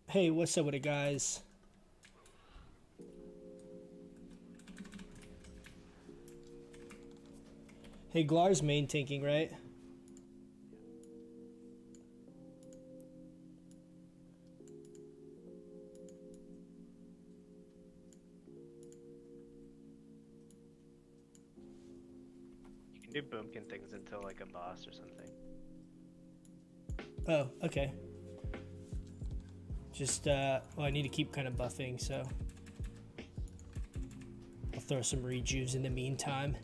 Hey, what's up with it, guys? Hey, Glar's main tanking, right? You can do Moonkin things until like a boss or something. Oh, okay. Just, well, I need to keep kind of buffing, so I'll throw some rejuves in the meantime.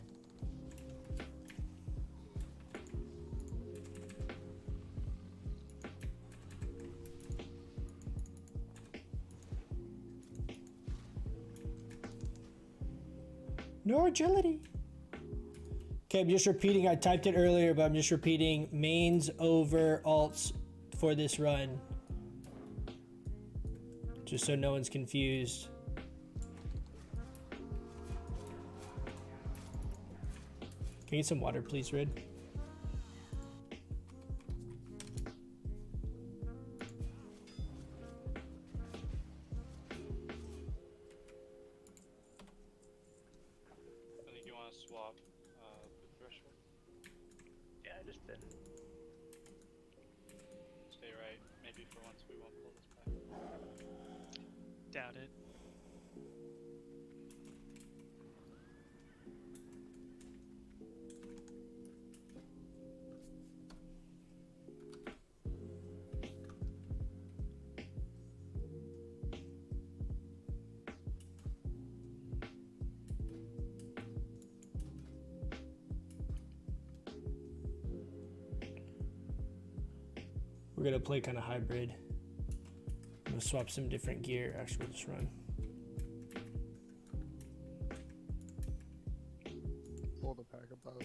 No agility. Okay, I'm just repeating. I typed it earlier, but I'm just repeating. Mains over alts for this run. Just so no one's confused. Can I get some water, please, Rid? I think you want to swap the threshold. Yeah, I just did. Stay right. Maybe for once we won't pull this back. Doubt it. We're gonna play kind of hybrid. I'm gonna swap some different gear. Actually, we'll just run. Pull the pack above.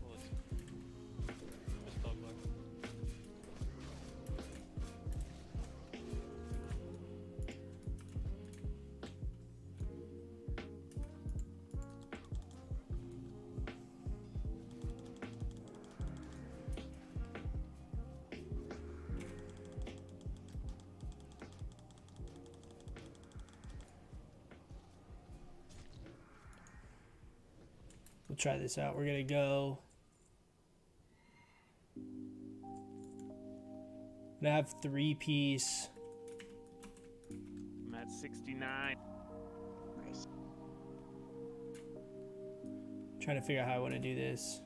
Well, it's dog luck. We'll try this out. We're gonna go. I have 3-piece. I'm at 69. Nice. Trying to figure out how I want to do this.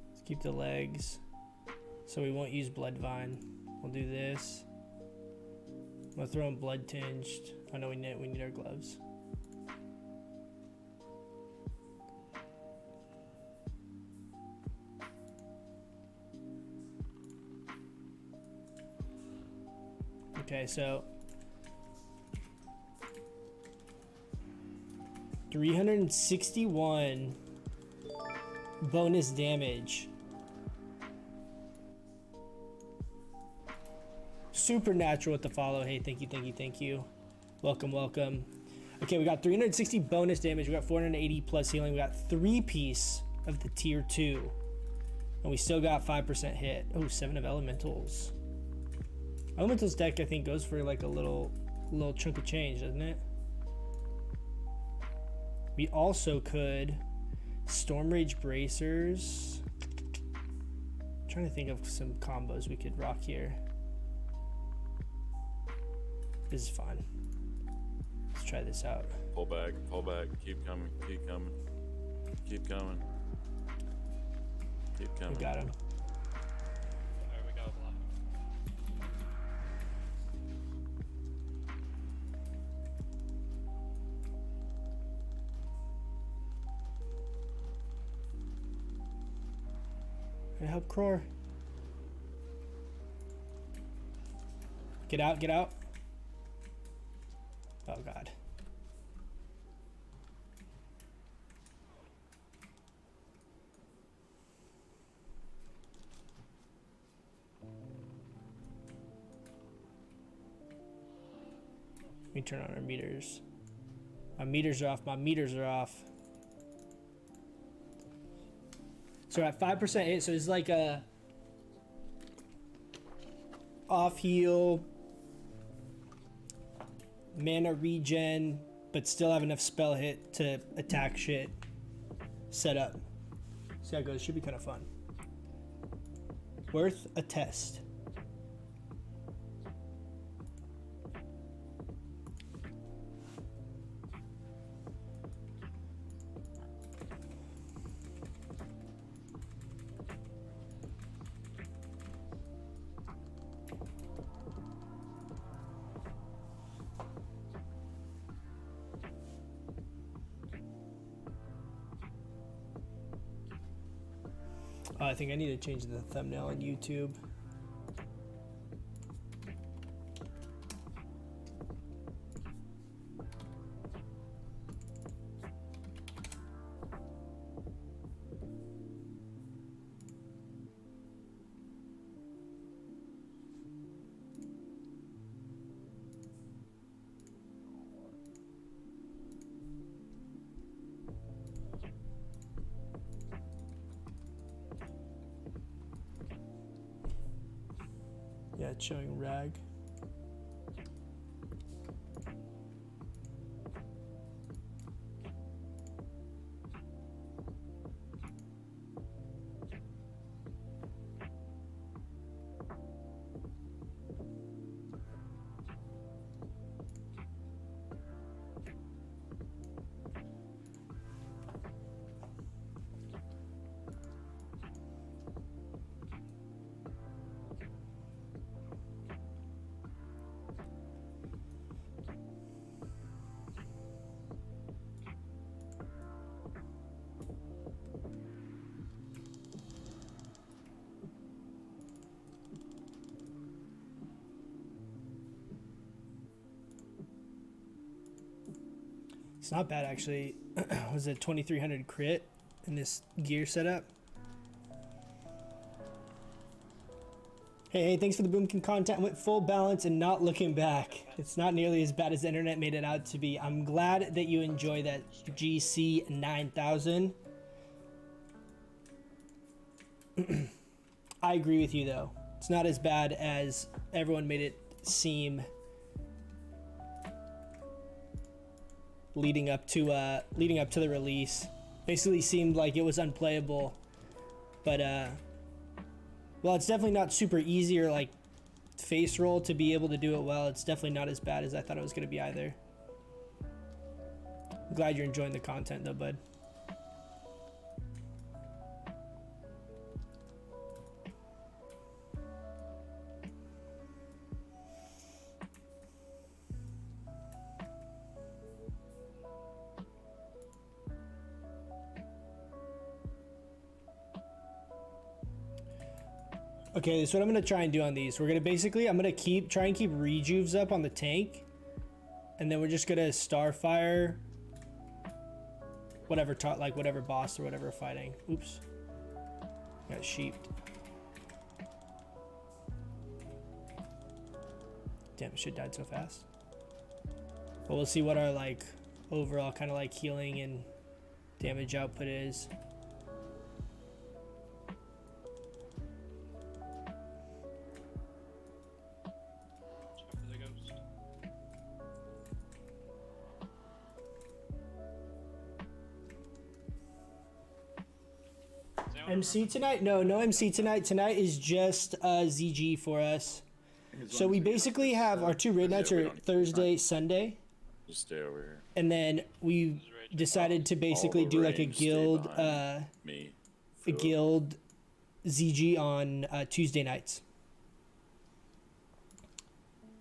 Let's keep the legs. So we won't use Bloodvine. We'll do this. I'm gonna throw in Blood Tinged. I know we need our gloves. Okay, so 361 bonus damage. Supernatural with the follow. Hey, thank you, thank you, thank you. Welcome, welcome. Okay, we got 360 bonus damage. We got 480 plus healing. We got 3-piece of the tier 2. And we still got 5% hit. Oh, 7 of elementals. Elementals deck, I think, goes for like a little chunk of change, doesn't it? We also could Storm Rage Bracers. I'm trying to think of some combos we could rock here. This is fun. Let's try this out. Pull back, keep coming, keep coming, keep coming, keep coming. We got him. There we go, block. Can I help Cror? Get out, get out. Oh god. Let me turn on our meters. My meters are off, my meters are off. So we're at 5% hit, so it's like a off heal, mana regen, but still have enough spell hit to attack shit set up. See how it goes, should be kind of fun. Worth a test. I think I need to change the thumbnail on YouTube. Yeah, it's showing rag. It's not bad actually. Was it 2300 crit in this gear setup? Hey, thanks for the Boomkin content. Went full balance and not looking back. It's not nearly as bad as the internet made it out to be. I'm glad that you enjoy that GC 9000. I agree with you though. It's not as bad as everyone made it seem. Leading up to the release, basically seemed like it was unplayable, but well, it's definitely not super easy or like face roll to be able to do it well. It's definitely not as bad as I thought it was going to be either. I'm glad you're enjoying the content though, bud. Okay, so what I'm gonna try and do on these, we're gonna basically, I'm gonna try and keep rejuves up on the tank, and then we're just gonna starfire whatever whatever boss or whatever we're fighting. Oops, got sheeped. Damn, shit died so fast. But we'll see what our like overall kind of like healing and damage output is. Check for the ghost. Does anyone MC remember- tonight? No, no MC tonight. Tonight is just ZG for us. So we basically have our 2 raid nights are Thursday, Sunday, Just stay over here. and then we Who's raging? decided to basically the do like a range, stay guild, behind. Me. a Phil. guild ZG on Tuesday nights.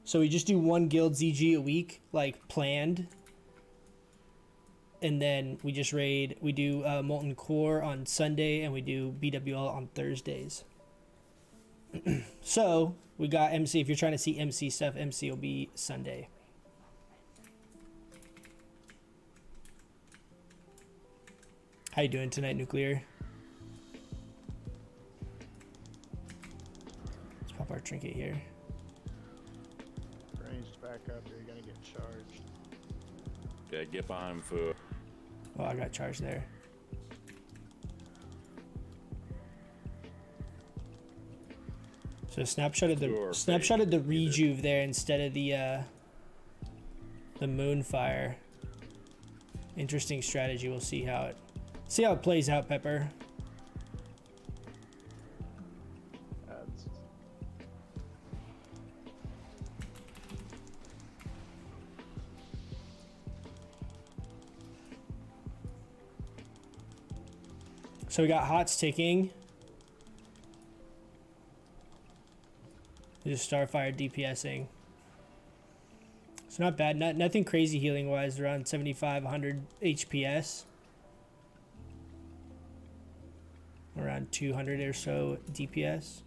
So we just do 1 guild ZG a week, like planned. And then we just raid. We do Molten Core on Sunday, and we do BWL on Thursdays. So we got MC. If you're trying to see MC stuff, MC will be Sunday. How you doing tonight, Nuclear? Let's pop our trinket here. Ranged back up, you're gonna get charged. Yeah, get behind Fu. Oh, I got charged there. So snapshot of Sure, the fake, either. rejuve there instead of the moonfire. Interesting strategy. We'll see how it plays out, Pepper. That's So we got hots ticking. Just Starfire DPSing. It's not bad. Nothing crazy healing wise. Around 75, 100 HPS. Around 200 or so DPS.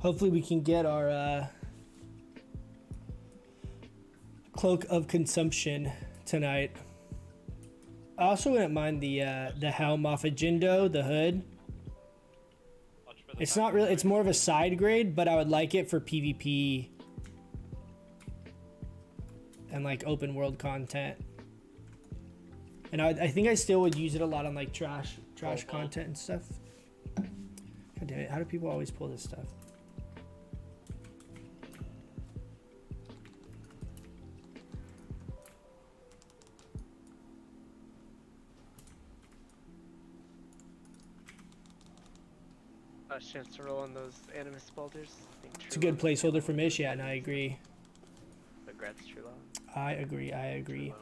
Hopefully we can get our cloak of consumption tonight. I also wouldn't mind the helm off of Jindo, the hood. Watch for the It's back not really. of the It's range. more of a side grade, but I would like it for PvP and like open world content. And I think I still would use it a lot on like trash well. content and stuff. God damn it! How do people always pull this stuff? Chance to roll on those animus boulders. It's a good placeholder for Mish. Yeah, and I agree. Congrats, True Law. I agree. I agree. True Law.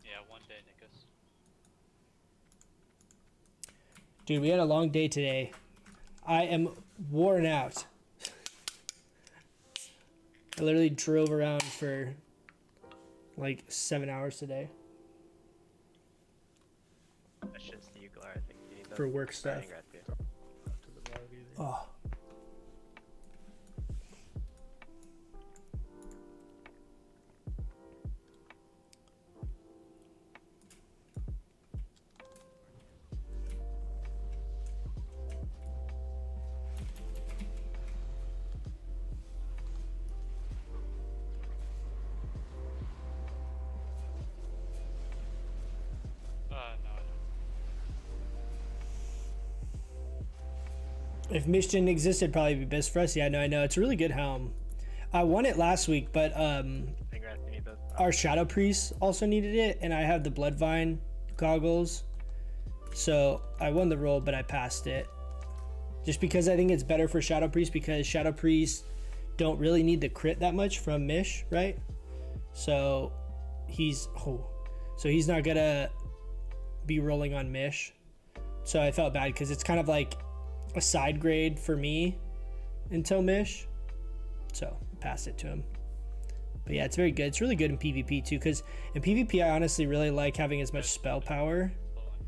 Yeah, one day, Nikus. Dude, we had a long day today. I am worn out. I literally drove around for like 7 hours today That's just you, Glar. I think you need that. for work stuff. Congrats, yeah. not to the right either. Oh. No, I don't. If Mish didn't exist, it'd probably be best for us. Yeah, no, I know. It's a really good helm. I won it last week, but Congrats, you need those. our Shadow Priest also needed it, and I have the Bloodvine goggles. So I won the roll, but I passed it. Just because I think it's better for Shadow Priest, because Shadow Priest don't really need the crit that much from Mish, right? So he's not gonna be rolling on Mish. So I felt bad because it's kind of like a side grade for me until Mish. So pass it to him. But yeah, it's very good. It's really good in PvP too, because in PvP I honestly really like having as much spell power, Slow on here.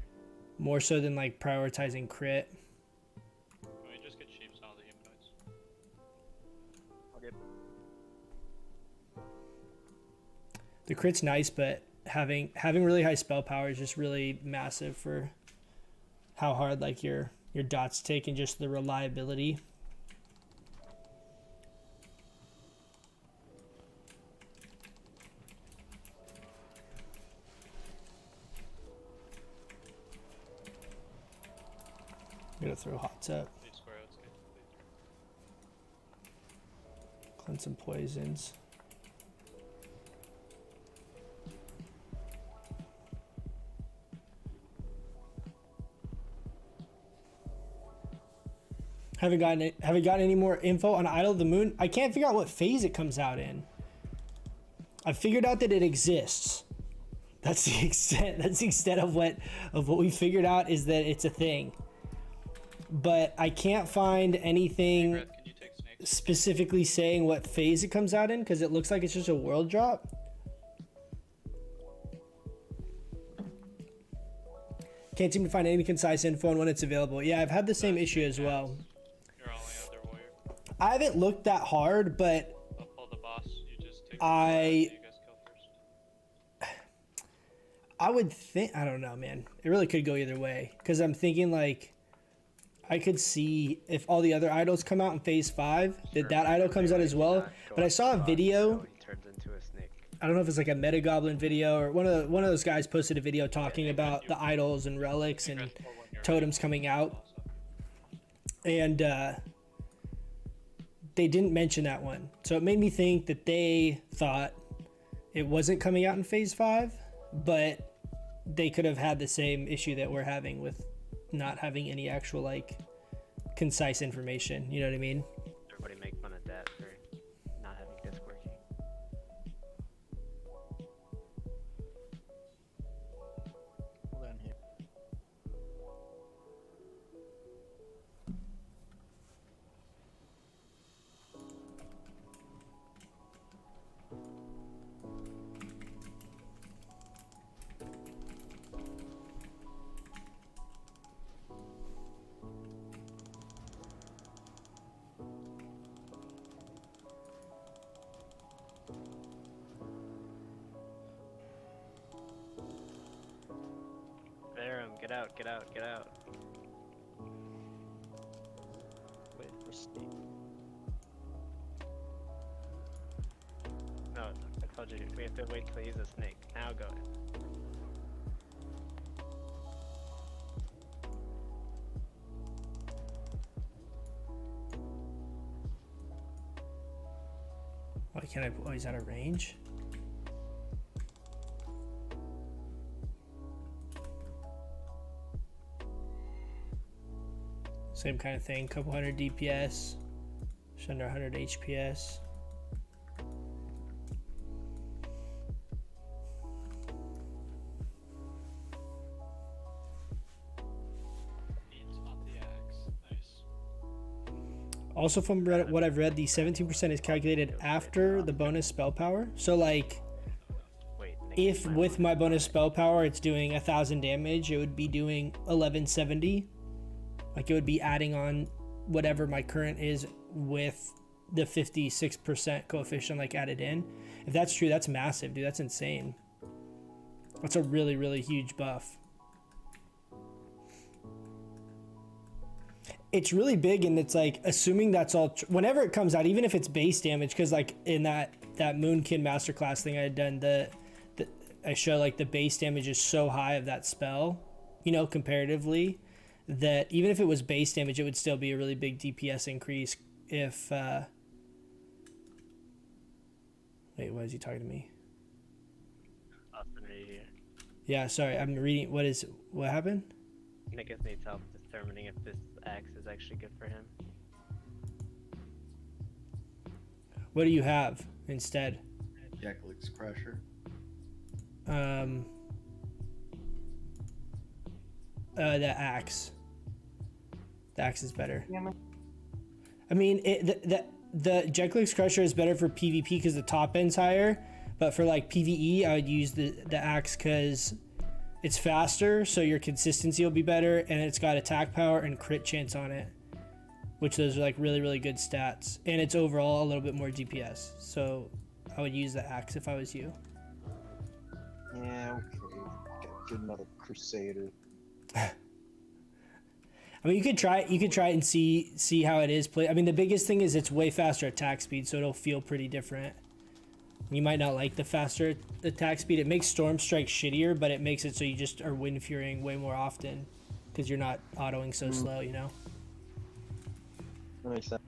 more so than like prioritizing crit. Can we just get sheep on the humanoids? good. The crit's nice, but having really high spell power is just really massive for how hard like your dots take and just the reliability. I'm gonna throw hots up, Lead square out's good. cleanse some poisons. Haven't gotten any more info on Idol of the Moon. I can't figure out what phase it comes out in. I figured out that it exists. That's the extent. That's the extent of what we figured out, is that it's a thing. But I can't find anything Breath, can you take snake? specifically saying what phase it comes out in, because it looks like it's just a world drop. Can't seem to find any concise info on when it's available. Yeah, I've had the same issue as well. You're only other warrior. I haven't looked that hard, but I'll pull the boss. You just take. I- You guys kill first. I would think, I don't know, man. It really could go either way, because I'm thinking like I could see if all the other idols come out in phase 5, that idol comes out as well. But I saw a video. He turns into a snake. I don't know if it's like a Meta Goblin video or one of those guys posted a video talking about the idols and relics and Breath, pull when you're totems coming out, ready. and they didn't mention that one. So it made me think that they thought it wasn't coming out in phase 5, but they could have had the same issue that we're having with not having any actual like concise information. You know what I mean? Everybody make fun of that for not having disc working. Hold on here. Verum, get out, get out, get out. Wait for Steve. No, I told you, we have to wait till he's a snake. Now go. Why can't I? Oh, he's out of range. Same kind of thing. Couple hundred DPS, just under 100 HPS. Needs on the axe. Nice. Also, from what I've read, the 17% is calculated after the bonus spell power. So, like, Wait, if with my bonus spell power it's doing 1,000 damage, it would be doing 1170. Like, it would be adding on whatever my current is with the 56% coefficient like added in. If that's true, that's massive, dude. That's insane. That's a really, really huge buff. It's really big, and it's like assuming that's all whenever it comes out, even if it's base damage, because like in that Moonkin masterclass thing I had done, I show like the base damage is so high of that spell, you know, comparatively, that even if it was base damage, it would still be a really big DPS increase if wait, why is he talking to me? Austin right here. Yeah, sorry, I'm reading. What happened? Nicketh needs help determining if this axe is actually good for him. What do you have instead? Jackalix Crusher. The axe. The axe is better. I mean, the Jackalix Crusher is better for PvP because the top end's higher, but for like PvE, I would use the axe because it's faster, so your consistency will be better, and it's got attack power and crit chance on it. which those are like really, really good stats. And it's overall a little bit more DPS. So I would use the axe if I was you. Yeah, okay. Get another Crusader. I mean, you could try it and see how it is played. I mean, the biggest thing is it's way faster attack speed, so it'll feel pretty different. You might not like the faster attack speed. It makes Storm Strike shittier, but it makes it so you just are Wind Furying way more often because you're not autoing so slow, you know? That makes sense.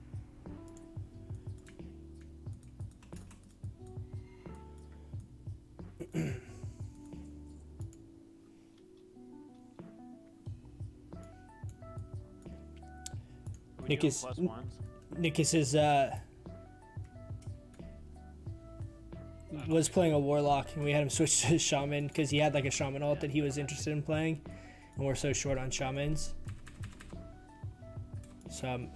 We Nick doing is- plus ones? Nikus was playing a Warlock, and we had him switch to Shaman because he had like a Shaman ult that he was interested in playing, and we're so short on Shamans. So I'm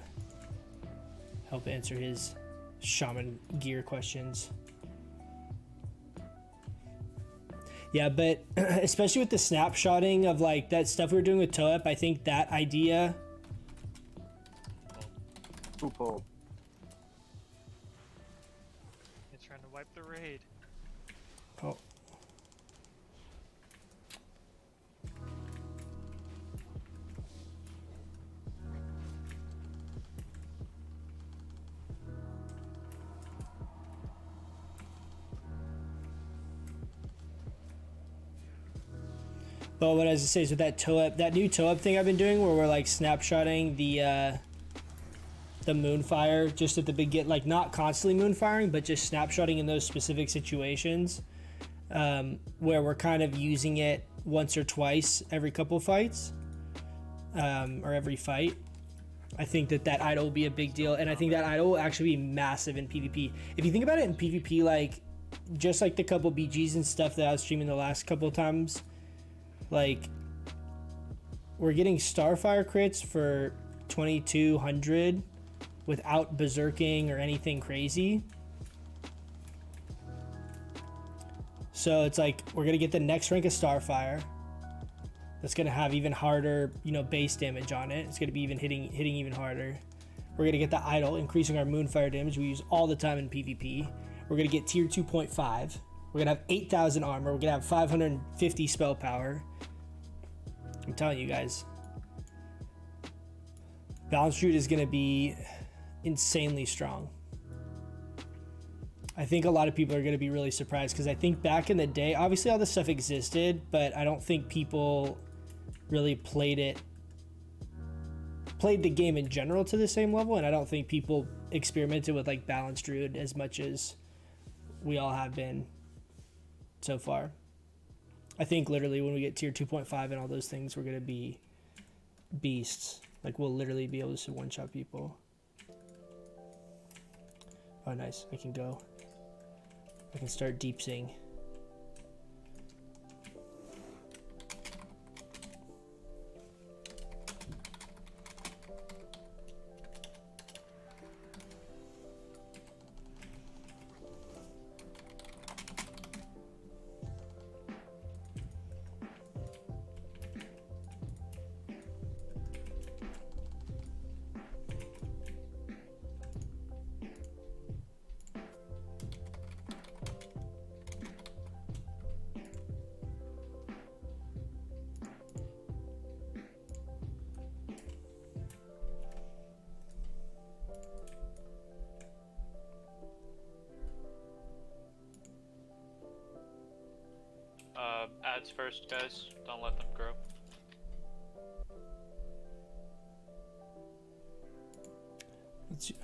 help answer his Shaman gear questions. Yeah, but especially with the snapshotting of like that stuff we were doing with Toep, I think that idea. Who pulled? He's trying to wipe the raid. Oh. But what I was to say is with that Toep, that new Toep thing I've been doing where we're like snapshotting the moonfire just at the begin, like not constantly moonfiring, but just snapshotting in those specific situations, where we're kind of using it once or twice every couple fights, or every fight. I think that idol will be a big deal, and I think that idol will actually be massive in PvP. If you think about it in PvP, like just like the couple BGs and stuff that I was streaming the last couple of times, like we're getting Starfire crits for 2200 without berserking or anything crazy. So it's like we're gonna get the next rank of Starfire. That's gonna have even harder, you know, base damage on it. It's gonna be even hitting even harder. We're gonna get the idol, increasing our Moonfire damage we use all the time in PvP. We're gonna get tier 2.5. We're gonna have 8,000 armor. We're gonna have 550 spell power. I'm telling you guys, Balanced Druid is gonna be insanely strong. I think a lot of people are going to be really surprised because I think back in the day, obviously all this stuff existed, but I don't think people really played the game in general to the same level, and I don't think people experimented with like Balanced Druid as much as we all have been so far. I think literally when we get tier 2.5 and all those things, we're going to be beasts. Like we'll literally be able to one-shot people. Oh, nice. I can go. I can start deep seeing. Ads first, guys. Don't let them grow. Let's see.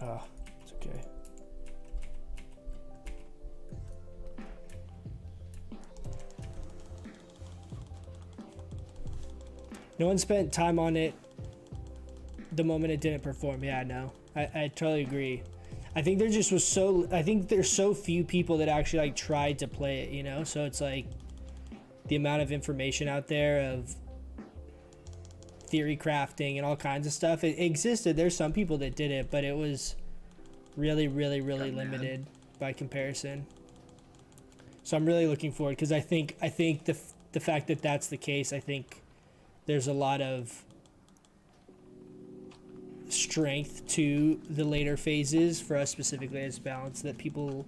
It's okay. No one spent time on it the moment it didn't perform. Yeah, no, I totally agree. I think there just was I think there's so few people that actually like tried to play it, you know? So it's like the amount of information out there of theory crafting and all kinds of stuff. It existed. There's some people that did it, but it was really, really, really limited by comparison. So I'm really looking forward because I think the fact that that's the case, I think there's a lot of strength to the later phases for us specifically as balance that people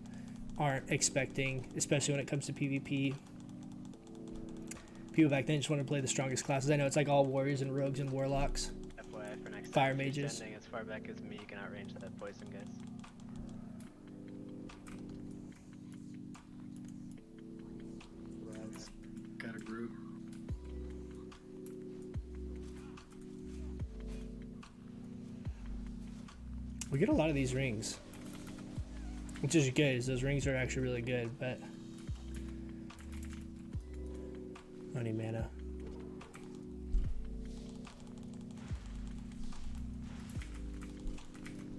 aren't expecting, especially when it comes to PvP. People back then just want to play the strongest classes. I know it's like all warriors and rogues and warlocks. FYI for next Fire time, if you're mages. standing as far back as me, you can outrange that poison, guys. Got a group. We get a lot of these rings, which is good. Those rings are actually really good, but I don't need mana.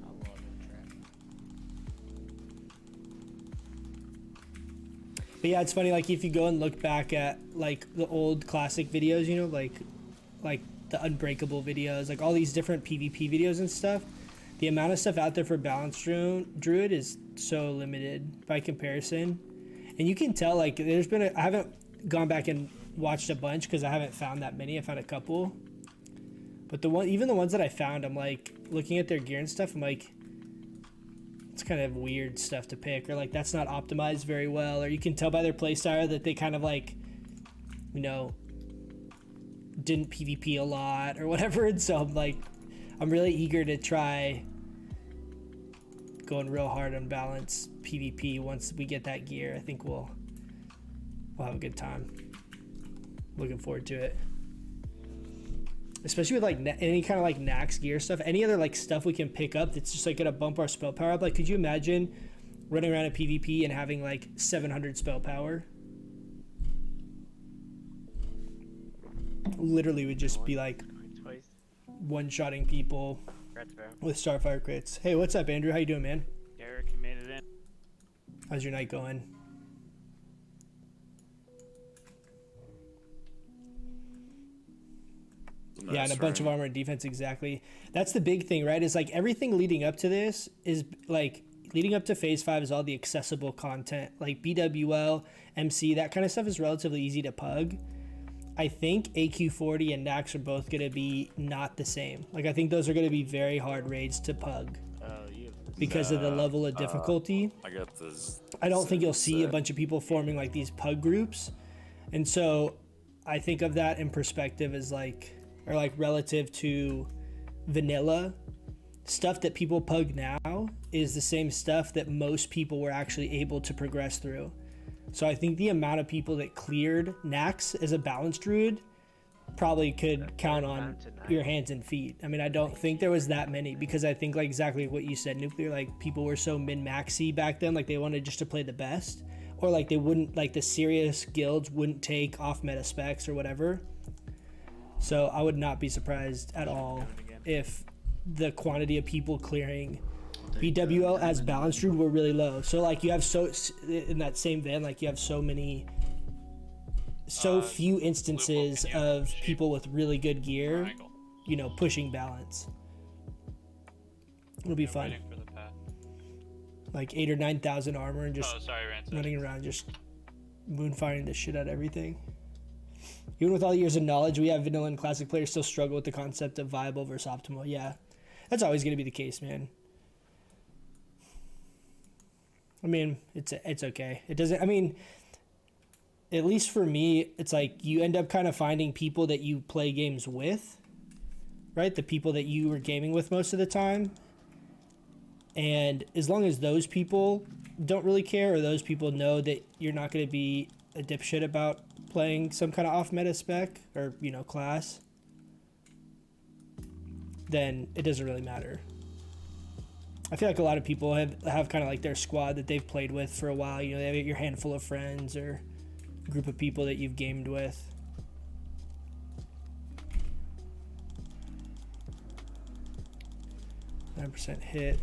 I love it, trap. But yeah, it's funny. Like if you go and look back at like the old classic videos, you know, like the Unbreakable videos, like all these different PvP videos and stuff. The amount of stuff out there for balanced druid is so limited by comparison, and you can tell like there's been I haven't gone back and watched a bunch because I haven't found that many. I found a couple, but even the ones that I found, I'm like looking at their gear and stuff. I'm like, it's kind of weird stuff to pick, or like that's not optimized very well, or you can tell by their playstyle that they kind of like, you know, didn't PvP a lot or whatever. And so I'm like, I'm really eager to try going real hard on balance PvP once we get that gear. I think we'll have a good time. Looking forward to it. Especially with like any kind of like Nax gear stuff, any other like stuff we can pick up that's just like gonna bump our spell power up. Like, could you imagine running around a PvP and having like 700 spell power? Literally would just be like Twice. one-shotting people Congrats, bro. with Starfire crits. Hey, what's up, Andrew? How you doing, man? Eric, you made it in. How's your night going? Yeah, and a bunch of armor and defense, exactly. That's the big thing, right? Is like everything leading up to this is like leading up to phase 5 is all the accessible content, like BWL, MC, that kind of stuff is relatively easy to pug. I think AQ40 and Nax are both going to be not the same. Like, I think those are going to be very hard raids to pug because of the level of difficulty. I got this. I don't think you'll see a bunch of people forming like these pug groups. And so I think of that in perspective as like, or like relative to vanilla stuff that people pug now is the same stuff that most people were actually able to progress through. So I think the amount of people that cleared Nax as a balanced druid probably could count on your hands and feet. I mean, I don't think there was that many because I think like exactly what you said, Nuclear, like people were so min-maxy back then, like they wanted just to play the best, or like they wouldn't, like the serious guilds wouldn't take off meta specs or whatever. So I would not be surprised at all if the quantity of people clearing BWL as balanced druid were really low. So like you have in that same vein, like you have so few instances of people with really good gear, you know, pushing balance. It'll be fun. Waiting for the path. Like 8,000 or 9,000 armor and just Oh, sorry, Rancid. running around, just moonfiring the shit out of everything. Even with all the years of knowledge, we have vanilla and classic players still struggle with the concept of viable versus optimal. Yeah, that's always going to be the case, man. I mean, it's okay. It doesn't, I mean, at least for me, it's like you end up kind of finding people that you play games with, right? The people that you were gaming with most of the time. And as long as those people don't really care, or those people know that you're not going to be a dipshit about playing some kind of off meta spec or, you know, class, then it doesn't really matter. I feel like a lot of people have kind of like their squad that they've played with for a while. You know, they have your handful of friends or group of people that you've gamed with. %9 hit.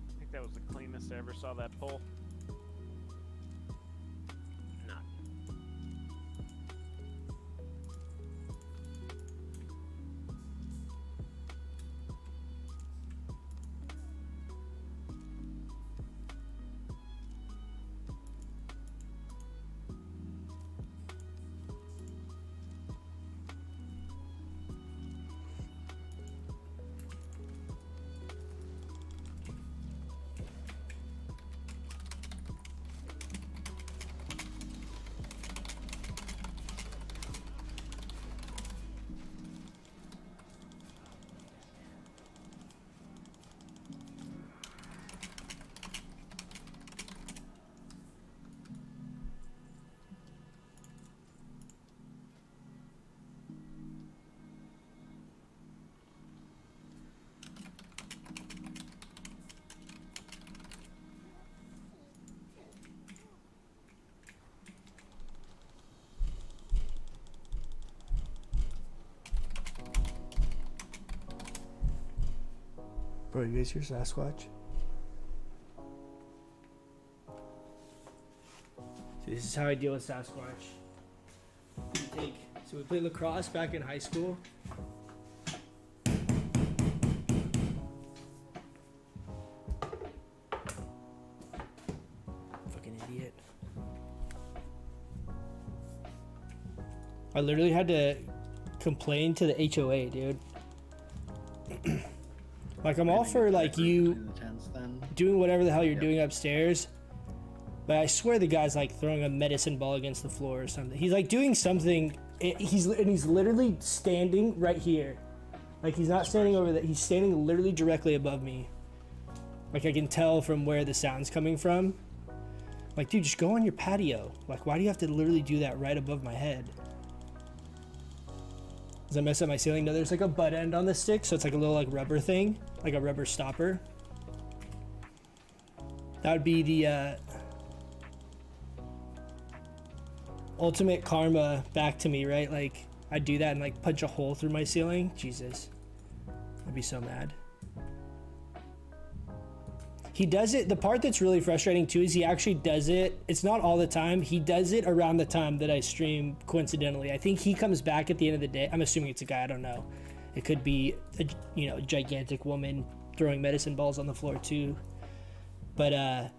I think that was the cleanest I ever saw that pull. Bro, you guys hear Sasquatch? So this is how I deal with Sasquatch. So we played lacrosse back in high school. Fucking idiot. I literally had to complain to the HOA, dude. Like, I'm all for, like, you Between the tents then. doing whatever the hell you're Yep. doing upstairs, but I swear the guy's, like, throwing a medicine ball against the floor or something. He's, like, doing something. He's literally standing right here. Like, he's not standing over there. He's standing literally directly above me. Like, I can tell from where the sound's coming from. Like, dude, just go on your patio. Like, why do you have to literally do that right above my head? Does I mess up my ceiling? No, there's like a butt end on the stick, so it's like a little like rubber thing, like a rubber stopper. That would be the ultimate karma back to me, right? Like, I'd do that and like punch a hole through my ceiling. Jesus, I'd be so mad. He does it. The part that's really frustrating too is he actually does it. It's not all the time. He does it around the time that I stream, coincidentally. I think he comes back at the end of the day. I'm assuming it's a guy. I don't know. It could be a, you know, gigantic woman throwing medicine balls on the floor too. But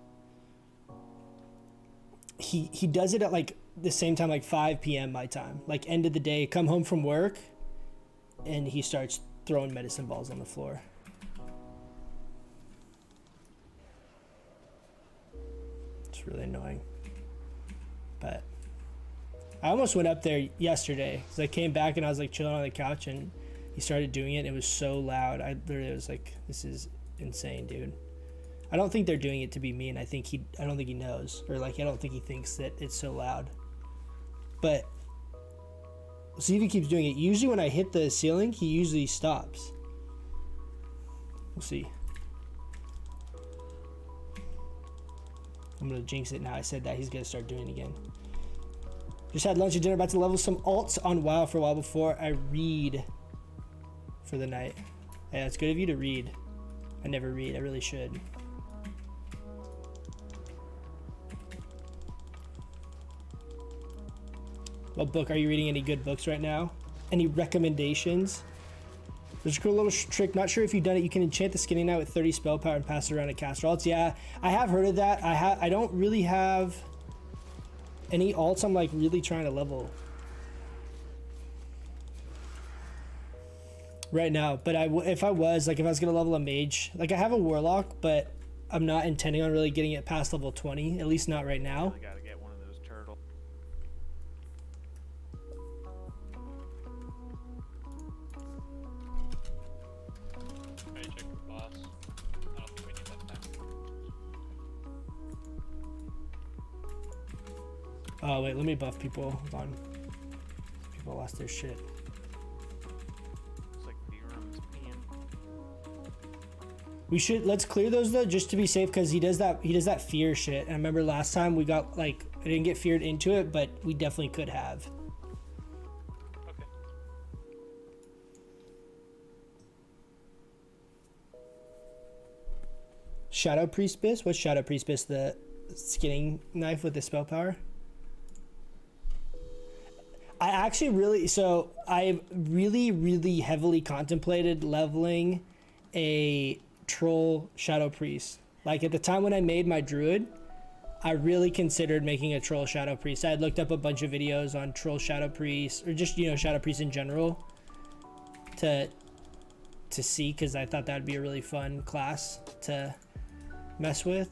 he does it at like the same time, like 5 p.m. my time, like end of the day. Come home from work, and he starts throwing medicine balls on the floor. Really annoying. But I almost went up there yesterday because I came back and I was like chilling on the couch and he started doing it and it was so loud. I literally was like, this is insane, dude. I don't think they're doing it to be mean. I don't think he knows, or like I don't think he thinks that it's so loud. But we'll see if he keeps doing it. Usually when I hit the ceiling, he usually stops. We'll see. I'm gonna jinx it now. I said that. He's gonna start doing it again. Just had lunch and dinner. About to level some alts on WoW for a while before I read for the night. Yeah, it's good of you to read. I never read. I really should. What book are you reading? Any good books right now? Any recommendations? There's a cool little trick. Not sure if you've done it. You can enchant the skinning knight with 30 spell power and pass it around at caster alts. Yeah, I have heard of that. I don't really have any alts I'm like really trying to level right now. But if I was gonna level a mage, like I have a warlock, but I'm not intending on really getting it past level 20. At least not right now. Really gotta get one of those turtles. Maybe check your boss. I don't think we need that back. Oh wait, let me buff people. Hold on. People lost their shit. Looks like B-Rum's peeing. Let's clear those though, just to be safe, because he does that fear shit. And I remember last time we got like, I didn't get feared into it, but we definitely could have. Okay. Shadow Priestess? What's Shadow Priestess? The skinning knife with the spell power? I actually I've really heavily contemplated leveling a troll Shadow Priest. Like at the time when I made my druid, I really considered making a troll Shadow Priest. I had looked up a bunch of videos on troll Shadow Priest, or just, you know, Shadow Priest in general to see, because I thought that'd be a really fun class to mess with.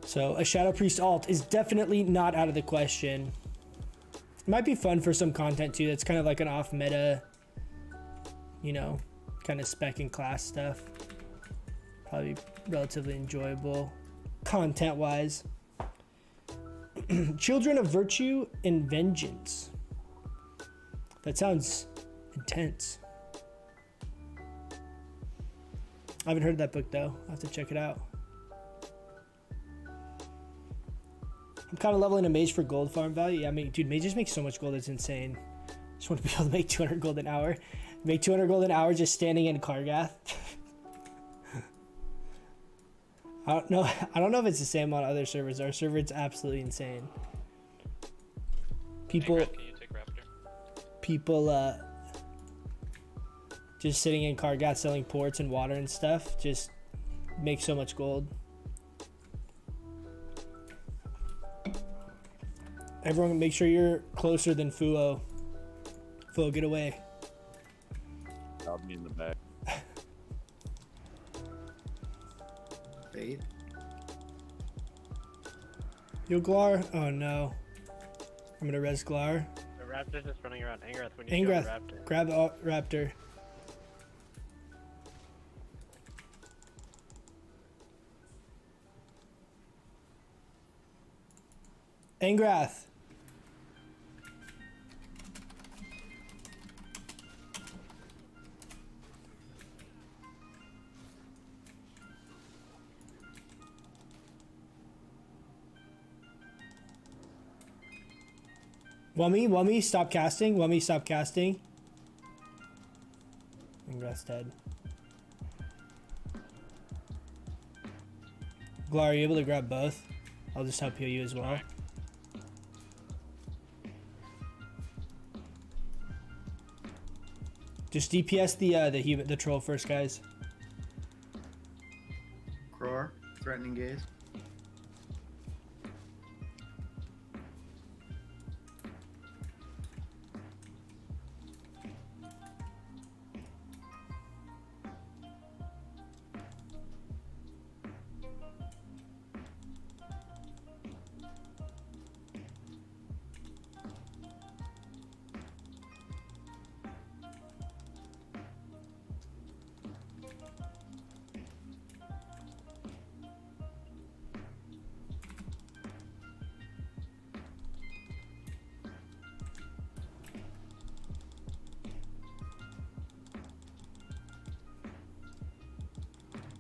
So a Shadow Priest alt is definitely not out of the question. It might be fun for some content too. That's kind of like an off meta, you know, kind of spec and class stuff. Probably relatively enjoyable content wise. Children of Virtue and Vengeance. That sounds intense. I haven't heard that book though. I'll have to check it out. I'm kind of leveling a mage for gold farm value. Yeah, I mean, dude, mages make so much gold, it's insane. Just want to be able to make 200 gold an hour. Make 200 gold an hour just standing in Kargath. I don't know. I don't know if it's the same on other servers. Our server, it's absolutely insane. People, Can you take Raptor? people, just sitting in Kargath selling ports and water and stuff just make so much gold. Everyone, make sure you're closer than Fuo. Fuo, get away. I'll be in the back. Faith. Yo, Glar. Oh no. I'm gonna res Glar. The raptor's just running around Angrath when you kill the Angrath, raptor. grab Raptor. Angrath. Wummy, stop casting. Wummy, stop casting. Angrath's dead. Glar, are you able to grab both? I'll just help heal you as well. Just DPS the troll first, guys. Cror. Threatening gaze.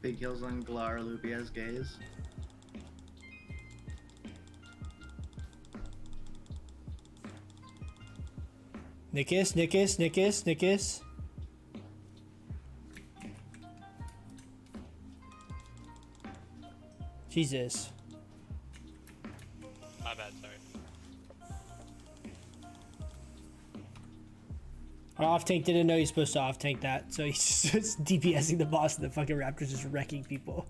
Big heals on Glar, Lupia's gaze. Nickus. Jesus. My bad, sorry. Our off tank didn't know he's supposed to off tank that, so he's just DPSing the boss and the fucking Raptor's just wrecking people.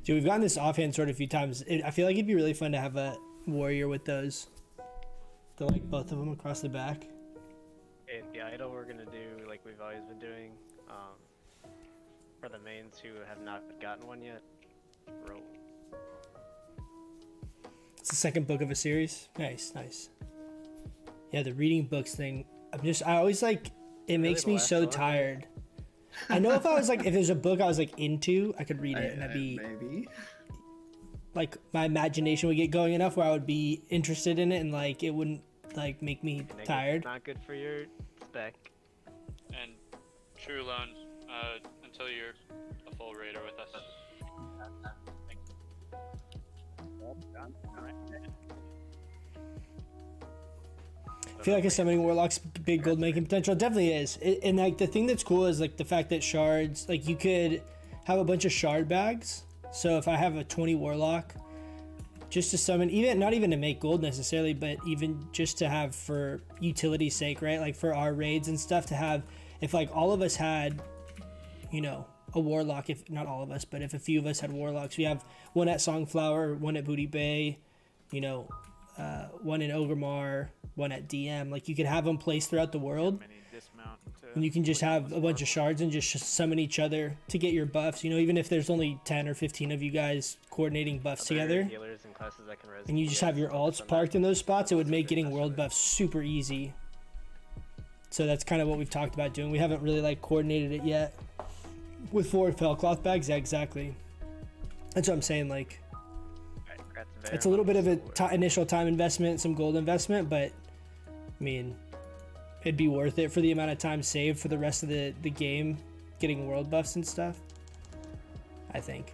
Dude, we've gotten this offhand sword a few times. I feel like it'd be really fun to have a warrior with those. To like both of them across the back. Okay, the idol we're gonna do like we've always been doing. For the mains who have not gotten one yet, roll. It's the second book of a series. Nice. Yeah, the reading books thing. I always like, it makes the me last so one? tired. I know if I was like, if there's a book I was like into, I could read it and I'd be Maybe. like, my imagination would get going enough where I would be interested in it and like, it wouldn't like make me And it tired. gets not good for your spec. And True Loans, until you're a full raider with us. I feel like a summoning warlock's big gold making potential. It definitely is. And like the thing that's cool is like the fact that shards, like you could have a bunch of shard bags. So if I have a 20 warlock, just to summon, even not even to make gold necessarily, but even just to have for utility's sake, right? Like for our raids and stuff, to have, if like all of us had, you know, a warlock, if not all of us, but if a few of us had warlocks, we have one at Songflower, one at Booty Bay, you know, one in Ogremar, one at DM. Like you could have them placed throughout the world, and you can just have a bunch of shards and just summon each other to get your buffs. You know, even if there's only 10 or 15 of you guys coordinating buffs together, Healers and classes that can res and you just have your alts on parked that. in those spots, it would make getting world buffs super easy. So that's kind of what we've talked about doing. We haven't really like coordinated it yet with forward Fellcloth bags. Yeah, exactly. That's what I'm saying. Like, Alright, congrats, Vare. it's a little bit of a initial time investment, some gold investment, but I mean, it'd be worth it for the amount of time saved for the rest of the game, getting world buffs and stuff, I think.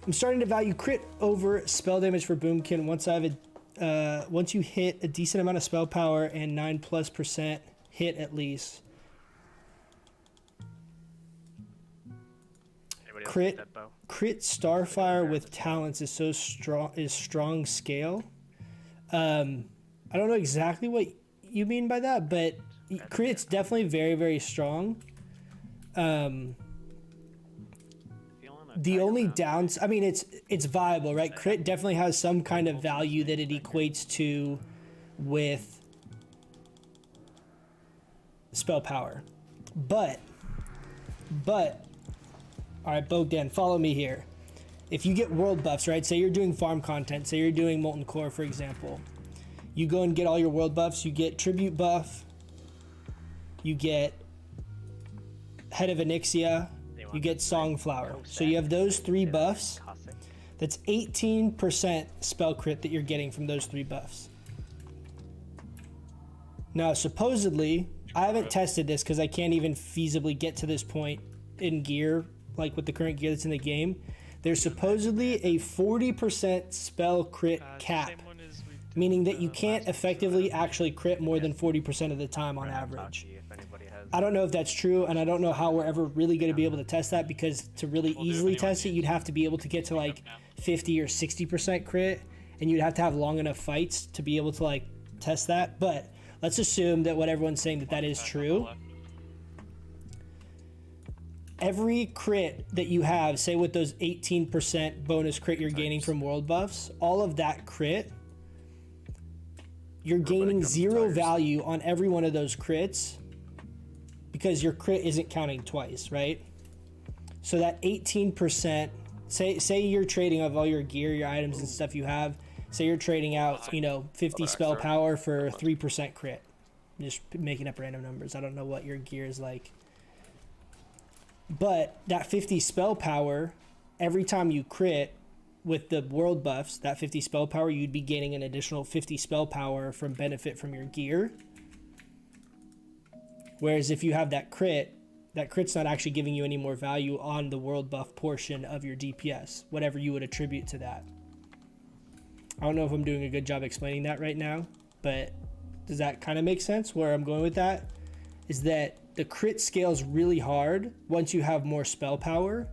I'm starting to value crit over spell damage for Boomkin. Once I have a once you hit a decent amount of spell power and 9+% hit at least. Anybody else Crit- need that bow? Crit Starfire with talents is so strong scale. I don't know exactly what you mean by that, but crit's definitely very, very strong. Feeling a The tiger only round. downs, I mean, it's viable, right? Crit definitely has some kind of value that it equates to with spell power. But, all right, Bogdan, follow me here. If you get world buffs, right? Say you're doing farm content, say you're doing Molten Core, for example. You go and get all your world buffs, you get Tribute buff, you get Head of Onyxia, you get Songflower. So you have those 3 buffs. Cossack. That's 18% spell crit that you're getting from those 3 buffs. Now, supposedly, I haven't tested this because I can't even feasibly get to this point in gear, like with the current gear that's in the game. There's supposedly a 40% spell crit cap, meaning that you can't effectively actually crit more than 40% of the time on average. If anybody has I don't know if that's true, and I don't know how we're ever really going to be able to test that, because to really easily test it, you'd have to be able to get to like 50 or 60% crit, and you'd have to have long enough fights to be able to like test that. But let's assume that what everyone's saying that is true. Every crit that you have, say with those 18% bonus crit you're gaining from world buffs, all of that crit, you're gaining 0 value on every one of those crits because your crit isn't counting twice, right? So that 18%, say you're trading of all your gear, your items and stuff you have, say you're trading out, 50 spell power for 3% crit. I'm just making up random numbers. I don't know what your gear is like. But that 50 spell power, every time you crit with the world buffs, that 50 spell power, you'd be gaining an additional 50 spell power from benefit from your gear. Whereas if you have that crit's not actually giving you any more value on the world buff portion of your DPS, whatever you would attribute to that. I don't know if I'm doing a good job explaining that right now, but does that kind of make sense? Where I'm going with that is that the crit scales really hard once you have more spell power.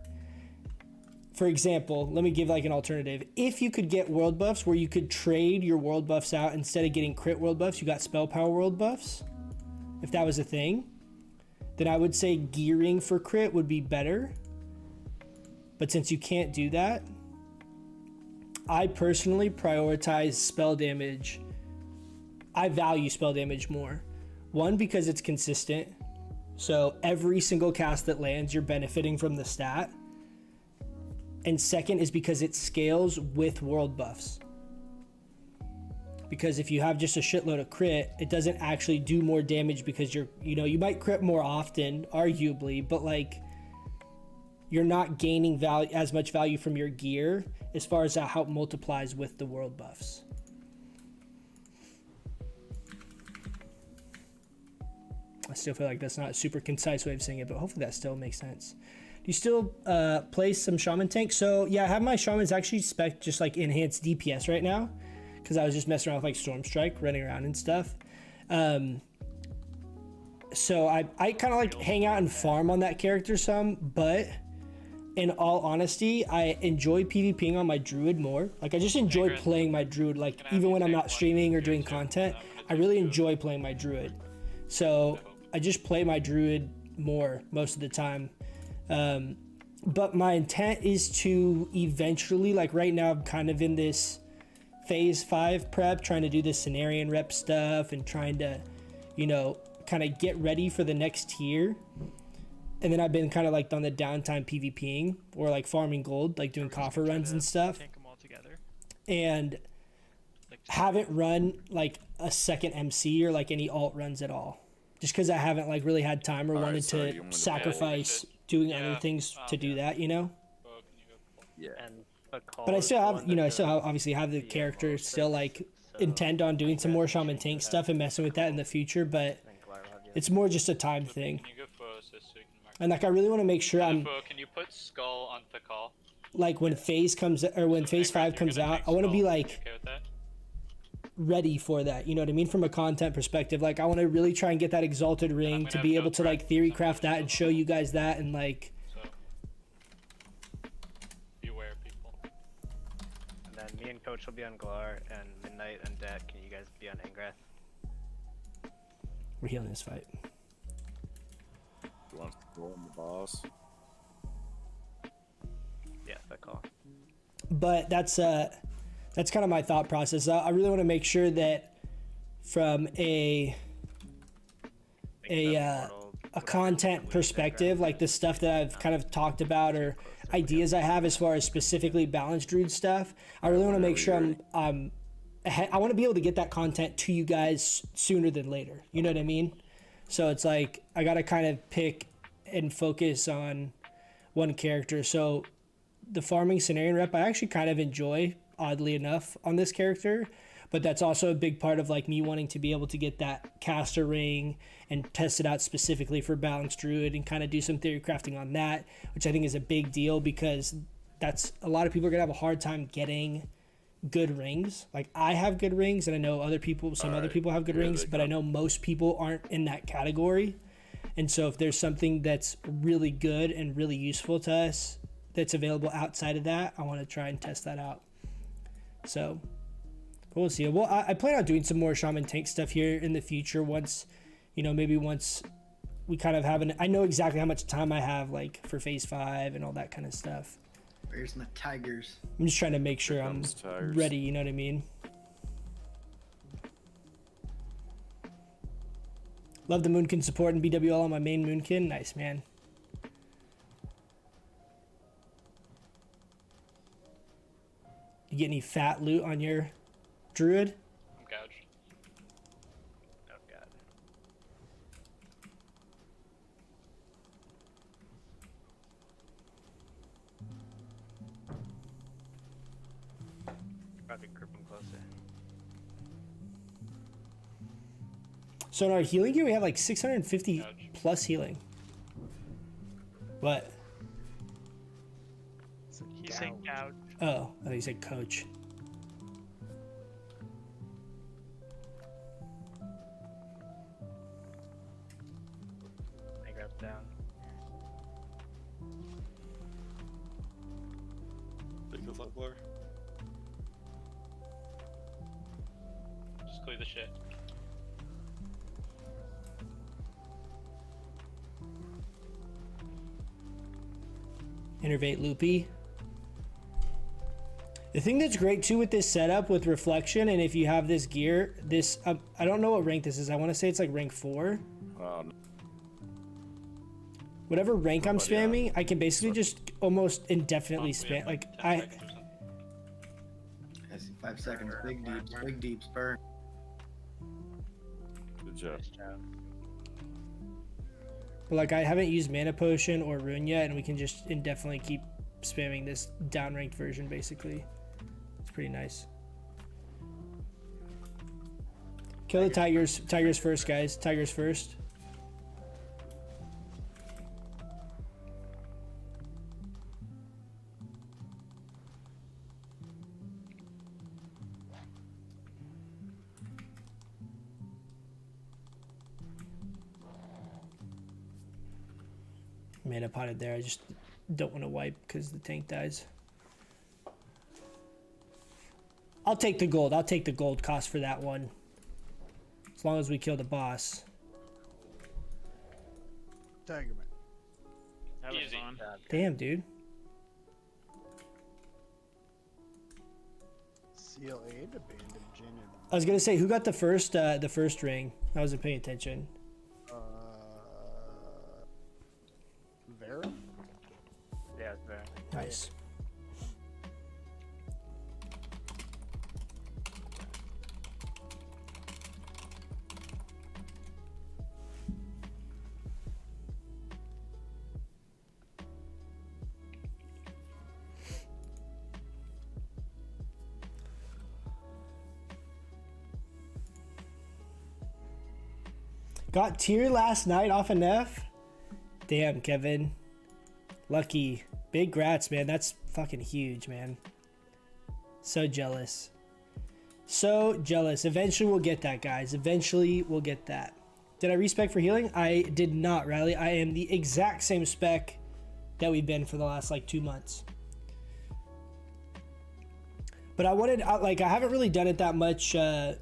For example, let me give like an alternative. If you could get world buffs where you could trade your world buffs out, instead of getting crit world buffs, you got spell power world buffs. If that was a thing, then I would say gearing for crit would be better. But since you can't do that, I personally prioritize spell damage. I value spell damage more. One, because it's consistent. So every single cast that lands, you're benefiting from the stat. And second is because it scales with world buffs. Because if you have just a shitload of crit, it doesn't actually do more damage because you might crit more often, arguably, but like you're not gaining value, as much value from your gear as far as how it multiplies with the world buffs. I still feel like that's not a super concise way of saying it, but hopefully that still makes sense. Do you still play some shaman tank? So yeah, I have my shamans actually spec just like enhanced DPS right now, because I was just messing around with like Storm Strike, running around and stuff. So I kind of like hang out and farm on that character some, but in all honesty, I enjoy PvPing on my druid more. Like I just enjoy playing my druid, like even when I'm not streaming or doing content, I really enjoy playing my druid. So I just play my druid more most of the time. But my intent is to eventually, like right now I'm kind of in this phase 5 prep, trying to do this Cenarian rep stuff and trying to, kind of get ready for the next tier. And then I've been kind of like on the downtime PvPing or like farming gold, like doing coffer runs and stuff. And haven't run like a second MC or like any alt runs at all. Just because I haven't like really had time or wanted to sacrifice doing other things to do that, Yeah. But I still have, obviously have the character, still like intend on doing some more shaman tank stuff and messing with that in the future, but it's more just a time thing. And like I really want to make sure I'm Can you put skull on the call? like when phase 5 comes out, I want to be like, ready for that. You know what I mean? From a content perspective, like I want to really try and get that exalted ring gonna to have be no able to like theory practice on craft this that and stuff. show you guys that and like So beware, people. And then me and Coach will be on Glar, and Midnight and Dad, can you guys be on Ingrath? we're healing this fight. You want to go on the boss? Yes, that call. But that's kind of my thought process. I really want to make sure that from a content perspective, like the stuff that I've kind of talked about or ideas I have as far as specifically balanced druid stuff, I really want to make sure I want to be able to get that content to you guys sooner than later. You know what I mean? So it's like I got to kind of pick and focus on one character. So the farming Cenarian rep, I actually kind of enjoy, oddly enough, on this character. But that's also a big part of like me wanting to be able to get that caster ring and test it out specifically for balanced druid and kind of do some theory crafting on that, which I think is a big deal because that's a lot of people are gonna have a hard time getting good rings. Like I have good rings and I know other people, some other people have good Here rings, they but I come. know most people aren't in that category. And so if there's something that's really good and really useful to us that's available outside of that, I want to try and test that out. So but we'll see. Well, I plan on doing some more shaman tank stuff here in the future once, you know, maybe once we kind of have I know exactly how much time I have like for phase 5 and all that kind of stuff. Where's my tigers? I'm just trying to make sure Here I'm comes Tigers. ready, you know what I mean? Love the Moonkin support and BWL on my main Moonkin. Nice, man. You get any fat loot on your druid? I'm gouged. Oh god. Probably group them closer. So in our healing gear, we have like 650 Ouch. plus healing. What? He said couch. Oh, I thought you said coach. Ingrath's down. Take the flip blur. Just clear the shit. Innervate loopy. The thing that's great too with this setup with reflection, and if you have this gear, this I don't know what rank this is. I want to say it's like rank 4. Oh, Whatever rank I'm Somebody, spamming, I can basically just almost indefinitely We have spam. Like 10 I, seconds or something. I see 5 seconds. Big deeps, burn. good job. Nice job. but like I haven't used mana potion or rune yet, and we can just indefinitely keep spamming this downranked version. Basically, it's pretty nice. Kill the tigers. Tigers first, guys. Tigers first. Mana potted there. I just don't want to wipe because the tank dies. I'll take the gold. I'll take the gold cost for that one. As long as we kill the boss. Tiger Man. That was Easy. fun. Damn, dude. Seal 8, Abandoned Gin, and I was gonna say, who got the first ring? I wasn't paying attention. Vera? Yeah, it's there. Nice. Got tier last night off an F? Damn, Kevin. Lucky. Big grats, man. That's fucking huge, man. So jealous. So jealous. Eventually we'll get that, guys. Eventually we'll get that. Did I respec for healing? I did not, Riley. I am the exact same spec that we've been for the last like 2 months. But I wanted, like, I haven't really done it that much in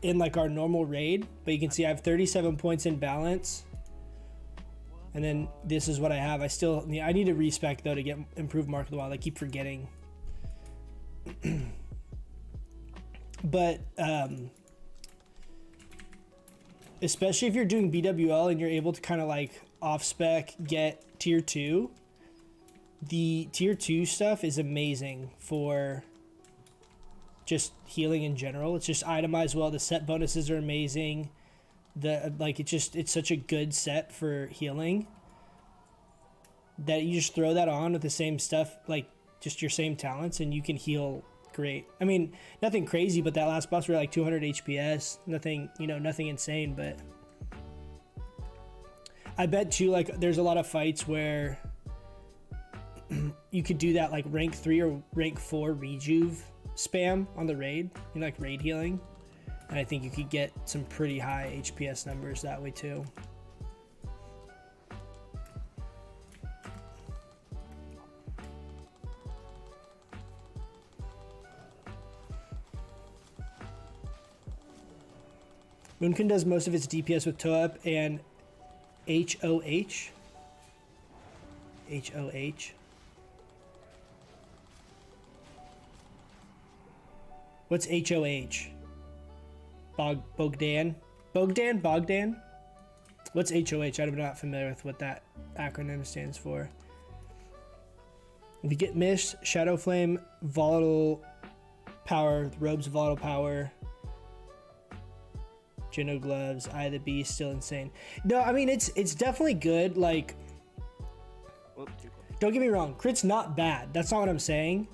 like our normal raid, but you can see I have 37 points in balance. And then this is what I have. I need to respec though to get improved Mark of the Wild. I keep forgetting. But especially if you're doing BWL and you're able to kind of like off spec get tier 2, the tier 2 stuff is amazing for just healing in general. It's just itemized well. The set bonuses are amazing. It's such a good set for healing that you just throw that on with the same stuff, like just your same talents, and you can heal great. I mean, nothing crazy, but that last boss we were like 200 HPS. Nothing, nothing insane, but I bet too, like there's a lot of fights where you could do that like rank 3 or rank 4 rejuve spam on the raid, like raid healing. And I think you could get some pretty high HPS numbers that way too. Moonkin does most of its DPS with toe-up and HOH. HOH. What's HOH? Bogdan? Bogdan? What's HOH? I'm not familiar with what that acronym stands for. If you get Mist, Shadow Flame, Volatile Power, Robes Volatile Power, Geno Gloves, Eye of the Beast, still insane. No, I mean, it's definitely good. Like, don't get me wrong, crit's not bad. That's not what I'm saying.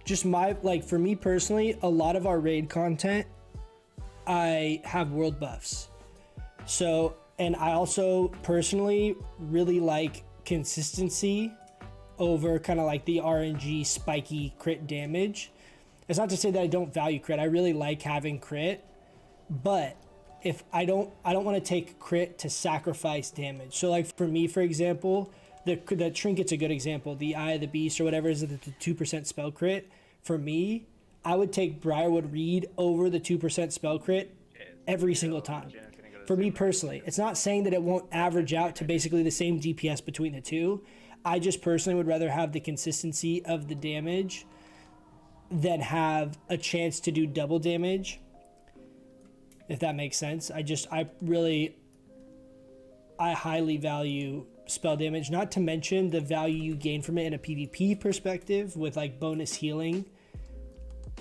Just for me personally, a lot of our raid content, I have world buffs. So, and I also personally really like consistency over kind of like the RNG spiky crit damage. It's not to say that I don't value crit. I really like having crit, but if I don't want to take crit to sacrifice damage. So like for me, for example, the trinket's a good example. The Eye of the Beast or whatever is the 2% spell crit. For me, I would take Briarwood Reed over the 2% spell crit every single time. For me personally, it's not saying that it won't average out to basically the same DPS between the two. I just personally would rather have the consistency of the damage than have a chance to do double damage, if that makes sense. I highly value spell damage, not to mention the value you gain from it in a PvP perspective with like bonus healing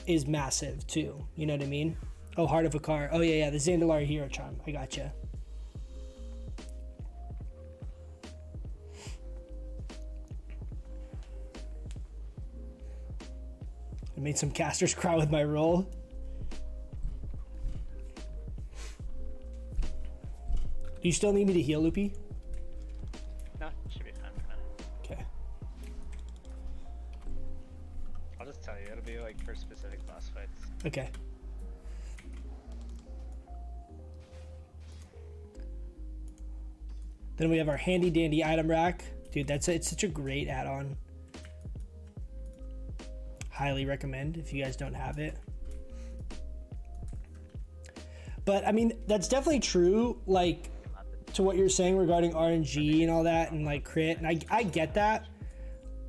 is massive too. You know what I mean? Oh, Heart of a Car. Oh yeah, the Zandalar Hero Charm. I gotcha. I made some casters cry with my roll. Do you still need me to heal, Loopy? No, should be fine for now. Okay. I'll just tell you, it'll be like for specific boss fights. Okay. Then we have our handy dandy item rack. Dude, it's such a great add-on. Highly recommend if you guys don't have it. But I mean, that's definitely true, like, to what you're saying regarding RNG and all that and like crit, and I get that.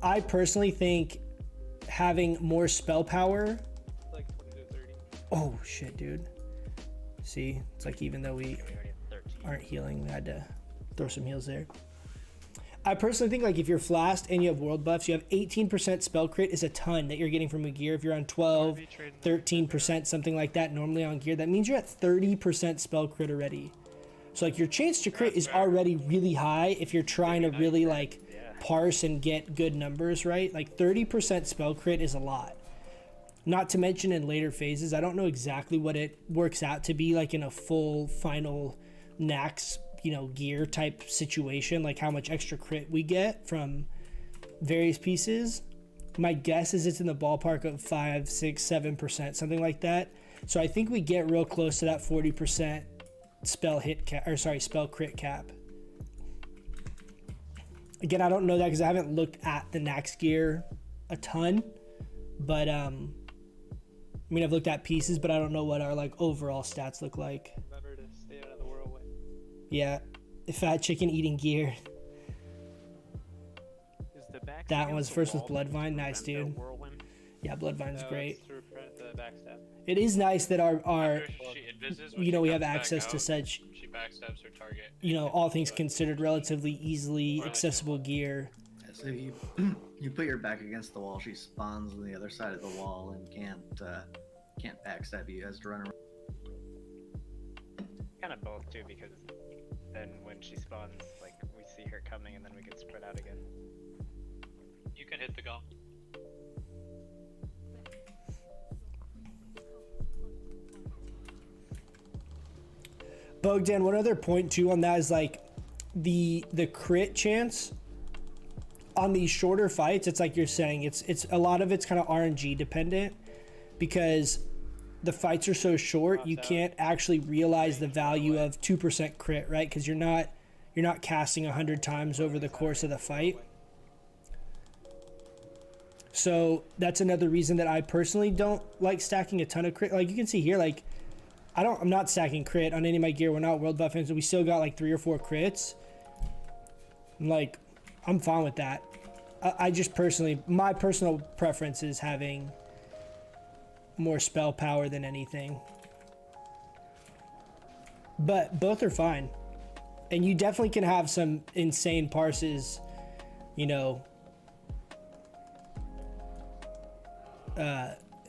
I personally think having more spell power, Like 20 to 30. oh shit, dude. See, it's like even though we We already have 13. aren't healing, we had to throw some heals there. I personally think like if you're flashed and you have world buffs, you have 18% spell crit is a ton that you're getting from a gear. If you're on 12, 13%, something like that normally on gear, that means you're at 30% spell crit already. So like your chance to crit is already really high if you're trying to really like parse and get good numbers, right? Like 30% spell crit is a lot. Not to mention in later phases, I don't know exactly what it works out to be like in a full final Nax, gear type situation, like how much extra crit we get from various pieces. My guess is it's in the ballpark of 5, 6, 7%, something like that. So I think we get real close to that 40% spell hit cap, or sorry, spell crit cap. Again, I don't know that because I haven't looked at the Nax gear a ton, but I mean, I've looked at pieces, but I don't know what our like overall stats look like. Remember to stay out of the whirlwind. Yeah, fat chicken eating gear. Is the back That one's first with wall Bloodvine. to Nice, prevent the dude. whirlwind? Yeah, Bloodvine's No, great. it's to prevent the backstab. It is nice that our After she invises, when you know, she we have comes back access to out, such, she backstabs her target. you know, all things considered, relatively easily accessible gear. So you you put your back against the wall, she spawns on the other side of the wall and can't backstab you. Has to run around. Kind of both too, because then when she spawns, like we see her coming, and then we can spread out again. You can hit the gong. Bogdan, one other point too on that is like the crit chance on these shorter fights. It's like you're saying, it's a lot of it's kind of RNG dependent because the fights are so short. You can't actually realize the value of 2% crit, right? Because you're not casting 100 times over the course of the fight. So that's another reason that I personally don't like stacking a ton of crit. Like you can see here, like I'm not stacking crit on any of my gear. We're not world buffing, so we still got like 3 or 4 crits. Like, I'm fine with that. I just personally, my personal preference is having more spell power than anything. But both are fine. And you definitely can have some insane parses, you know.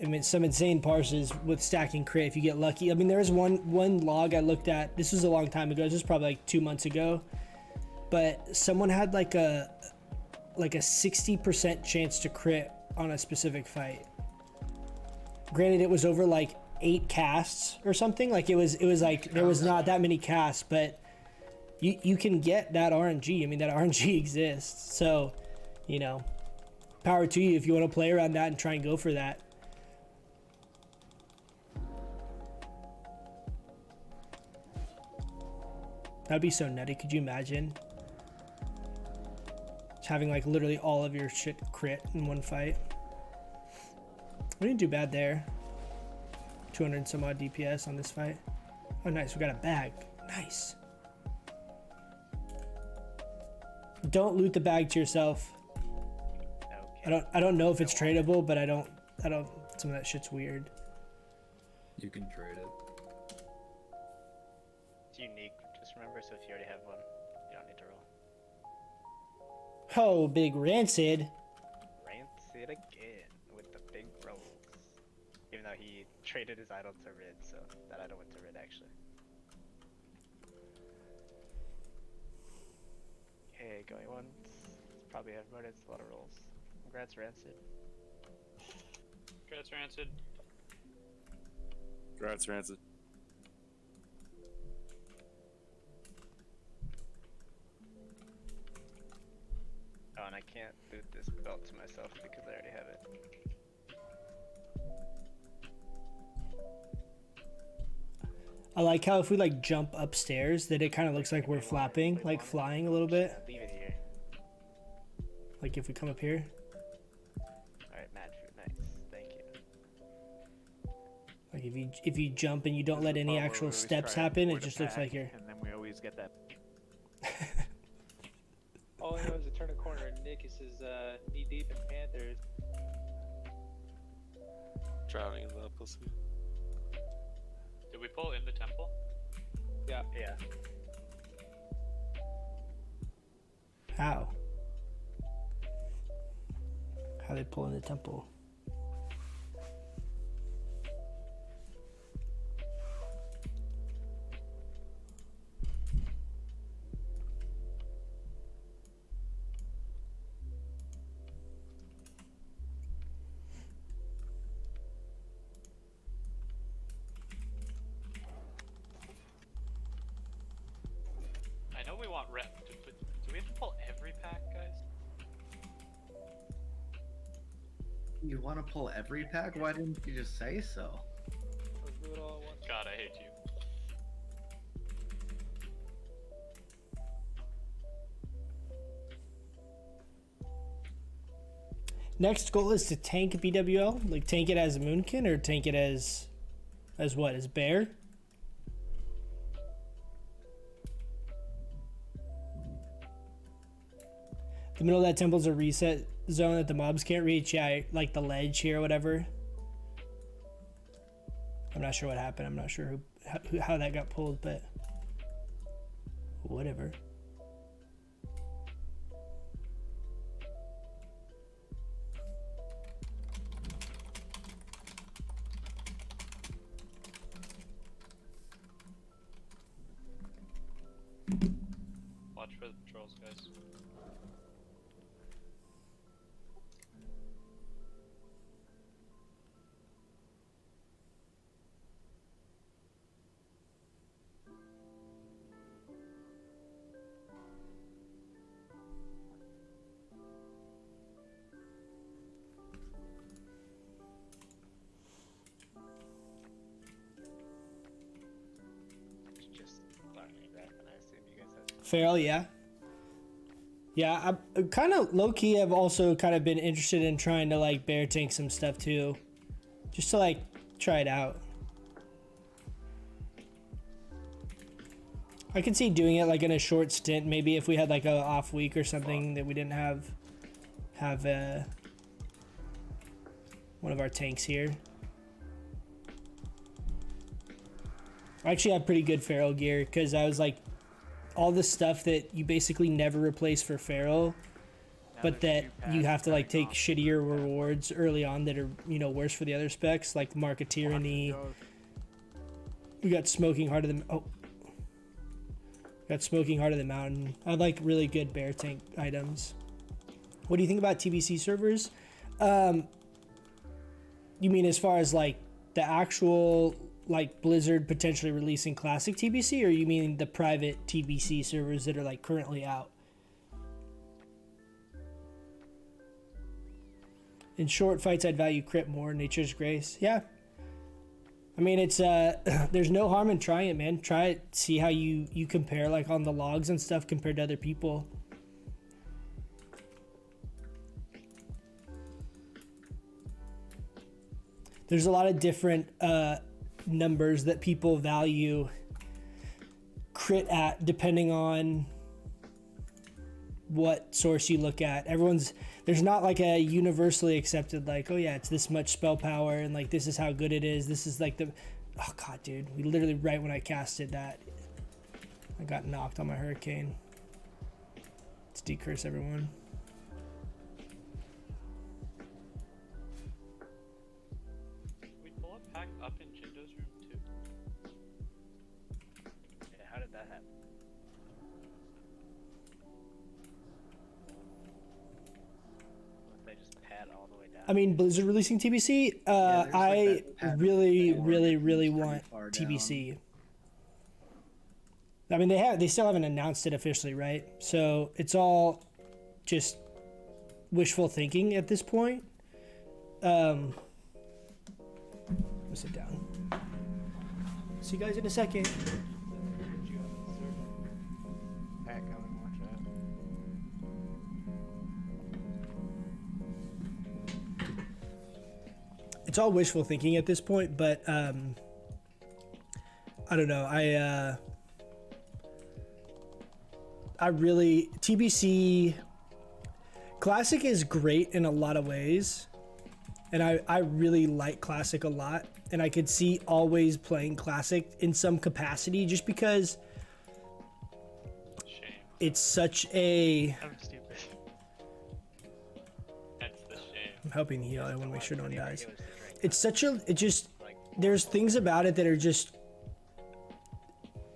I mean, some insane parses with stacking crit if you get lucky. I mean, there was one log I looked at. This was a long time ago. This was probably like 2 months ago. But someone had like a 60% chance to crit on a specific fight. Granted, it was over like 8 casts or something. Like it was like there was not that many casts, but you can get that RNG. I mean, that RNG exists. So, you know, power to you if you want to play around that and try and go for that. That'd be so nutty. Could you imagine? Just having like literally all of your shit crit in one fight. We didn't do bad there. 200 and some odd DPS on this fight. Oh, nice. We got a bag. Nice. Don't loot the bag to yourself. Okay. I don't know if it's tradable, but I don't some of that shit's weird. You can trade it. It's unique. Just remember, so if you already have one, you don't need to roll. Oh, big rancid. Rancid again with the big rolls. Even though he traded his idol to rid, so that idol went to rid actually. Okay, going once. It's probably everybody. It's a lot of rolls. Congrats, Rancid. Congrats, Rancid. Congrats, Rancid. Oh, and I can't boot this belt to myself because I already have it. I like how if we like jump upstairs that it kind of looks like we're flapping, like flying a little bit. Leave it here. Like if we come up here. Alright, mad food, nice. Thank you. Like if you jump and you don't let any actual steps happen, it just looks like you're. And then we always get that. All I know is to turn a corner and Nick is knee deep in Panthers. Drowning in the pussy. Did we pull in the temple? Yeah. Yeah. How? How they pull in the temple? I know we want rep, but do we have to pull every pack, guys? You want to pull every pack? Why didn't you just say so? Let's do it all at once. God, I hate you. Next goal is to tank BWL, like tank it as a Moonkin or tank it as what? As Bear? The middle of that temple's a reset zone that the mobs can't reach. Yeah, like the ledge here or whatever. I'm not sure what happened. I'm not sure how that got pulled, but whatever. Watch for the patrols, guys. Just learning that, and I assume you guys have. Feral, yeah. Yeah, I'm kind of low-key. I've also kind of been interested in trying to like bear tank some stuff too. Just to like try it out. I could see doing it like in a short stint, maybe if we had like a off week or something that we didn't have one of our tanks here. I actually have pretty good feral gear because I was like all the stuff that you basically never replace for feral, but that you have to like take shittier rewards early on that are, you know, worse for the other specs, like Mark of Tyranny. We got Smoking Heart of the Smoking Heart of the Mountain. I like really good bear tank items. What do you think about TBC servers? You mean as far as like the actual like Blizzard potentially releasing classic TBC, or you mean the private TBC servers that are like currently out? In short fights, I'd value crit more. Nature's Grace, yeah. I mean, it's there's no harm in trying it, man. Try it, see how you compare like on the logs and stuff compared to other people. There's a lot of different numbers that people value crit at depending on what source you look at. There's not like a universally accepted like, oh yeah, it's this much spell power and like this is how good it is. This is like oh god, dude, we literally right when I casted that, I got knocked on my hurricane. Let's decurse everyone. Can we pull a pack up in Jindo's room too? Yeah, how did that happen? They just pad all the way down. I mean, Blizzard releasing TBC. there's, like, I that pattern really, forward really, and really it's pretty want far down. TBC. I mean, they still haven't announced it officially, right? So it's all just wishful thinking at this point. I'll sit down. See you guys in a second. Pat coming, watch that. It's all wishful thinking at this point, but I don't know. I really TBC Classic is great in a lot of ways, and I really like Classic a lot, and I could see always playing Classic in some capacity just because Shame. it's such a. I'm stupid. That's the shame. I'm helping heal. I want to make sure no one dies. It was the drink. It's such a. It just. There's things about it that are just.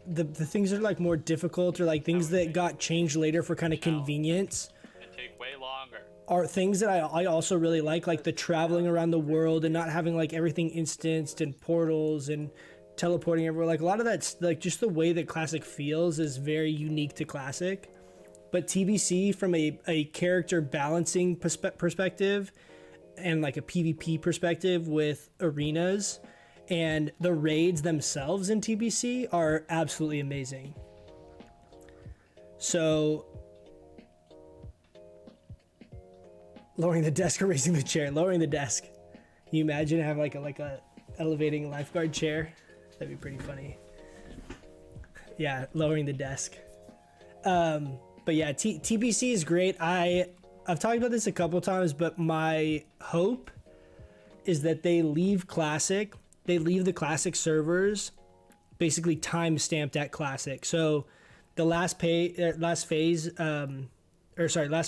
The things that are like more difficult or like things that got changed later for kind of convenience And take way longer. are things that I also really like the traveling around the world and not having like everything instanced and portals and teleporting everywhere. Like a lot of that's like just the way that Classic feels is very unique to Classic. But TBC from a character balancing perspective and like a PvP perspective with arenas, and the raids themselves in TBC are absolutely amazing. So lowering the desk or raising the chair? Lowering the desk. Can you imagine have like a elevating lifeguard chair? That'd be pretty funny. Yeah, lowering the desk. But yeah, TBC is great. I've talked about this a couple times, but my hope is that they leave Classic. They leave the Classic servers basically time stamped at Classic. So the last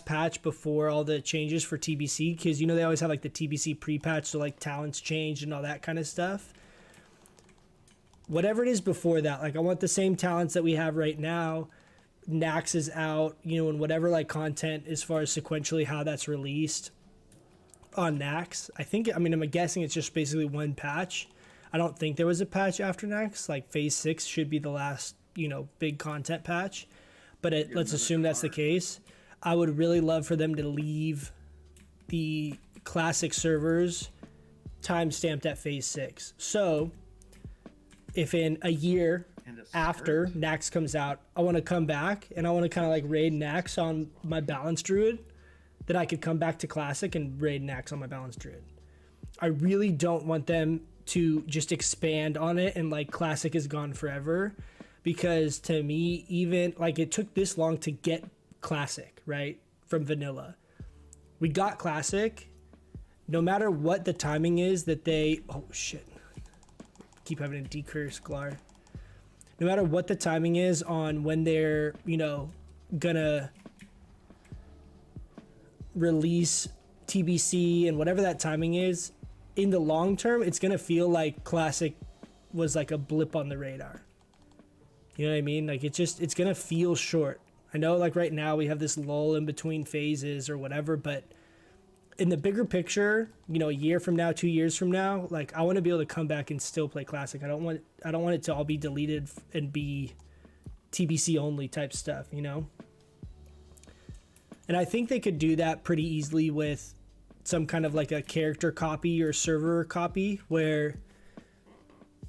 patch before all the changes for TBC, because you know they always have like the TBC pre-patch, so like talents changed and all that kind of stuff. Whatever it is before that, like I want the same talents that we have right now. Nax is out, you know, and whatever like content as far as sequentially how that's released on Nax. I'm guessing it's just basically one patch. I don't think there was a patch after Nax. Like phase 6 should be the last, you know, big content patch. But let's assume that's the case. I would really love for them to leave the Classic servers time stamped at phase 6. So if in a year after Nax comes out, I want to come back and I want to kind of like raid Nax on my Balanced Druid, that I could come back to Classic and raid Nax on my Balanced Druid. I really don't want them to just expand on it and like Classic is gone forever, because to me, even like it took this long to get Classic, right? From vanilla. We got Classic. No matter what the timing is that they... Oh, shit. Keep having to decurse Glar. No matter what the timing is on when they're, you know, gonna release TBC and whatever that timing is, in the long term, it's gonna feel like Classic was like a blip on the radar. You know what I mean? Like it's gonna feel short. I know like right now we have this lull in between phases or whatever, but in the bigger picture, you know, a year from now, 2 years from now, like I want to be able to come back and still play Classic. I don't want it to all be deleted and be TBC only type stuff, you know? And I think they could do that pretty easily with some kind of like a character copy or server copy where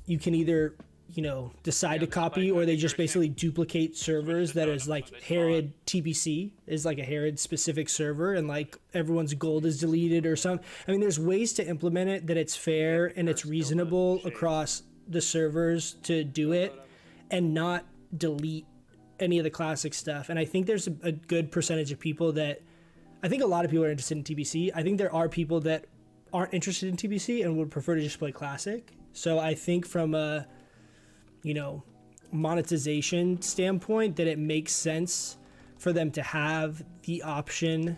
you can either, you know, decide to copy, or they just basically duplicate servers that is like Herod TBC is like a Herod specific server, and like everyone's gold is deleted or something. I mean, there's ways to implement it that it's fair and it's reasonable across the servers to do it and not delete any of the Classic stuff. And I think there's a good percentage of people that, I think a lot of people are interested in TBC. I think there are people that aren't interested in TBC and would prefer to just play Classic. So I think from a, you know, monetization standpoint, that it makes sense for them to have the option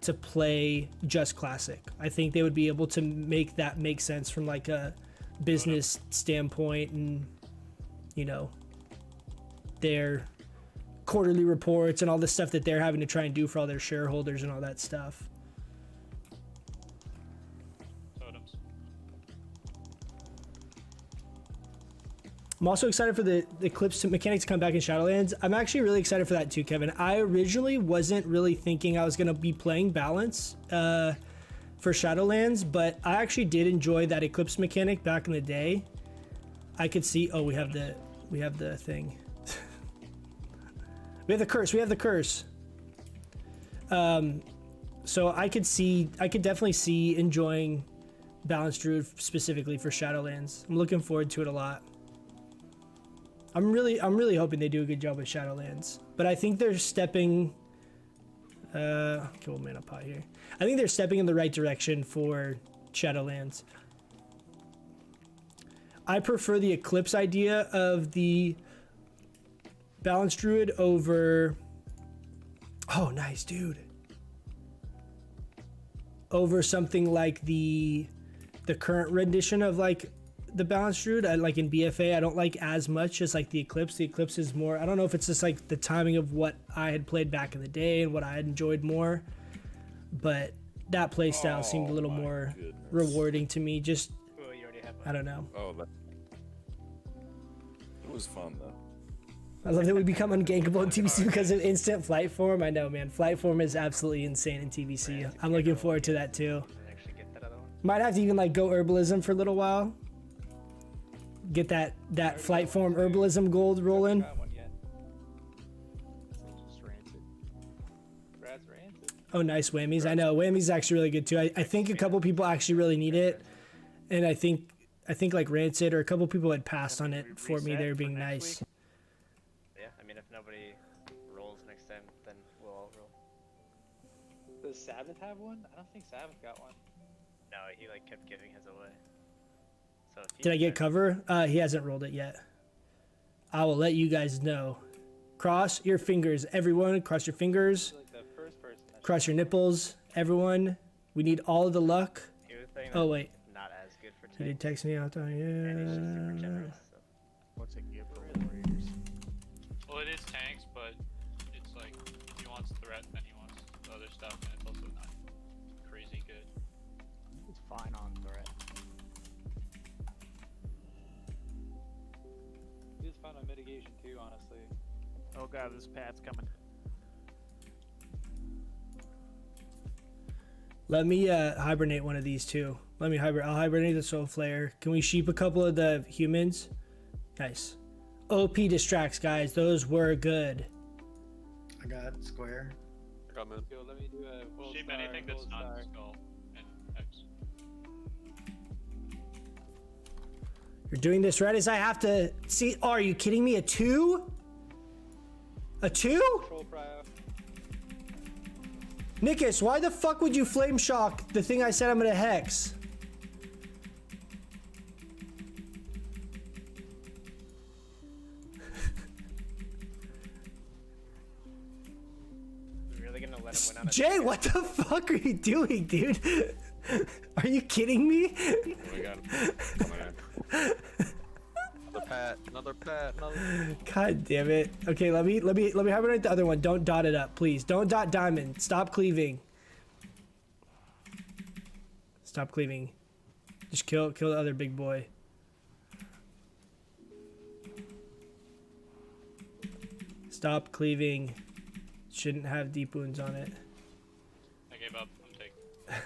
to play just Classic. I think they would be able to make that make sense from like a business standpoint, and, you know, their quarterly reports and all the stuff that they're having to try and do for all their shareholders and all that stuff. I'm also excited for the Eclipse mechanics to come back in Shadowlands. I'm actually really excited for that too, Kevin. I originally wasn't really thinking I was going to be playing Balance for Shadowlands, but I actually did enjoy that Eclipse mechanic back in the day. I could see... Oh, we have the thing. We have the curse. So I could definitely see enjoying Balanced Druid specifically for Shadowlands. I'm looking forward to it a lot. I'm really hoping they do a good job with Shadowlands, but I think they're stepping. Cool mana pot here. I think they're stepping in the right direction for Shadowlands. I prefer the Eclipse idea of the Balanced Druid over. Oh, nice, dude. Over something like the current rendition of like the Balanced Druid. I like in BFA, I don't like as much as like the Eclipse. The Eclipse is more, I don't know if it's just like the timing of what I had played back in the day and what I had enjoyed more, but that playstyle seemed a little more rewarding to me. Just, Well, you already have I don't know. Oh, it was fun though. I love that we become ungankable in TBC because of instant flight form. I know, man. Flight form is absolutely insane in TBC. I'm looking forward to that too. Might have to even like go herbalism for a little while. Get that flight form herbalism gold rolling. Got one yet. Just rancid. Brad's rancid. Oh, nice whammies. I know whammies is actually really good too. I think a couple people actually really need it, and I think like rancid or a couple people had passed on it for me. They were being nice. Yeah, I mean, if nobody rolls next time, then we'll all roll. Does Sabbath have one? I don't think Sabbath got one. No, he like kept giving his away. So if he Did I get decides- cover? He hasn't rolled it yet. I will let you guys know. Cross your fingers, everyone. Cross your fingers. Like the first person. that Cross your nipples, everyone. We need all of the luck. He was saying Oh that wait, not as good for he did tank, text me out there. and he's just super Yeah. generous. So. What's it give for Warriors? Well, it is tanks, but it's like he wants threat and he wants the other stuff, and it's also not crazy good. It's fine on threat. He just found on mitigation too, honestly. Oh god, this path's coming. Let me hibernate one of these two. Let me I'll hibernate the soul flare. Can we sheep a couple of the humans? Nice. OP distracts, guys. Those were good. I got square. I got moon. Yo, let me do a gold Sheep star, anything that's gold not star. skull and X. You're doing this right as I have to see. Oh, are you kidding me? A 2? A 2? Troll prio. Nikus, why the fuck would you flame shock the thing I said I'm gonna hex? We're really gonna let him win on a Jay, what the fuck are you doing, dude? Are you kidding me? Oh my god. Oh my god. Another pat. Another pat. Another. God damn it. Okay, let me hibernate the other one. Don't dot it up, please. Don't dot diamond. Stop cleaving. Stop cleaving. Just kill the other big boy. Stop cleaving. Shouldn't have deep wounds on it. I gave up. I'm taking.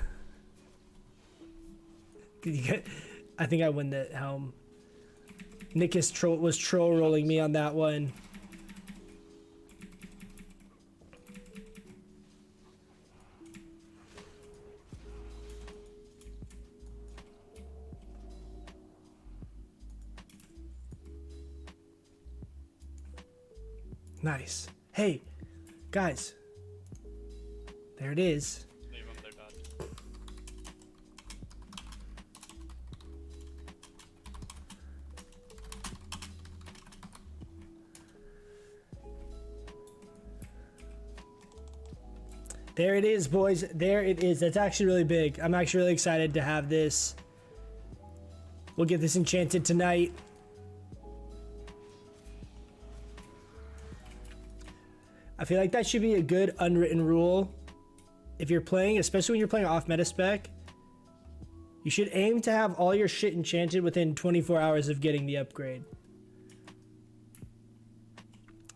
Did you get? I think I win the helm. Nikus was troll rolling me on that one. Nice. Hey, guys. There it is. Leave them. They're done. There it is, boys. There it is. That's actually really big. I'm actually really excited to have this. We'll get this enchanted tonight. I feel like that should be a good unwritten rule. If you're playing, especially when you're playing off meta spec, you should aim to have all your shit enchanted within 24 hours of getting the upgrade.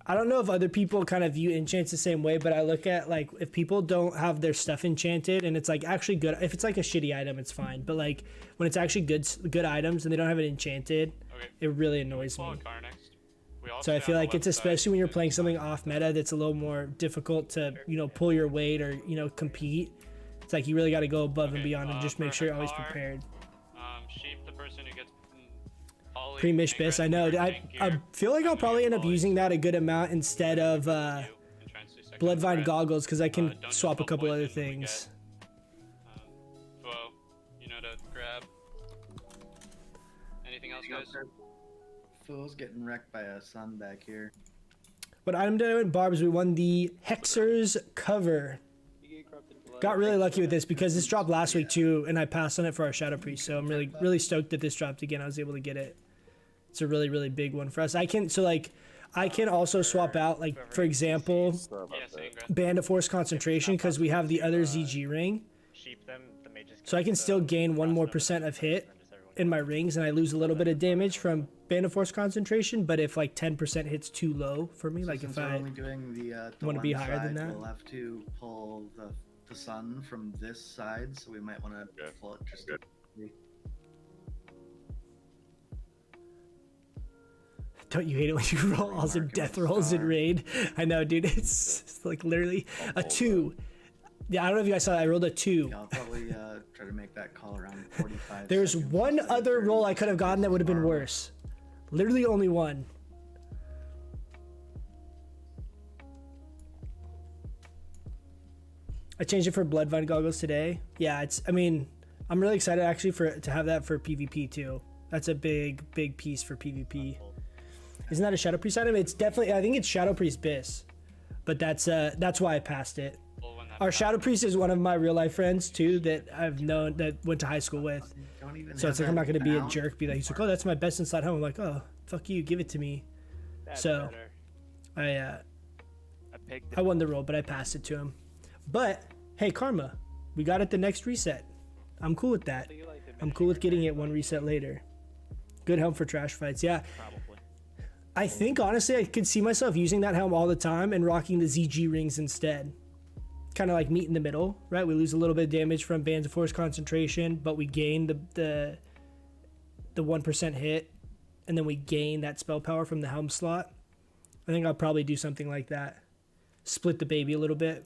I don't know if other people kind of view enchants the same way, but I look at like if people don't have their stuff enchanted and it's like actually good, if it's like a shitty item, it's fine. But like when it's actually good items and they don't have it enchanted, Okay. it really annoys Follow me. car next. We all So I stay feel on the like it's left side, especially when you're and playing something fine. off meta that's a little more difficult to, you know, pull your weight or, you know, compete. It's like you really got to go above and Okay, beyond and just make for sure you're always Hakar, prepared. Sheep the person who gets poly Pre-Mishbis, I know. I feel like I'll probably end up using that a good amount instead of Bloodvine goggles because I can swap a couple other things. Well, you know to grab. Anything else, guys? Fool's getting wrecked by a sun back here. What item did I win? Barbs, we won the Hexer's cover. You get corrupted blood. Got really lucky with this because this dropped last week too, and I passed on it for our Shadow Priest, so I'm really stoked that this dropped again. I was able to get it. It's a really big one for us. I can also swap out, like, for example, Sorry about Yeah, same, that. Grant. Band of Force Concentration because we have the other ZG ring. sheep them, the mages So I can still gain 1 more % of hit in my rings, and I lose a little bit of damage from Band of Force Concentration, but if like 10% hits too low for me, like Since if we're I only doing the wanna be one higher than side, that. we'll have to pull the the sun from this side, so we might want to Okay. pull it just. Don't you hate it when you roll awesome Mark him death a rolls in star. raid? I know, dude. It's like literally I'll a pull 2. Yeah, I don't know if you guys saw that. I rolled a 2. Yeah, I'll probably try to make that call around 45. There's seconds one instead of other 30, roll I could have gotten that would have been tomorrow. worse. Literally only one. I changed it for Bloodvine goggles today. Yeah, it's. I mean, I'm really excited actually to have that for PvP too. That's a big piece for PvP. Isn't that a Shadow Priest item? It's definitely. I think it's Shadow Priest Bis, but that's why I passed it. Well, when that Our happens- Shadow Priest is one of my real life friends too that I've known that went to high school with. Don't even So have it's like I'm that not gonna be a bound jerk. Be like, he's like, oh, that's my best inside home. I'm like, oh, fuck you, give it to me. That's So- better. I I picked I it. won the roll, but I passed it to him. But hey, karma, we got it the next reset. I'm cool with that. So you like the I'm cool with getting it one reset later. Good helm for trash fights. Yeah, Probably. I think honestly I could see myself using that helm all the time and rocking the ZG rings instead. Kind of like meet in the middle, right? We lose a little bit of damage from Bands of Force concentration, but we gain the 1% hit, and then we gain that spell power from the helm slot. I think I'll probably do something like that. Split the baby a little bit.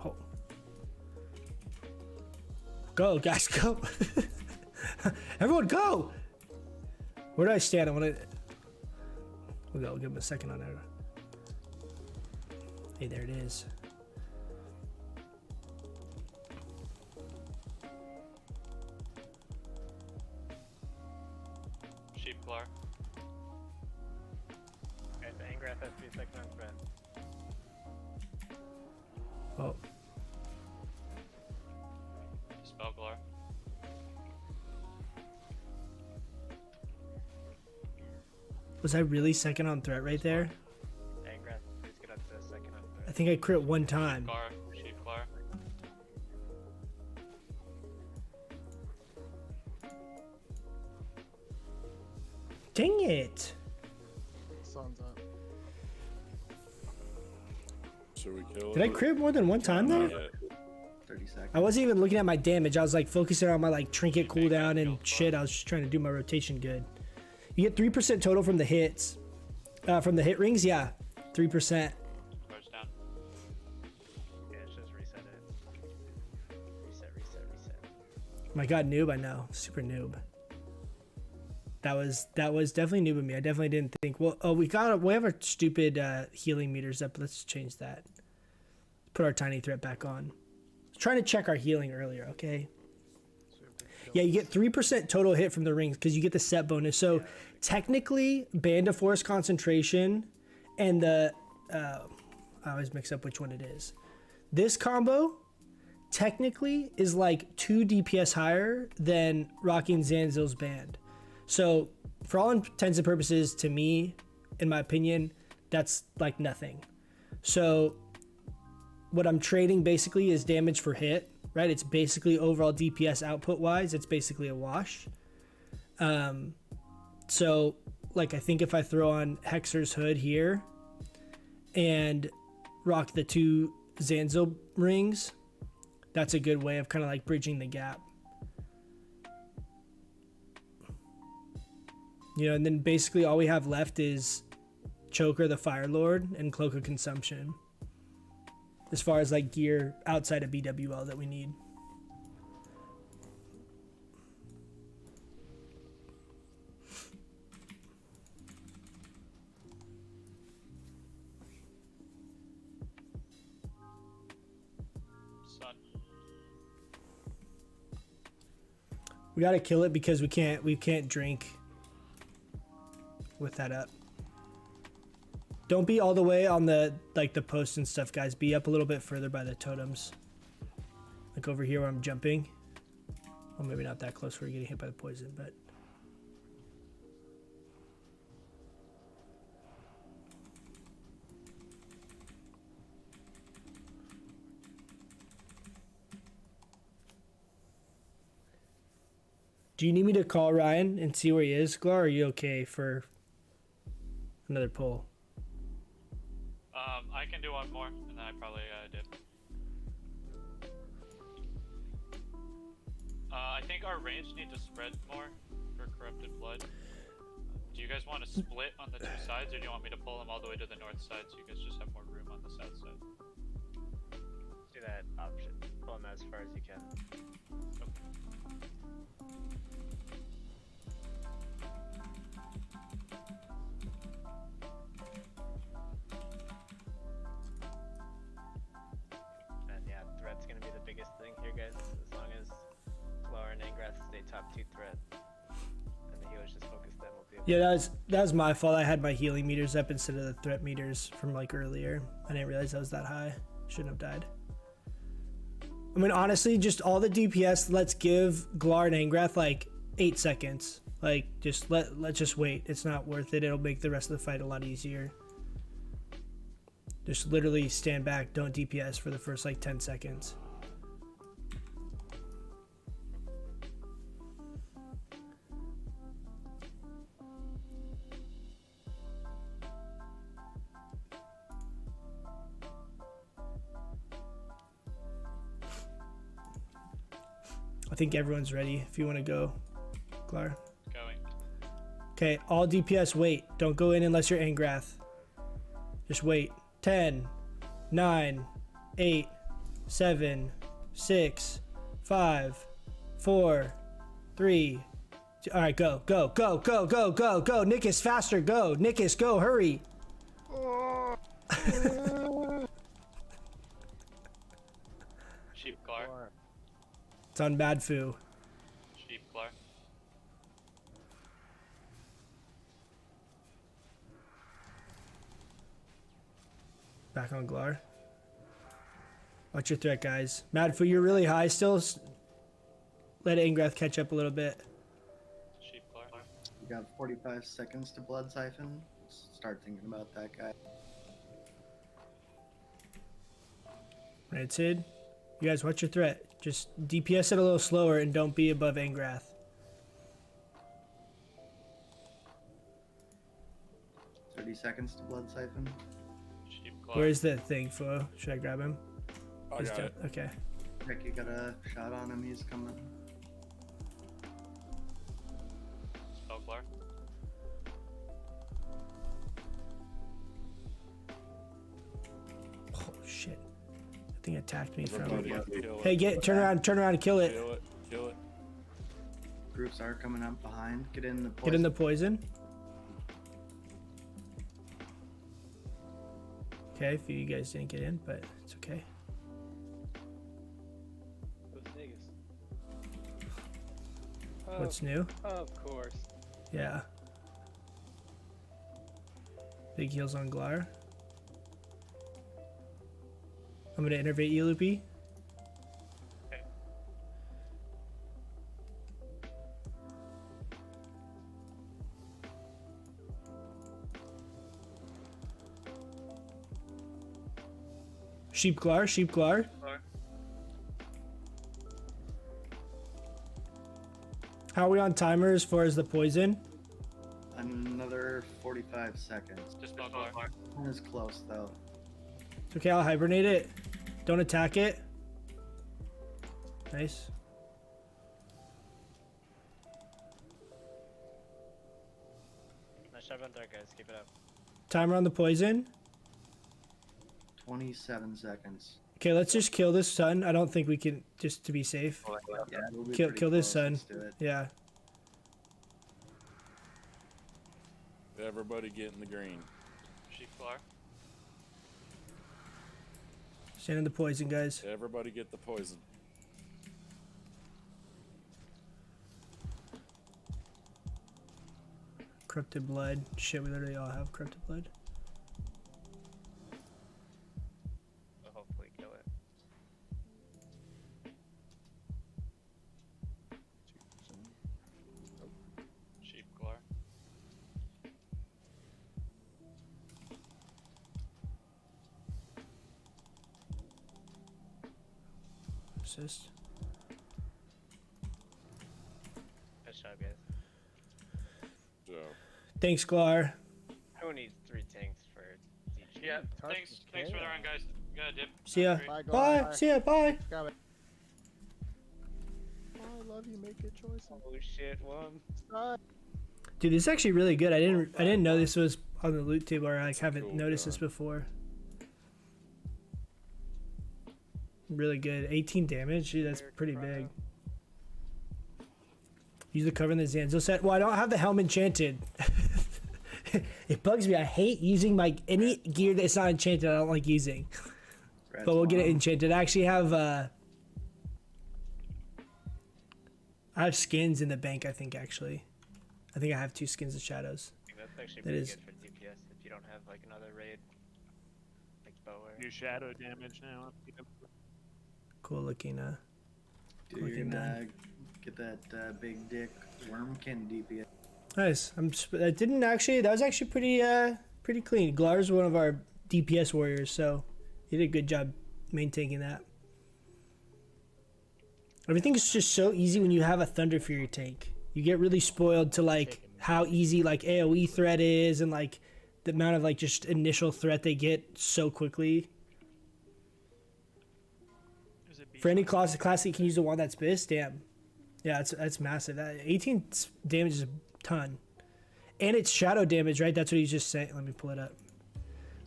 Oh. Go, guys, go. Everyone go. Where do I stand? I want to. We'll give him a second on it. Hey, there it is. Sheep Clar. Okay, the Angrath has to be second on threat. Oh, Spell Clar. was I really second on threat right there? Angrath, please get up to second on I threat. think I crit one time. Clar. Sheep Clar. Dang it! Sun's up. Should we kill Did I it? crit more than one time there? Not yet. 30 seconds. I wasn't even looking at my damage. I was like focusing on my like trinket cooldown and shit. I was just trying to do my rotation good. You get 3% total from the hits. From the hit rings, yeah. 3%. Charge down. Yeah, it's just reset it. Reset. My god, noob, I know. Super noob. That was definitely noob of me. I definitely didn't think. Well, oh, we have our stupid healing meters up. Let's change that. Put our tiny threat back on. Trying to check our healing earlier, okay? Yeah, you get 3% total hit from the rings because you get the set bonus. So technically, Band of Force concentration and the I always mix up which one it is. This combo technically is like 2 DPS higher than rocking Zanzil's band. So for all intents and purposes, to me, in my opinion, that's like nothing. So what I'm trading basically is damage for hit, right? It's basically overall DPS output wise, it's basically a wash. So like I think if I throw on Hexer's Hood here and rock the 2 Zanzil rings, that's a good way of kind of like bridging the gap. You know, and then basically all we have left is Choker the Fire Lord and Cloak of Consumption. As far as like gear outside of BWL that we need. Sun. We gotta kill it because we can't drink with that up. Don't be all the way on the like the posts and stuff, guys. Be up a little bit further by the totems. Like over here where I'm jumping. Well, maybe not that close where you're getting hit by the poison, but Do you need me to call Ryan and see where he is, Glar? Or are you okay for another pull? I can do one more, and then I probably dip. I think our range need to spread more for Corrupted Blood. Do you guys want to split on the two sides, or do you want me to pull them all the way to the north side so you guys just have more room on the south side? Do that option. Pull them as far as you can. And yeah, threat's gonna be the biggest thing here, guys. As long as Flower and Angrath stay top 2 threat, and the healers just focus them, we'll be able Yeah, that was my fault. I had my healing meters up instead of the threat meters from like earlier. I didn't realize that was that high. Shouldn't have died. I mean, honestly, just all the DPS. Let's give Glar and Angrath like 8 seconds. Like, just let's just wait. It's not worth it. It'll make the rest of the fight a lot easier. Just literally stand back. Don't DPS for the first like 10 seconds. I think everyone's ready if you want to go, Glar. Going. Okay, all DPS wait. Don't go in unless you're Angrath. Just wait. 10, 9, 8, 7, 6, 5, 4, 3. All right, go, go, go, go, go, go, go. Nickus, faster, go. Nickus, go, hurry. Sheep Glar. It's on bad foo. Sheep Glar. Back on Glar. Watch your threat, guys. Mad foo, you're really high still. Let Angrath catch up a little bit. Sheep Glar. You got 45 seconds to Blood Siphon. Start thinking about that guy. Right, Sid? You guys watch your threat. Just DPS it a little slower and don't be above Angrath. Seconds to Blood Siphon. Sheep Glar. Where's the thing, Fo? Should I grab him? I He's got down- it. Okay. Rick, you got a shot on him. He's coming. Spell Glar. Oh shit! That thing attacked me from. Everybody kill Hey, it. turn around, and kill it. Kill it. Kill it. Groups are coming up behind. Get in the. Get in the poison. Okay, if you guys didn't get in, but it's okay. Those niggas. What's new? Of course. Yeah. Big heals on Glar. I'm gonna innervate you, Loopy. Okay. Sheep Glar, Sheep Glar. Glar. How are we on timer as far as the poison? Another 45 seconds. Just spell Glar. One is close though. It's okay, I'll hibernate it. Don't attack it. Nice. Nice job on there, guys. Keep it up. Timer on the poison. 27 seconds. Okay, let's just kill this sun. I don't think we can, just to be safe. Yeah, we'll be Kill- pretty kill this close. son. Let's do it. Yeah. Everybody get in the green. Sheep Glar. Stand in the poison, guys. Everybody get the poison. Corrupted blood. Shit, we literally all have corrupted blood. So hopefully kill it. Sheep Glar. Assist. That Nice job, guys. So, Thanks, Glar. Who needs 3 tanks for each? Yeah, Touch thanks the for the tail. run, guys. Gotta dip. See ya. Great. Bye, Bye. See ya. Bye. Got it. Oh, I love you. Make good choices. Oh shit, one. Side. Dude, this is actually really good. I didn't know this was on the loot table, or I That's a haven't cool noticed gun. this before. Really good. 18 damage. Dude, that's pretty big. Use the cover in the Zanzo set. Well, I don't have the helm enchanted. It bugs me. I hate using any gear that's not enchanted. I don't like using. Congrats, But we'll get it Mom. enchanted. I actually have I have skins in the bank, I think, actually. I think I have 2 skins of shadows. I think that's actually That pretty is- good for DPS if you don't have like another raid, like bow or. New shadow damage now. Cool looking Dude, looking gun. get that big dick Wormkin DPS. Nice. That was actually pretty clean. Glar's one of our DPS warriors, so he did a good job maintaining that. Everything's just so easy when you have a Thunder Fury tank. You get really spoiled to like how easy like AoE threat is, and like the amount of like just initial threat they get so quickly. For any class you can use the one that's Biss, damn. Yeah, that's massive. That 18 damage is a ton. And it's shadow damage, right? That's what he's just saying. Let me pull it up.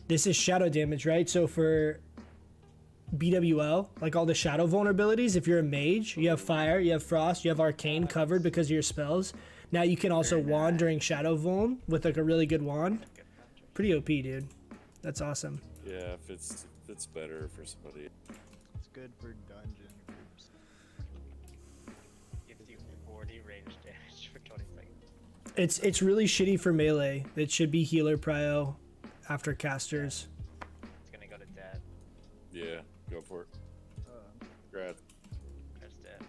This is shadow damage, right? So for BWL, like all the shadow vulnerabilities, if you're a mage, you have fire, you have frost, you have arcane covered because of your spells. Now you can also wand during shadow vuln with like a really good wand. Pretty OP, dude. That's awesome. yeah, if it's better for somebody. It's good for dungeon groups. Gives you 40 range damage for 20 seconds. It's really shitty for melee. It should be healer prio after casters. It's gonna go to dead. Yeah, go for it. Grad. There's dead.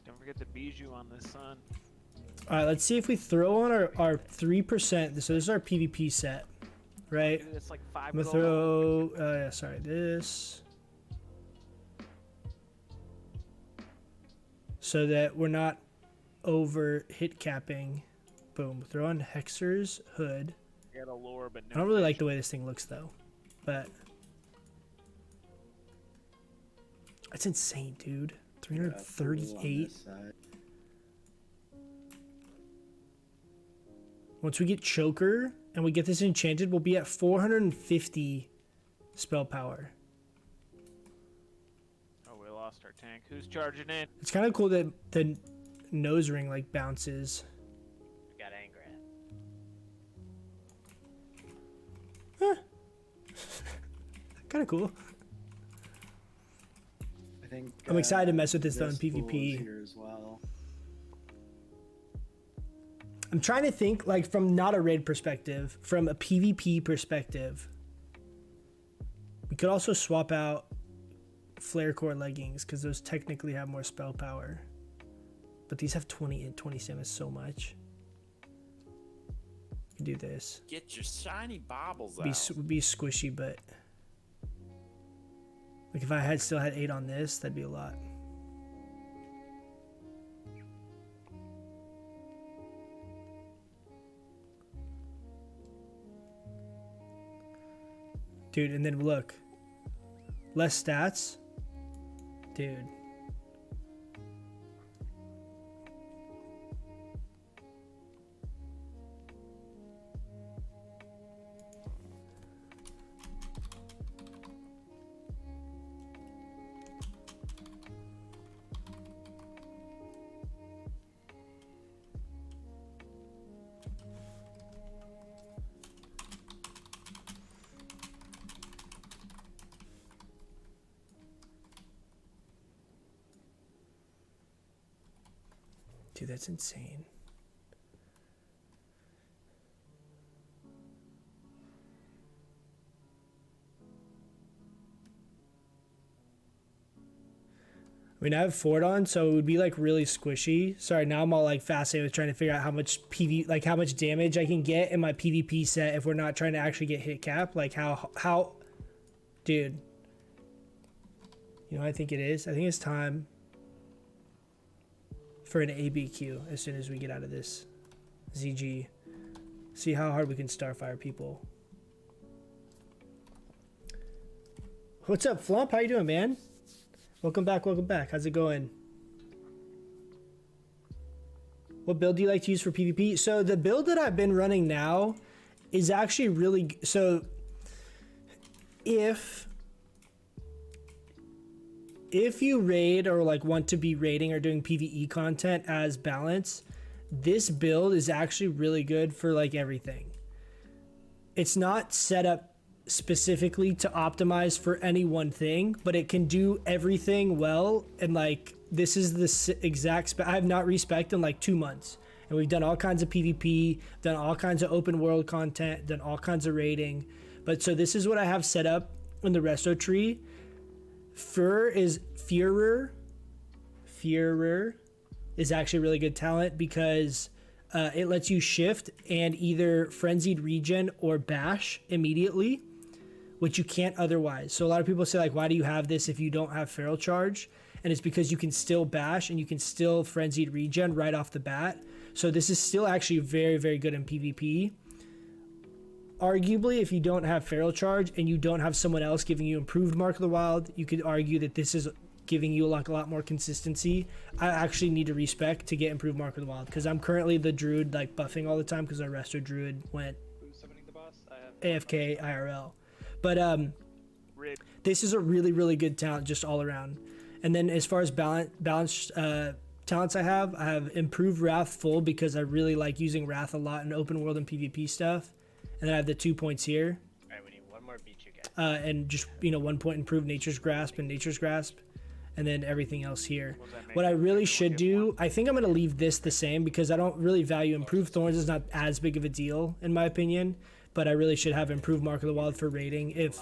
Don't forget the bijou on this, son. All right, let's see if we throw on our 3%. So this is our PvP set, right? Dude, it's like 5 I'm gonna gold. throw. Yeah, sorry, this. So that we're not over hit capping. Boom. Throw on Hexer's hood. Get a lore, but no I don't really like fish. the way this thing looks though, but that's insane, dude. 338. Once we get Choker and we get this enchanted, we'll be at 450 spell power. Oh, we lost our tank. Who's charging in? It's kind of cool that the nose ring like bounces. We got Angrat. Kind of cool. I think I'm excited to mess with this though in pool is PvP. here as well. I'm trying to think like from not a raid perspective, from a PvP perspective. We could also swap out Flare Core leggings because those technically have more spell power. But these have 20 and 27 so much. We can do this. Get your shiny baubles Be squishy, but like if I still had 8 on this, that'd be a lot. Dude, and then look. Less stats. Dude. Dude, that's insane. I mean, I have Ford on, so it would be like really squishy. Sorry, now I'm all like fascinated with trying to figure out how much how much damage I can get in my PvP set if we're not trying to actually get hit cap. Like how, dude. You know, I think it is. I think it's time for an ABQ as soon as we get out of this ZG. See how hard we can starfire people. What's up, Flump? How you doing, man? Welcome back, welcome back. How's it going? What build do you like to use for PvP? So the build that I've been running now is actually really... So if you raid or like want to be raiding or doing PvE content as balance, this build is actually really good for like everything. It's not set up specifically to optimize for any one thing, but it can do everything well. And like, this is the exact I have not respec'd in like 2 months, and we've done all kinds of PvP, done all kinds of open world content, done all kinds of raiding. But so this is what I have set up in the resto tree. Führer is actually really good talent because it lets you shift and either frenzied regen or bash immediately, which you can't otherwise. So a lot of people say like, why do you have this if you don't have feral charge? And it's because you can still bash and you can still frenzied regen right off the bat. So this is still actually very, very good in PvP. Arguably, if you don't have feral charge and you don't have someone else giving you improved Mark of the Wild, you could argue that this is giving you like a lot more consistency. I actually need to respec to get improved Mark of the Wild because I'm currently the druid like buffing all the time because our resto druid went Who's summoning the boss? AFK IRL. But this is a really, really good talent just all around. And then as far as balanced talents I have improved Wrath full because I really like using Wrath a lot in open world and PvP stuff. And then I have the 2 points here. Alright, we need one more beat you guys. And just, 1 point improved Nature's Grasp and Nature's Grasp. And then everything else here. What I really should do, I think I'm going to leave this the same because I don't really value improved Thorns. Is not as big of a deal in my opinion. But I really should have improved Mark of the Wild for raiding. If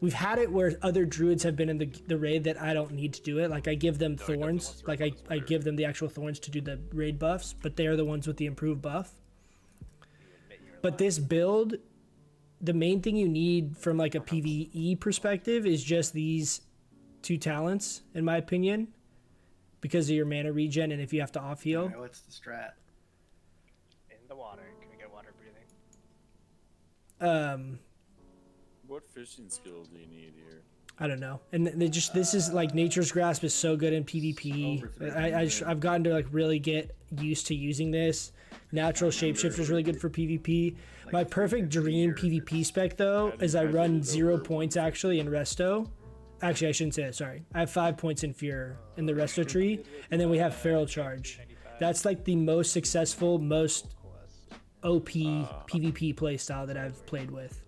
we've had it where other druids have been in the raid that I don't need to do it. Like I give them thorns. Like I give them the actual thorns to do the raid buffs. But they are the ones with the improved buff. But this build, the main thing you need from like a PvE perspective is just these 2 talents, in my opinion, because of your mana regen and if you have to off heal. What's the strat? In the water. Can we get water breathing? What fishing skills do you need here? I don't know. And this is like Nature's Grasp is so good in PvP. I've gotten to like really get used to using this. Natural Shapeshifter is really good for PvP. My perfect dream PvP spec though is I run 0 points actually in Resto. Actually, I shouldn't say that, sorry. I have 5 points in Führer in the Resto tree, and then we have Feral Charge. That's like the most successful, most OP PvP playstyle that I've played with.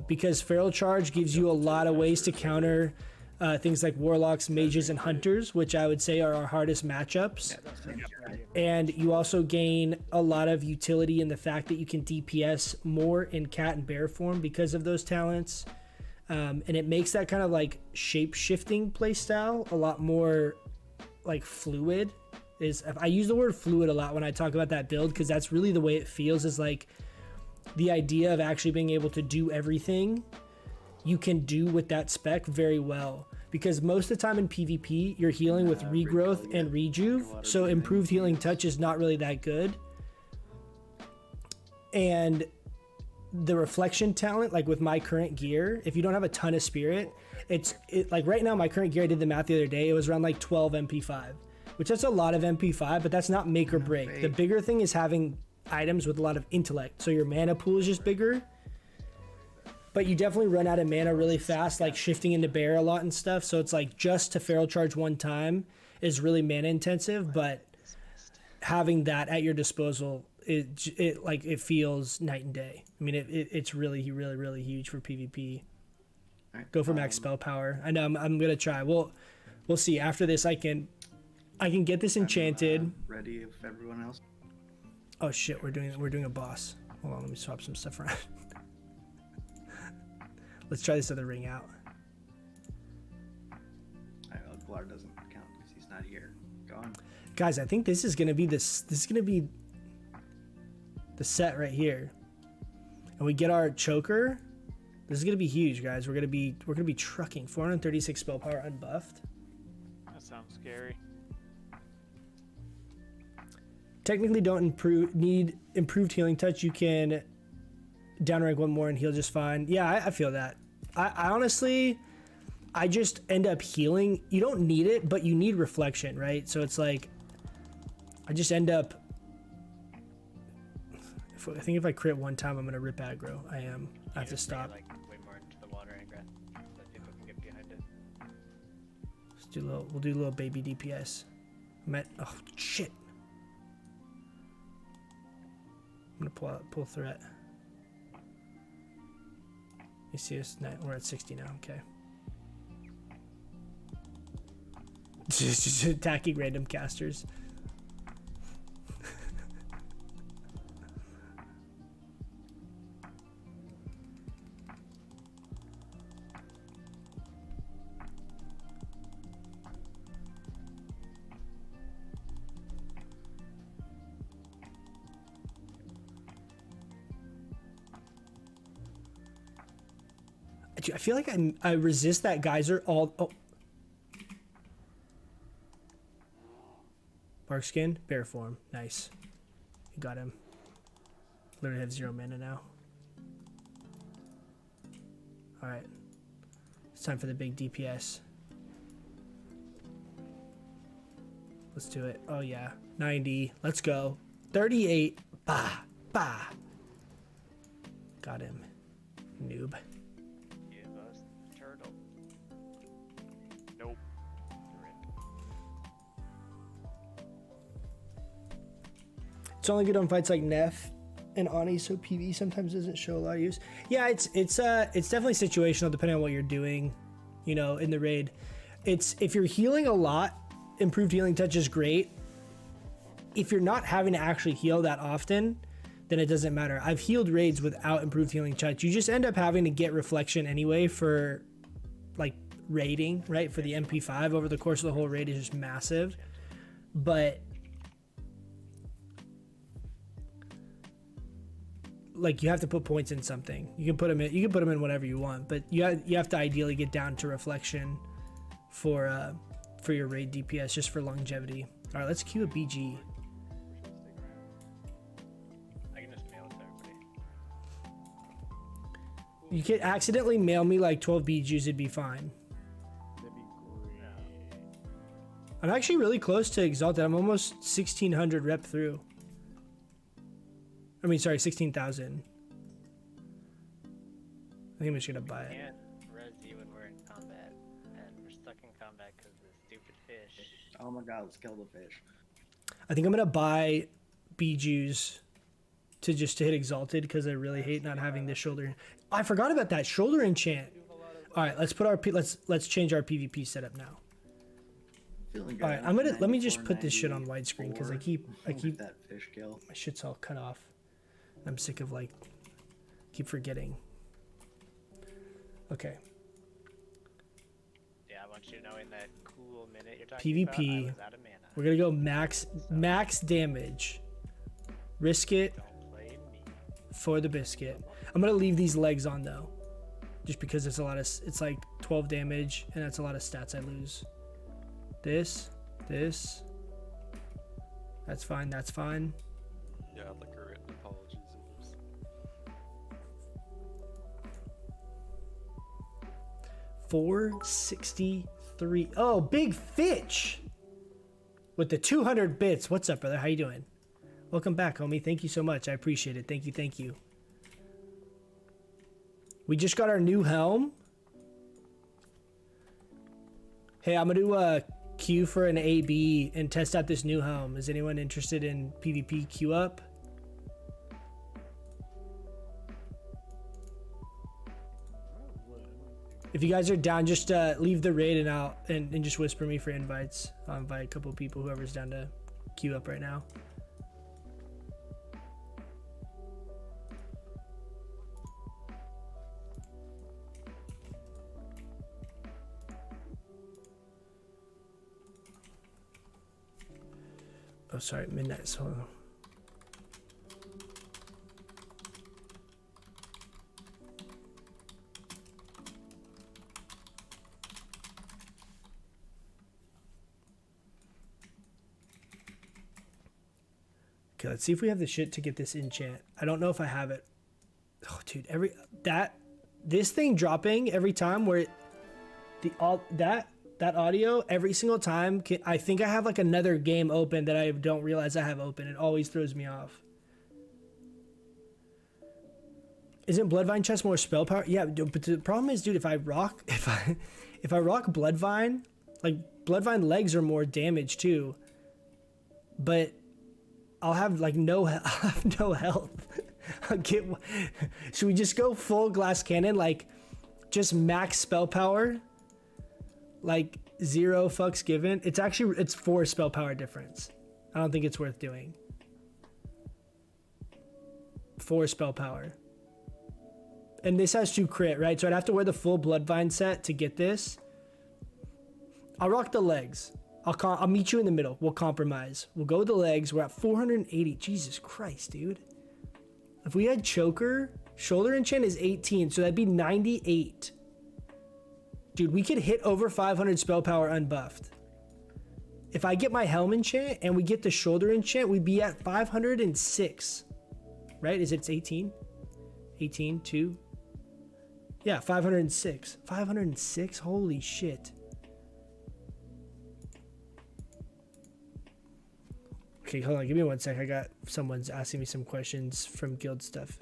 Because Feral Charge gives you a lot of ways to counter things like Warlocks, Mages, and Hunters, which I would say are our hardest matchups. And you also gain a lot of utility in the fact that you can DPS more in Cat and Bear form because of those talents. And it makes that kind of like shape-shifting playstyle a lot more like fluid. I use the word fluid a lot when I talk about that build because that's really the way it feels, is like the idea of actually being able to do everything you can do with that spec very well. Because most of the time in PvP, you're healing with regrowth and rejuve, so improved healing touch is not really that good. And the reflection talent, like with my current gear, if you don't have a ton of spirit, like right now my current gear, I did the math the other day, it was around like 12 MP5, which that's a lot of MP5, but that's not make or break. The bigger thing is having items with a lot of intellect, so your mana pool is just bigger. But you definitely run out of mana really fast, like shifting into bear a lot and stuff. So it's like just to feral charge one time is really mana intensive, but having that at your disposal, it feels night and day. I mean, it's really huge for PvP. Go for max spell power. I know I'm gonna try. We'll see. After this, I can get this enchanted. Ready if everyone else. Oh shit, we're doing a boss. Hold on, let me swap some stuff around. Let's try this other ring out. Glar doesn't count because he's not here. Go on. Guys, I think this is gonna be the set right here. And we get our choker. This is gonna be huge, guys. We're gonna be trucking 436 spell power unbuffed. That sounds scary. Technically, don't need improved healing touch. You can down rank one more and heal just fine. Yeah, I feel that. I honestly, I just end up healing. You don't need it, but you need reflection, right? So it's like, I just end up. I think if I crit one time, I'm gonna rip aggro. I am. I have to stop. Like way more into the water aggro, so people can get behind it. Let's do a little. We'll do a little baby DPS. I'm at. Oh shit. I'm gonna pull threat. You see us? No, we're at 60 now. Okay. Just attacking random casters. I feel like I resist that geyser all. Oh. Bark skin, bear form, nice. You got him. Literally have 0 mana now. All right, it's time for the big DPS. Let's do it. Oh yeah, 90. Let's go. 38. Bah, bah. Got him. Noob. Turtle. Nope. It's only good on fights like Neff and Ani, so PV sometimes doesn't show a lot of use. Yeah, it's definitely situational depending on what you're doing, you know, in the raid. It's if you're healing a lot, improved healing touch is great. If you're not having to actually heal that often, then it doesn't matter. I've healed raids without improved healing touch. You just end up having to get reflection anyway for like raiding, right? For the MP5 over the course of the whole raid is just massive. But like you have to put points in something. You can put them in whatever you want, but you have to ideally get down to reflection for your raid DPS just for longevity. All right, let's queue a BG. I can just mail it to everybody. You could accidentally mail me like 12 BGs, it'd be fine. That'd be great. I'm actually really close to Exalted. I'm almost 1,600 rep through. I mean, sorry, 16,000. I think I'm just gonna buy it. Can't res you when we're in combat, and we're stuck in combat because of the stupid fish. Oh my god, let's kill the fish. I think I'm gonna buy Bijus to hit Exalted because I really hate not having the shoulder. I forgot about that shoulder enchant. All right, let's put our let's change our PvP setup now. Feeling good. All right, let me just put this shit on widescreen because I keep that fish kill. my shit's all cut off. I'm sick of like keep forgetting. Okay. Yeah, I want you to know in that cool minute you're talking about, I PvP. was out of mana. We're gonna go max damage. Risk it Don't play me. for the biscuit. I'm gonna leave these legs on though, just because it's it's like 12 damage and that's a lot of stats I lose. This, that's fine. That's fine. Yeah, I'd like a written apologies. Oops. 463. Oh, Big Fitch with the 200 bits. What's up, brother? How you doing? Welcome back, homie. Thank you so much. I appreciate it. Thank you. We just got our new helm. Hey, I'm gonna do a queue for an AB and test out this new helm. Is anyone interested in PvP queue up? If you guys are down, just leave the raid and just whisper me for invites. I'll invite a couple people, whoever's down to queue up right now. Oh, sorry, midnight. So. Okay, let's see if we have the shit to get this enchant. I don't know if I have it. Oh, dude, this thing dropping every time where that audio every single time. I think I have like another game open that I don't realize I have open. It always throws me off. Isn't Bloodvine chest more spell power? Yeah, but the problem is, dude, if I rock Bloodvine, like Bloodvine legs are more damage too. But I'll have like no health. Should we just go full glass cannon, like just max spell power, like 0 fucks given? It's 4 spell power difference. I don't think it's worth doing. 4 spell power. And this has 2 crit, right? So I'd have to wear the full Bloodvine set to get this. I'll rock the legs. I'll meet you in the middle. We'll compromise. We'll go with the legs. We're at 480. Jesus Christ, dude. If we had choker, shoulder enchant is 18, so that'd be 98. Dude, we could hit over 500 spell power unbuffed. If I get my helm enchant and we get the shoulder enchant, we'd be at 506. Right? It's 18? 18, 2. Yeah, 506. 506? Holy shit. Okay, hold on. Give me 1 sec. Someone's asking me some questions from guild stuff.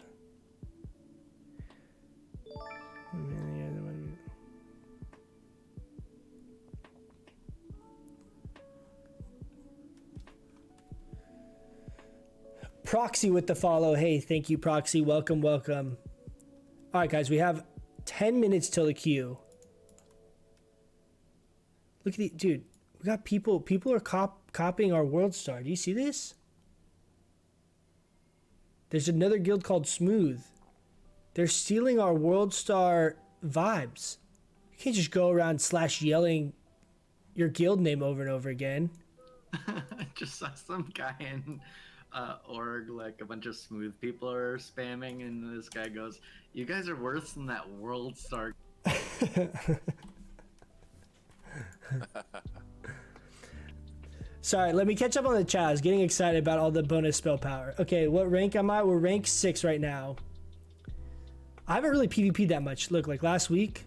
Proxy with the follow. Hey, thank you, Proxy. Welcome, welcome. All right, guys, we have 10 minutes till the queue. Look at the dude. We got people. People are copying our World Star. Do you see this? There's another guild called Smooth. They're stealing our World Star vibes. You can't just go around / yelling your guild name over and over again. I just saw some guy in org, like a bunch of Smooth people are spamming, and this guy goes, "You guys are worse than that World Star." Sorry, let me catch up on the chat. I was getting excited about all the bonus spell power. Okay, what rank am I? We're rank 6 right now. I haven't really PvP'd that much. Look, like last week,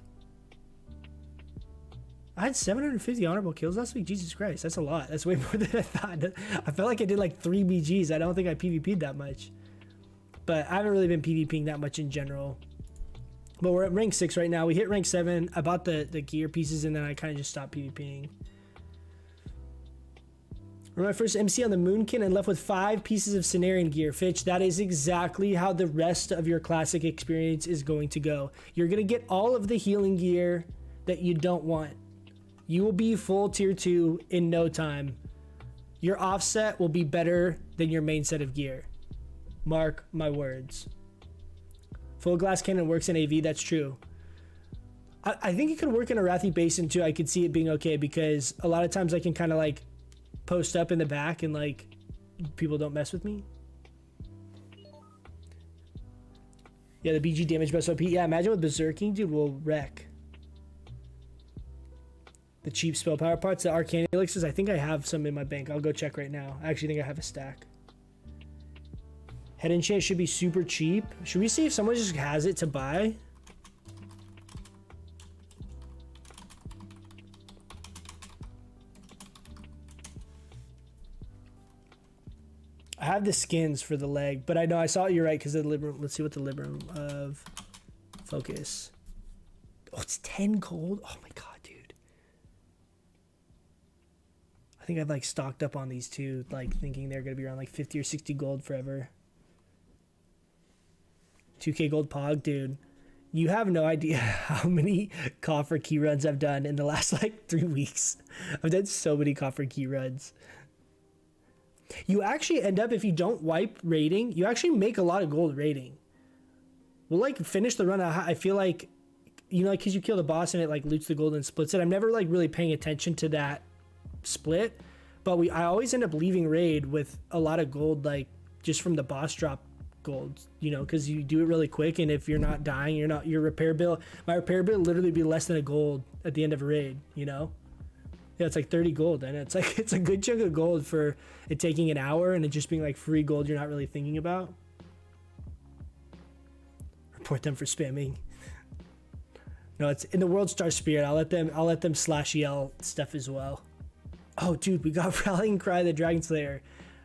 I had 750 honorable kills last week. Jesus Christ, that's a lot. That's way more than I thought. I felt like I did like 3 BGs. I don't think I PvP'd that much. But I haven't really been PvPing that much in general. But we're at rank 6 right now. We hit rank 7. I bought the gear pieces and then I kind of just stopped PvPing. We're my first MC on the Moonkin and left with 5 pieces of Cenarian gear. Fitch, that is exactly how the rest of your classic experience is going to go. You're going to get all of the healing gear that you don't want. You will be full tier 2 in no time. Your offset will be better than your main set of gear. Mark my words. Full glass cannon works in AV, that's true. I think it could work in a Arathi Basin too. I could see it being okay because a lot of times I can kind of like post up in the back and like people don't mess with me. Yeah, the BG damage best OP. Yeah, imagine with Berserking, dude, will wreck. The cheap spell power parts, the Arcane Elixirs, I think I have some in my bank. I'll go check right now. I actually think I have a stack. Head enchant should be super cheap. Should we see if someone just has it to buy? I have the skins for the leg, but I know I saw it. You're right, because the Libram. Let's see what the Libram of focus. Oh, it's 10 gold. Oh my god, dude. I think I've like stocked up on these two, like thinking they're gonna be around like 50 or 60 gold forever. 2k gold pog, dude. You have no idea how many coffer key runs I've done in the last like 3 weeks. I've done so many coffer key runs. You actually end up, if you don't wipe raiding, you actually make a lot of gold raiding. We'll like finish the run. I feel like, you know, because you kill the boss and it like loots the gold and splits it. I'm never like really paying attention to that split, but I always end up leaving raid with a lot of gold, like just from the boss drop gold, you know, because you do it really quick, and if you're not dying, your repair bill, my repair bill literally be less than a gold at the end of a raid, you know. Yeah, it's like 30 gold, and it's like it's a good chunk of gold for it taking an hour and it just being like free gold you're not really thinking about. Report them for spamming. No, it's in the World Star Spirit. I'll let them slash yell stuff as well. Oh, dude, we got Rallying Cry the Dragon Slayer.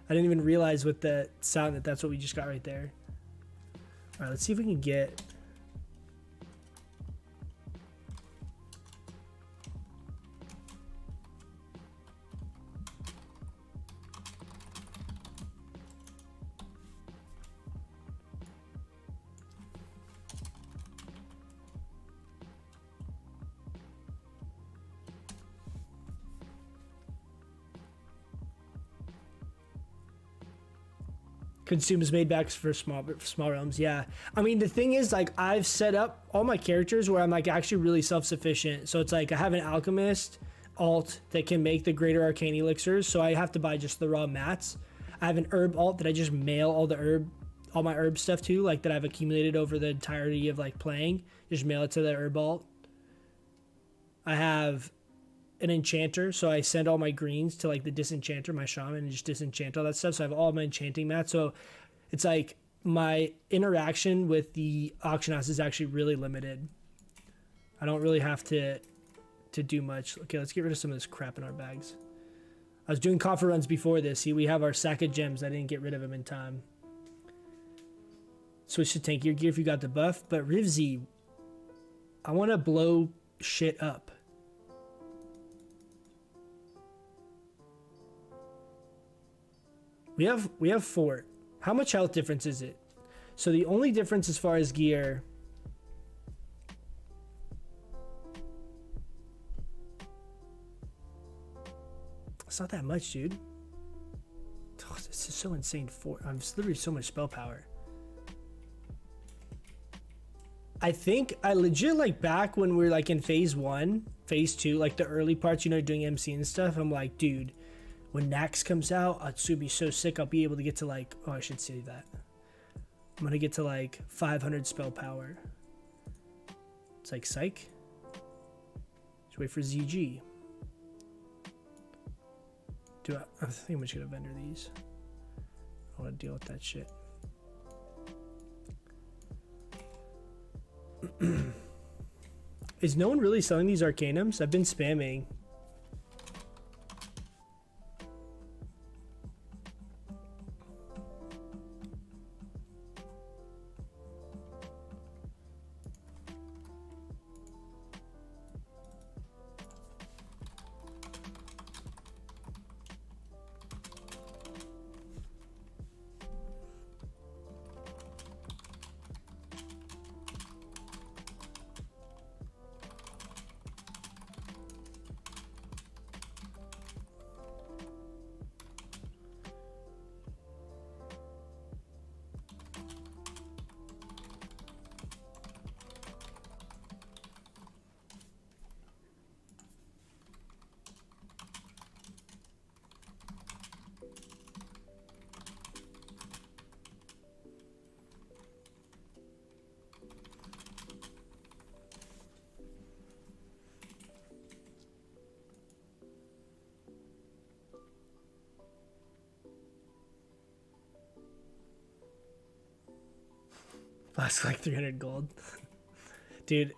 I didn't even realize with the sound that's what we just got right there. All right, let's see if we can get. Consumes made backs for small realms. Yeah, I mean the thing is, like, I've set up all my characters where I'm like actually really self-sufficient. So it's like I have an alchemist alt that can make the greater arcane elixirs, so I have to buy just the raw mats. I have an herb alt that I just mail all my herb stuff to, like that I've accumulated over the entirety of like playing. Just mail it to the herb alt. I have an enchanter, so I send all my greens to like the disenchanter, my shaman, and just disenchant all that stuff. So I have all my enchanting mats. So it's like my interaction with the auction house is actually really limited. I don't really have to do much. Okay, let's get rid of some of this crap in our bags. I was doing coffer runs before this. See, we have our sack of gems. I didn't get rid of them in time. Switch to tankier gear if you got the buff. But Rivzi, I want to blow shit up. We have fort. How much health difference is it? So the only difference as far as gear. It's not that much, dude. Oh, this is so insane. Fort. I'm literally so much spell power. I think I legit, like, back when we were like in phase 1, phase 2, like the early parts, you know, doing MC and stuff. I'm like, dude, when Nax comes out, it's gonna be so sick. I'll be able to get to like, oh, I should say that. I'm gonna get to like 500 spell power. It's like psych. Just wait for ZG. I think I'm just gonna vendor these. I want to deal with that shit. Is no one really selling these arcanums? I've been spamming. Flask like 300 gold. Dude,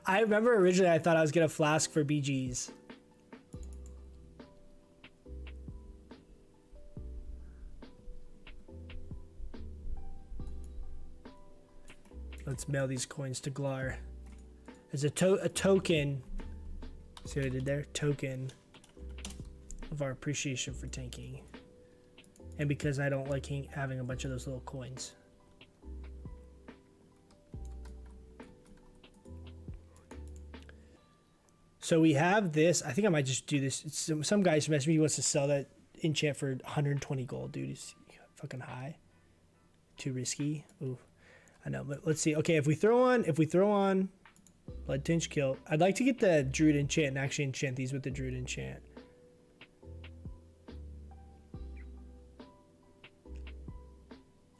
I remember originally I thought I was gonna flask for BGs. Let's mail these coins to Glar. As a token. See what I did there? Token of our appreciation for tanking. And because I don't like having a bunch of those little coins. So we have this. I think I might just do this. Some guy messaged me. He wants to sell that enchant for 120 gold, dude. He's fucking high. Too risky. Ooh, I know. But let's see. Okay, if we throw on Blood Tinge Kill, I'd like to get the Druid enchant and actually enchant these with the Druid enchant.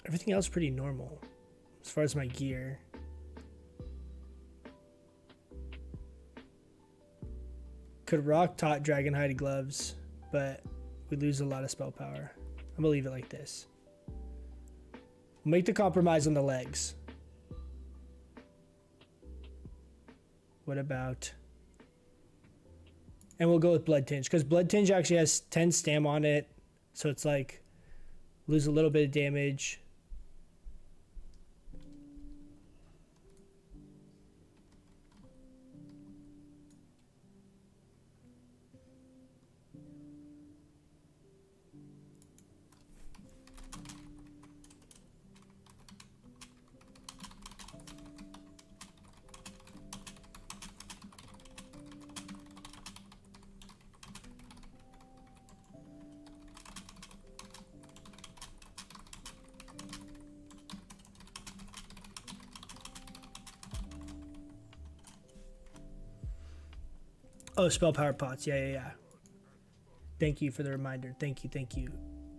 Everything else pretty normal as far as my gear. Could rock tot Dragonhide gloves, but we lose a lot of spell power. I'm gonna leave it like this. We'll make the compromise on the legs. What about... And we'll go with Blood Tinge, because Blood Tinge actually has 10 stam on it, so it's like lose a little bit of damage. Oh, spell power pots. Yeah. Thank you for the reminder. Thank you.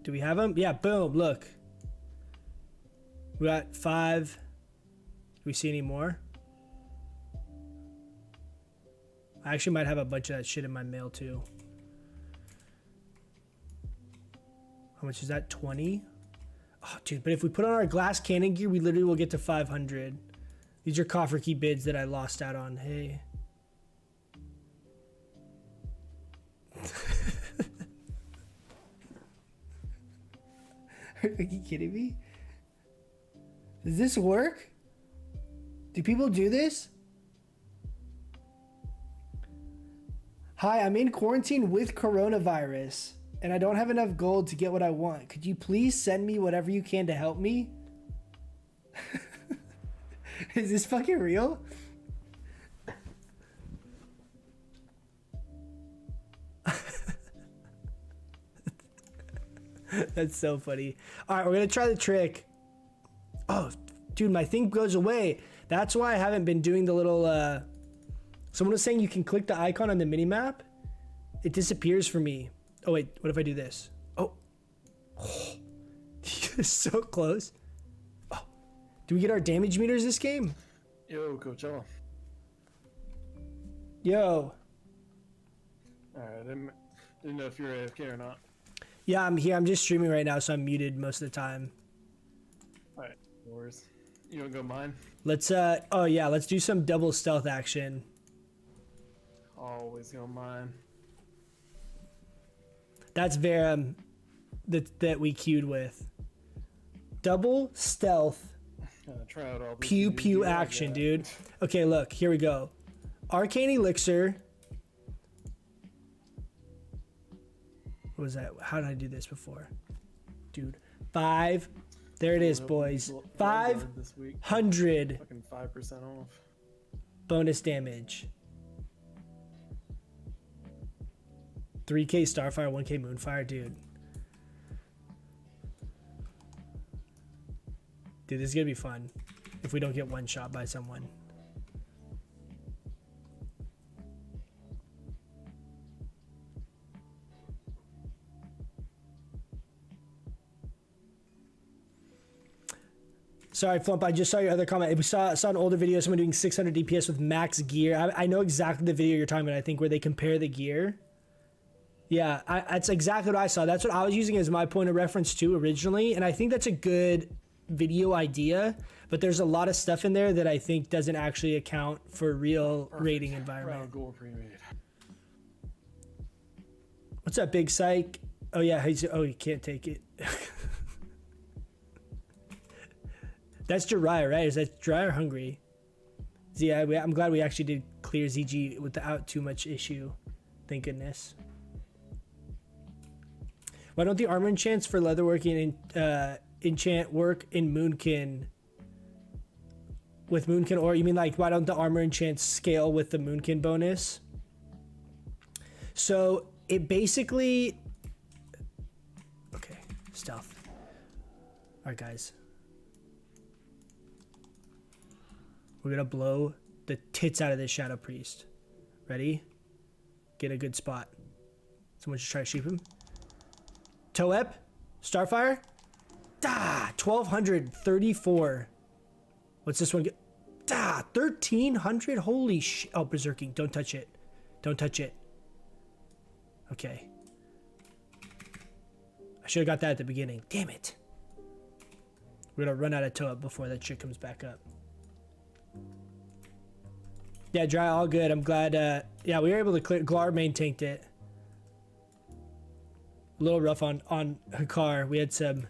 Do we have them? Yeah, boom, look. We got 5. Do we see any more? I actually might have a bunch of that shit in my mail too. How much is that? 20? Oh, dude, but if we put on our glass cannon gear, we literally will get to 500. These are coffer key bids that I lost out on. Hey. Are you kidding me? Does this work? Do people do this? Hi, I'm in quarantine with coronavirus and I don't have enough gold to get what I want. Could you please send me whatever you can to help me? Is this fucking real? That's so funny. All right, we're gonna try the trick. Oh, dude, my thing goes away. That's why I haven't been doing the little, someone was saying you can click the icon on the mini map. It disappears for me. Oh wait, what if I do this? Oh, so close. Oh, do we get our damage meters this game? Yo, Coachella. Yo. Alright, didn't know if you're AFK or not. Yeah, I'm here. I'm just streaming right now, so I'm muted most of the time. Alright, no worries. You wanna go mine? Let's, oh yeah, let's do some double stealth action. Always go mine. That's Verum that we queued with. Double stealth. Try out all these Pew new pew gear I action, got. dude. Okay, look, here we go. Arcane Elixir. What was that? How did I do this before? Dude. 5. There it is, boys. 500 Fucking 5% off. bonus damage. 3k Starfire, 1k Moonfire, dude. Dude, this is gonna be fun if we don't get one shot by someone. Sorry, Flump, I just saw your other comment. We saw an older video, someone doing 600 DPS with max gear. I know exactly the video you're talking about, I think, where they compare the gear. Yeah, that's exactly what I saw. That's what I was using as my point of reference too originally, and I think that's a good video idea, but there's a lot of stuff in there that I think doesn't actually account for real rating environment. Round goal pre-made. What's up, Big Psych? Oh yeah, oh, you can't take it. That's Jiraiya, right? Is that Jiraiya or Hungry? Yeah, I'm glad we actually did clear ZG without too much issue. Thank goodness. Why don't the armor enchants for leatherworking and enchant work in Moonkin? With Moonkin, or you mean like why don't the armor enchants scale with the Moonkin bonus? So it basically... Okay, stealth. Alright guys. We're gonna blow the tits out of this Shadow Priest. Ready? Get a good spot. Someone should try to shoot him. Toep? Starfire? Da! 1234. What's this one get? Da! 1300? Holy shit. Oh, Berserking. Don't touch it. Don't touch it. Okay. I should have got that at the beginning. Damn it. We're gonna run out of tow up before that shit comes back up. Yeah, dry, all good. I'm glad. Yeah, we were able to clear. Glar main tanked it. A little rough on her car. We had some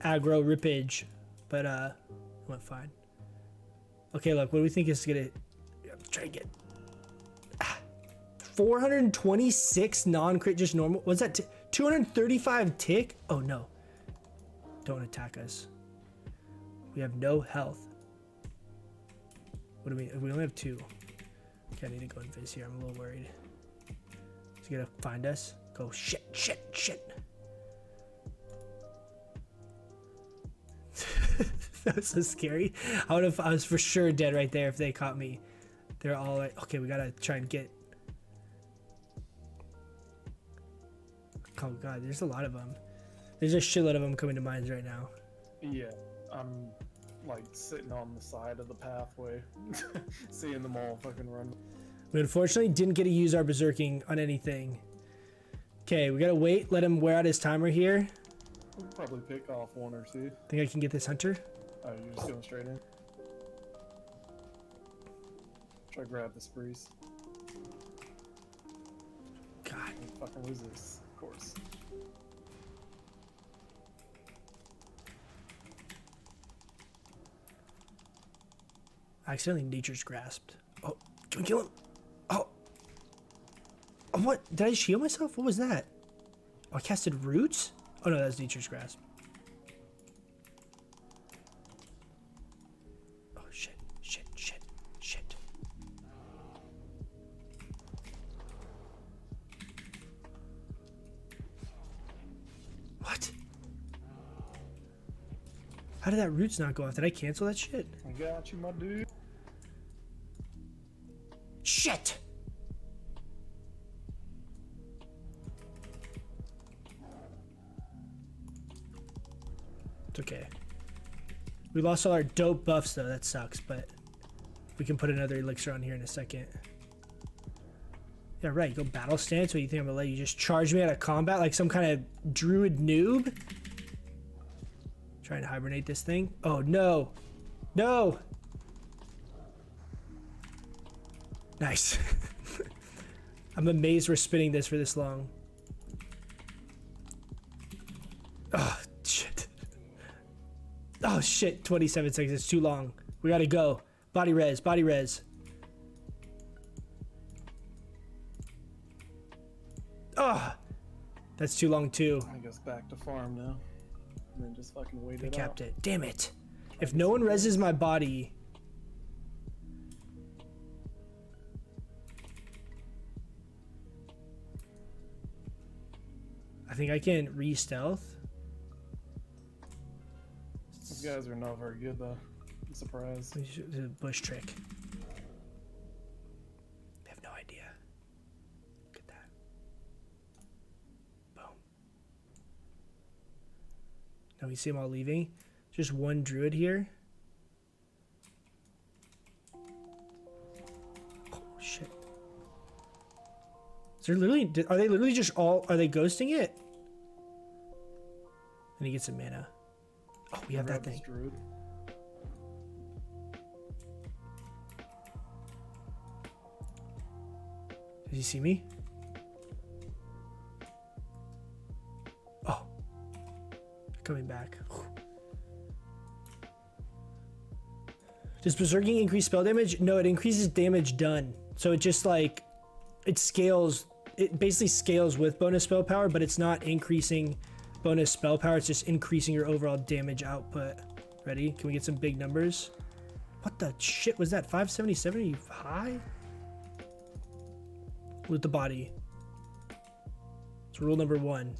aggro rippage, but it went fine. Okay, look, what do we think is gonna try to get 426 non-crit, just normal. What's that? 235 tick? Oh no! Don't attack us. We have no health. What do we only have 2. Okay, I need to go invis here. I'm a little worried. Is he gonna find us? Go shit. That was so scary. I was for sure dead right there if they caught me. They're all like, okay, we gotta try and get. Oh god, there's a lot of them. There's a shitload of them coming to mines right now. Yeah, I'm like sitting on the side of the pathway, seeing them all fucking run. We unfortunately didn't get to use our berserking on anything. Okay, we gotta wait, let him wear out his timer here. We'll probably pick off 1 or 2. Think I can get this hunter? Oh, you're just going straight in? Try to grab this breeze. God. Fucking lose this, of course. I accidentally nature's grasped. Oh, can we kill him? Oh. Oh, what? Did I shield myself? What was that? Oh, I casted roots? Oh no, that's nature's grasp. Oh shit. What? How did that roots not go off? Did I cancel that shit? I got you, my dude. Shit! It's okay. We lost all our dope buffs though, that sucks, but we can put another elixir on here in a second. Yeah, right, you go battle stance. What do you think I'm gonna let you just charge me out of combat like some kind of druid noob? Trying to hibernate this thing. Oh no! No! Nice. I'm amazed we're spinning this for this long. Oh, shit. Oh, shit. 27 seconds. It's too long. We gotta go. Body res. Body res. Oh, that's too long, too. I guess back to farm now. And then just fucking wait They it capped out. it. Damn it. If no one reses my body... I think I can re-stealth. These guys are not very good though. I'm surprised. It's a bush trick. They have no idea. Look at that. Boom. Now we see them all leaving. Just one druid here. Oh shit. Is there literally, are they literally just all, are they ghosting it? And he gets some mana. Oh, we have that Grab this thing. druid. Does he see me? Oh. Coming back. Whew. Does berserking increase spell damage? No, it increases damage done. So it just like, it scales, it basically scales with bonus spell power, but it's not increasing bonus spell power. It's just increasing your overall damage output. Ready? Can we get some big numbers? What the shit was that? 570 high? With the body. It's rule number 1.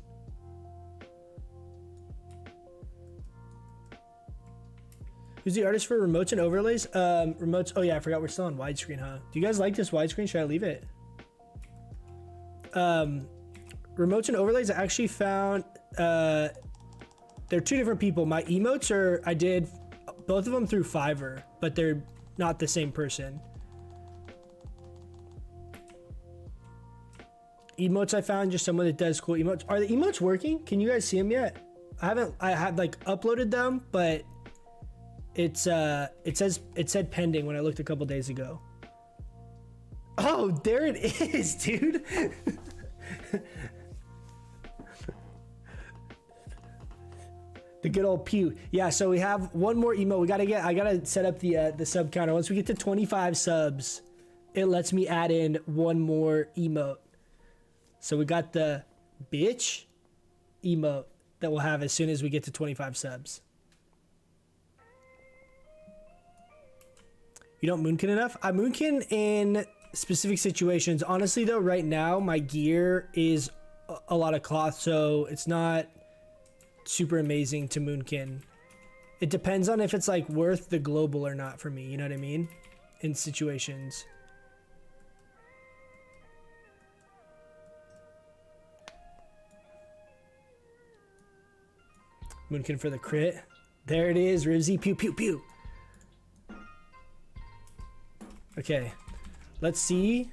Who's the artist for remotes and overlays? Remotes. Oh yeah, I forgot we're still on widescreen, huh? Do you guys like this widescreen? Should I leave it? Remotes and overlays. I actually found they're 2 different people. My emotes are, I did both of them through Fiverr, but they're not the same person. emotes I found, just someone that does cool emotes. Are the emotes working? Can you guys see them yet? I had like uploaded them, but it said pending when I looked a couple days ago. Oh, there it is, dude. The good old pew. Yeah, so we have one more emote. I gotta set up the sub counter. Once we get to 25 subs, it lets me add in one more emote. So we got the bitch emote that we'll have as soon as we get to 25 subs. You don't moonkin enough? I moonkin in specific situations. Honestly though, right now my gear is a lot of cloth, so it's not super amazing to moonkin. It depends on if it's like worth the global or not for me, you know what I mean? In situations. Moonkin for the crit. There it is, Rivsy. Pew pew pew. Okay, let's see.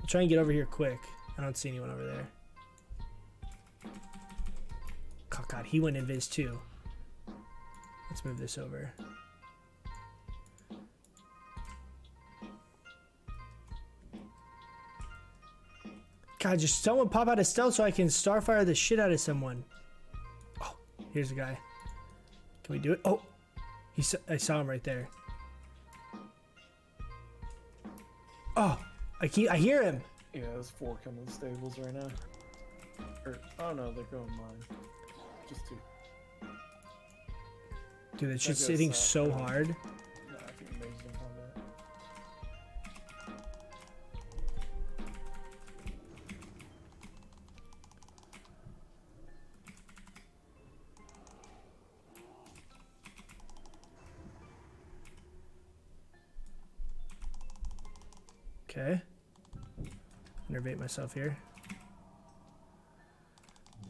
I'll try and get over here quick. I don't see anyone over there. Oh god, he went invis too. Let's move this over. God, just someone pop out of stealth so I can starfire the shit out of someone. Oh, here's a guy. Can we do it? Oh, I saw him right there. Oh, I hear him. Yeah, there's 4 coming to the stables right now. Oh no, they're going mine. Just 2. Dude, that shit's hitting so hard. No, I think amazing combat. Okay. Innervate myself here.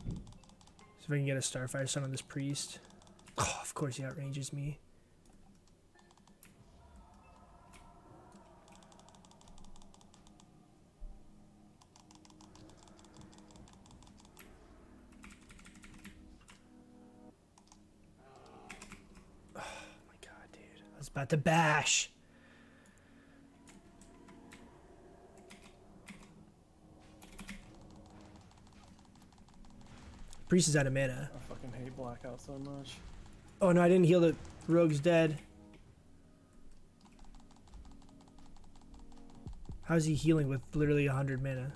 See if I can get a Starfire Sun on this priest. Oh, of course he outranges me. Oh my god, dude. I was about to bash. Priest is out of mana. I fucking hate Blackout so much. Oh no, I didn't heal the rogue's dead. How's he healing with literally 100 mana?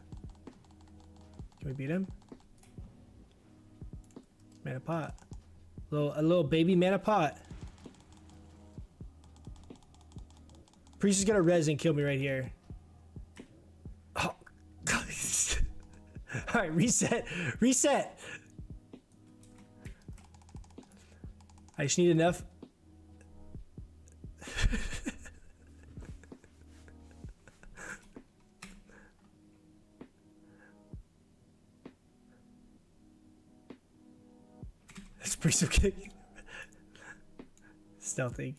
Can we beat him? Mana pot. A little baby mana pot. Priest is gonna res and kill me right here. Oh, God. All right, reset, reset. I just need enough. That's pretty so kidding. Stealthing.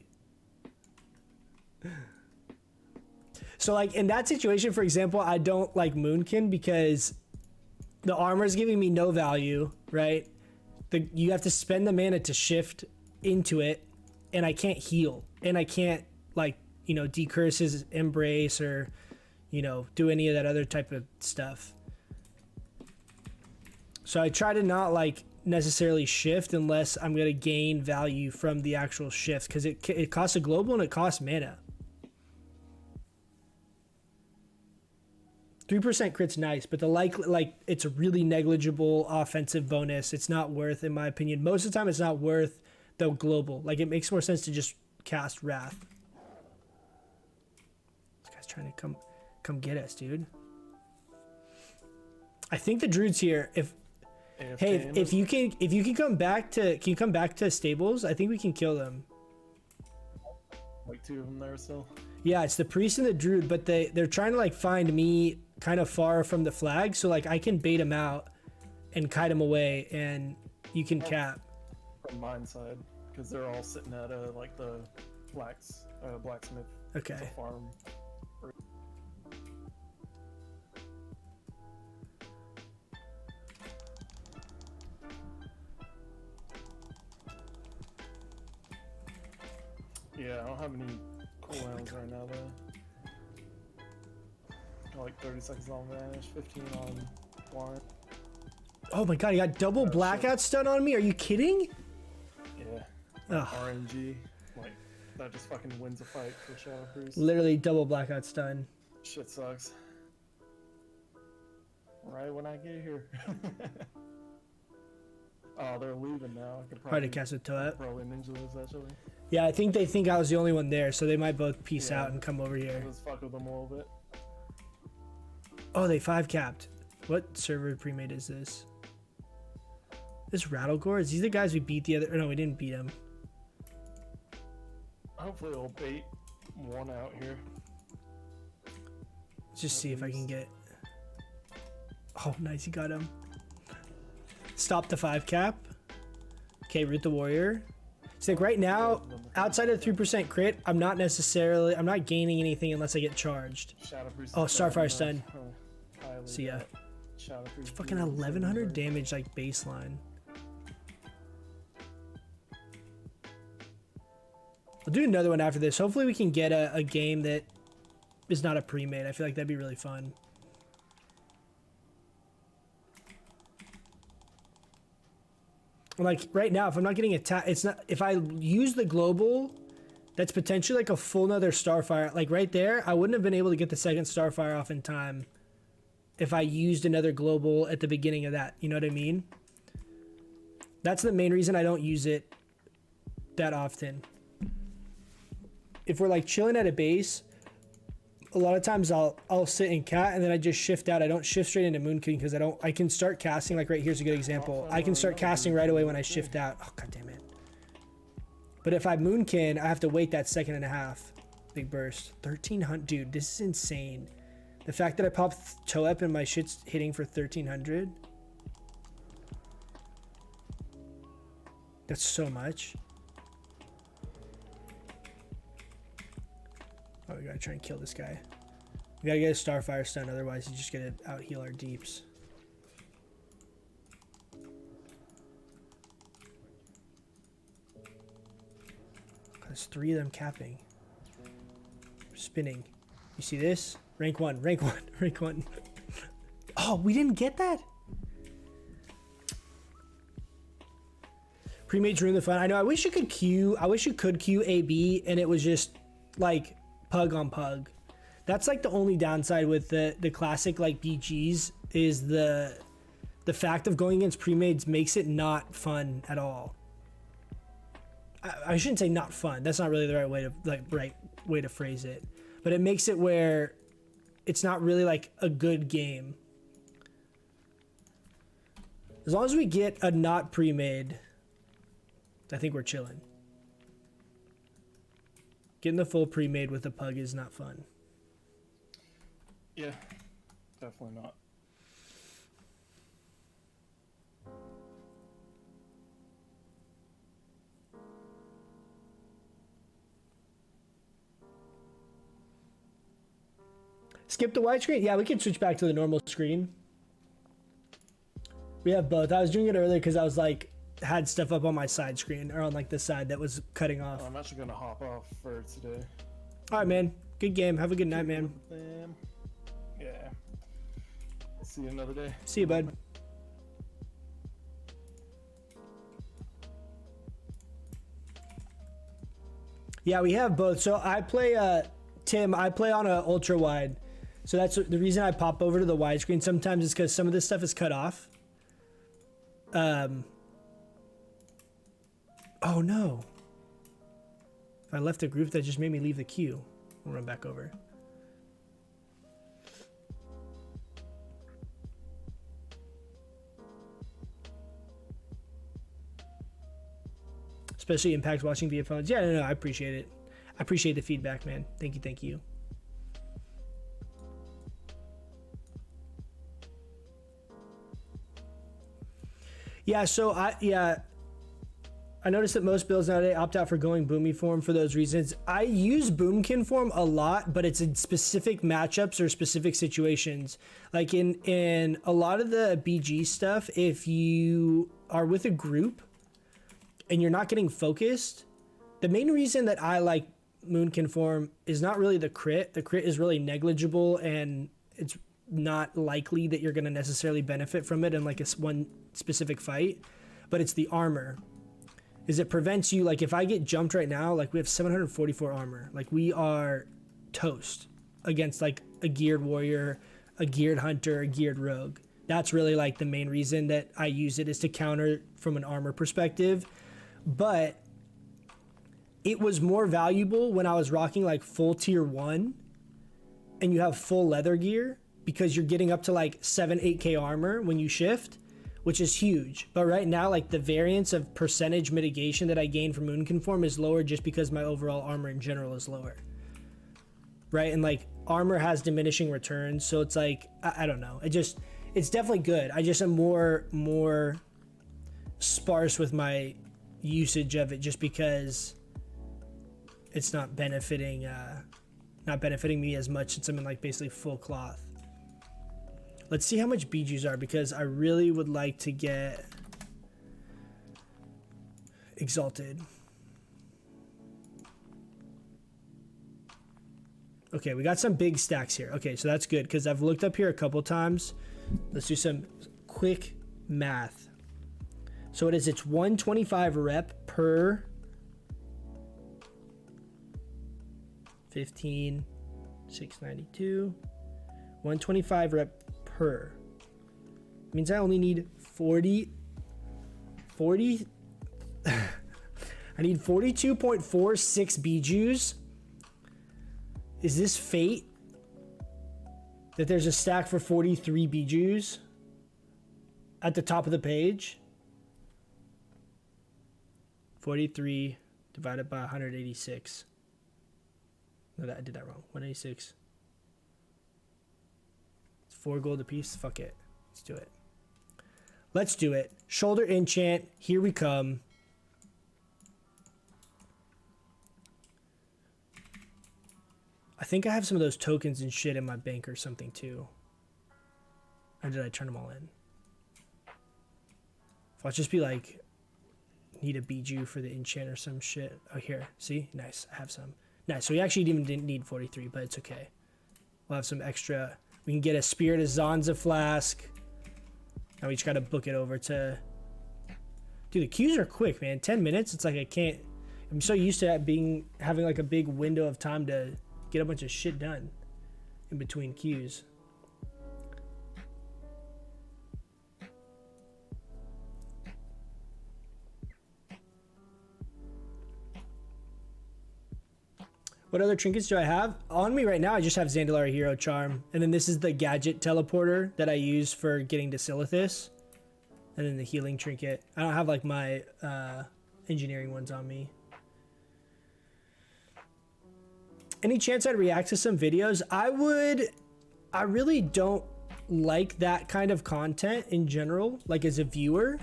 So like in that situation, for example, I don't like Moonkin because the armor is giving me no value, right? You have to spend the mana to shift into it, and I can't heal, and I can't like, you know, decurse his embrace or, you know, do any of that other type of stuff. So I try to not like necessarily shift unless I'm gonna gain value from the actual shift, because it costs a global and it costs mana. 3% crit's nice, but the like it's a really negligible offensive bonus. It's not worth, in my opinion, most of the time it's not worth the global. Like it makes more sense to just cast Wrath. This guy's trying to come get us, dude. I think the Druid's here. If you can come back to stables, I think we can kill them. Like 2 of them there still. Yeah, it's the priest and the Druid, but they're trying to like find me kind of far from the flag, so like I can bait them out and kite them away, and you can cap. From mine side, because they're all sitting at like the blacksmith. Okay. Farm. Yeah, I don't have any cooldowns right now though. Like 30 seconds on vanish, 15 on blind. Oh my god, you got double Oh, blackout stun on me? Are you kidding? Yeah. Ugh. RNG, like that just fucking wins a fight for Shadow Priest. Literally double blackout stun. Shit sucks. Right when I get here. Oh, they're leaving now. I could Hard to cast with Toet. probably ninja this actually. Yeah, I think they think I was the only one there, so they might both peace Yeah. out and come over here. Let's fuck with them a little bit. Oh, they 5-capped. What server pre-made is this? This Rattlegore? Is these the guys we beat the other... Or no, we didn't beat them. Hopefully it'll bait one out here. Let's just see if I can get... Oh, nice, he got him. Stop the 5-cap. Okay, root the warrior. So like right now, outside of 3% crit, I'm not gaining anything unless I get charged. Shadow Priest Oh, is Starfire bad stun. enough. Highly See ya. doubt Shadow Priest It's fucking is 1100 very- damage, like, baseline. I'll do another one after this. Hopefully we can get a game that is not a pre-made. I feel like that'd be really fun. Like right now, if I'm not getting attacked, it's not. If I use the global, that's potentially like a full nother Starfire. Like right there, I wouldn't have been able to get the second Starfire off in time if I used another global at the beginning of that. You know what I mean? That's the main reason I don't use it that often. If we're like chilling at a base, a lot of times I'll sit in cat and then I just shift out. I don't shift straight into Moonkin because I can start casting. Like right here's a good example. I can start casting right away when I shift out. Oh god damn it. But if I Moonkin, I have to wait that second and a half. Big burst. 1300, dude, this is insane. The fact that I popped Toep and my shit's hitting for 1300. That's so much. Oh, we gotta try and kill this guy. We gotta get a Starfire stun, otherwise he's just gonna out heal our deeps. There's 3 of them capping. Spinning. You see this? Rank 1, rank 1, rank 1. Oh, we didn't get that? Pre-mates ruin the fun. I know, I wish you could queue AB and it was just like pug on pug. That's like the only downside with the classic like BGs is the fact of going against pre-mades makes it not fun at all. I shouldn't say not fun. That's not really the right way to phrase it. But it makes it where it's not really like a good game. As long as we get a not pre-made, I think we're chilling. Getting the full pre-made with a pug is not fun. Yeah, definitely not. Skip the widescreen? Yeah, we can switch back to the normal screen. We have both. I was doing it earlier because I was like, had stuff up on my side screen or on like the side that was cutting off. I'm actually gonna hop off for today. All right, man. Good game. Have a good night, man. Yeah. See you another day. See you, bud. Yeah, we have both. So I play, Tim, I play on a ultra wide. So that's the reason I pop over to the widescreen sometimes is because some of this stuff is cut off. Oh no. If I left a group, that just made me leave the queue. We'll run back over. Especially impacts watching via phones. Yeah, no, I appreciate it. I appreciate the feedback, man. Thank you, thank you. Yeah, so I noticed that most builds nowadays opt out for going Boomy form for those reasons. I use Boomkin form a lot, but it's in specific matchups or specific situations. Like in a lot of the BG stuff, if you are with a group and you're not getting focused, the main reason that I like Moonkin form is not really the crit. The crit is really negligible, and it's not likely that you're going to necessarily benefit from it in like one specific fight, but it's the armor. Is it prevents you, like if I get jumped right now, like we have 744 armor, like we are toast against like a geared warrior, a geared hunter, a geared rogue. That's really like the main reason that I use it, is to counter from an armor perspective. But it was more valuable when I was rocking like full tier 1 and you have full leather gear, because you're getting up to like 7-8k armor when you shift, which is huge. But right now, like the variance of percentage mitigation that I gain from Moonkin form is lower, just because my overall armor in general is lower, right? And like armor has diminishing returns, so it's like I don't know, it's definitely good. I just am more sparse with my usage of it, just because it's not benefiting me as much since I'm in like basically full cloth. Let's see how much bijous are, because I really would like to get exalted. Okay, we got some big stacks here. Okay, so that's good, because I've looked up here a couple times. Let's do some quick math. So it's 125 rep per 15, 692, 125 rep per. Means I only need 40. I need 42.46 bijous. Is this fate that there's a stack for 43 bijous at the top of the page? 43 divided by 186. No, I did that wrong. 186. It's 4 gold apiece. Fuck it. Let's do it. Let's do it. Shoulder enchant. Here we come. I think I have some of those tokens and shit in my bank or something too. Or did I turn them all in? If I'll just be like, need a bijou for the enchant or some shit. Oh, here. See? Nice. I have some. Nice. So we actually even didn't need 43, but it's okay. We'll have some extra. We can get a Spirit of Zanza flask. Now we just got to book it over to... Dude, the queues are quick, man. 10 minutes. It's like I can't... I'm so used to having like a big window of time to get a bunch of shit done in between queues. What other trinkets do I have? On me right now, I just have Zandalar Hero Charm. And then this is the gadget teleporter that I use for getting to Silithus. And then the healing trinket. I don't have like my engineering ones on me. Any chance I'd react to some videos? I really don't like that kind of content in general, like as a viewer.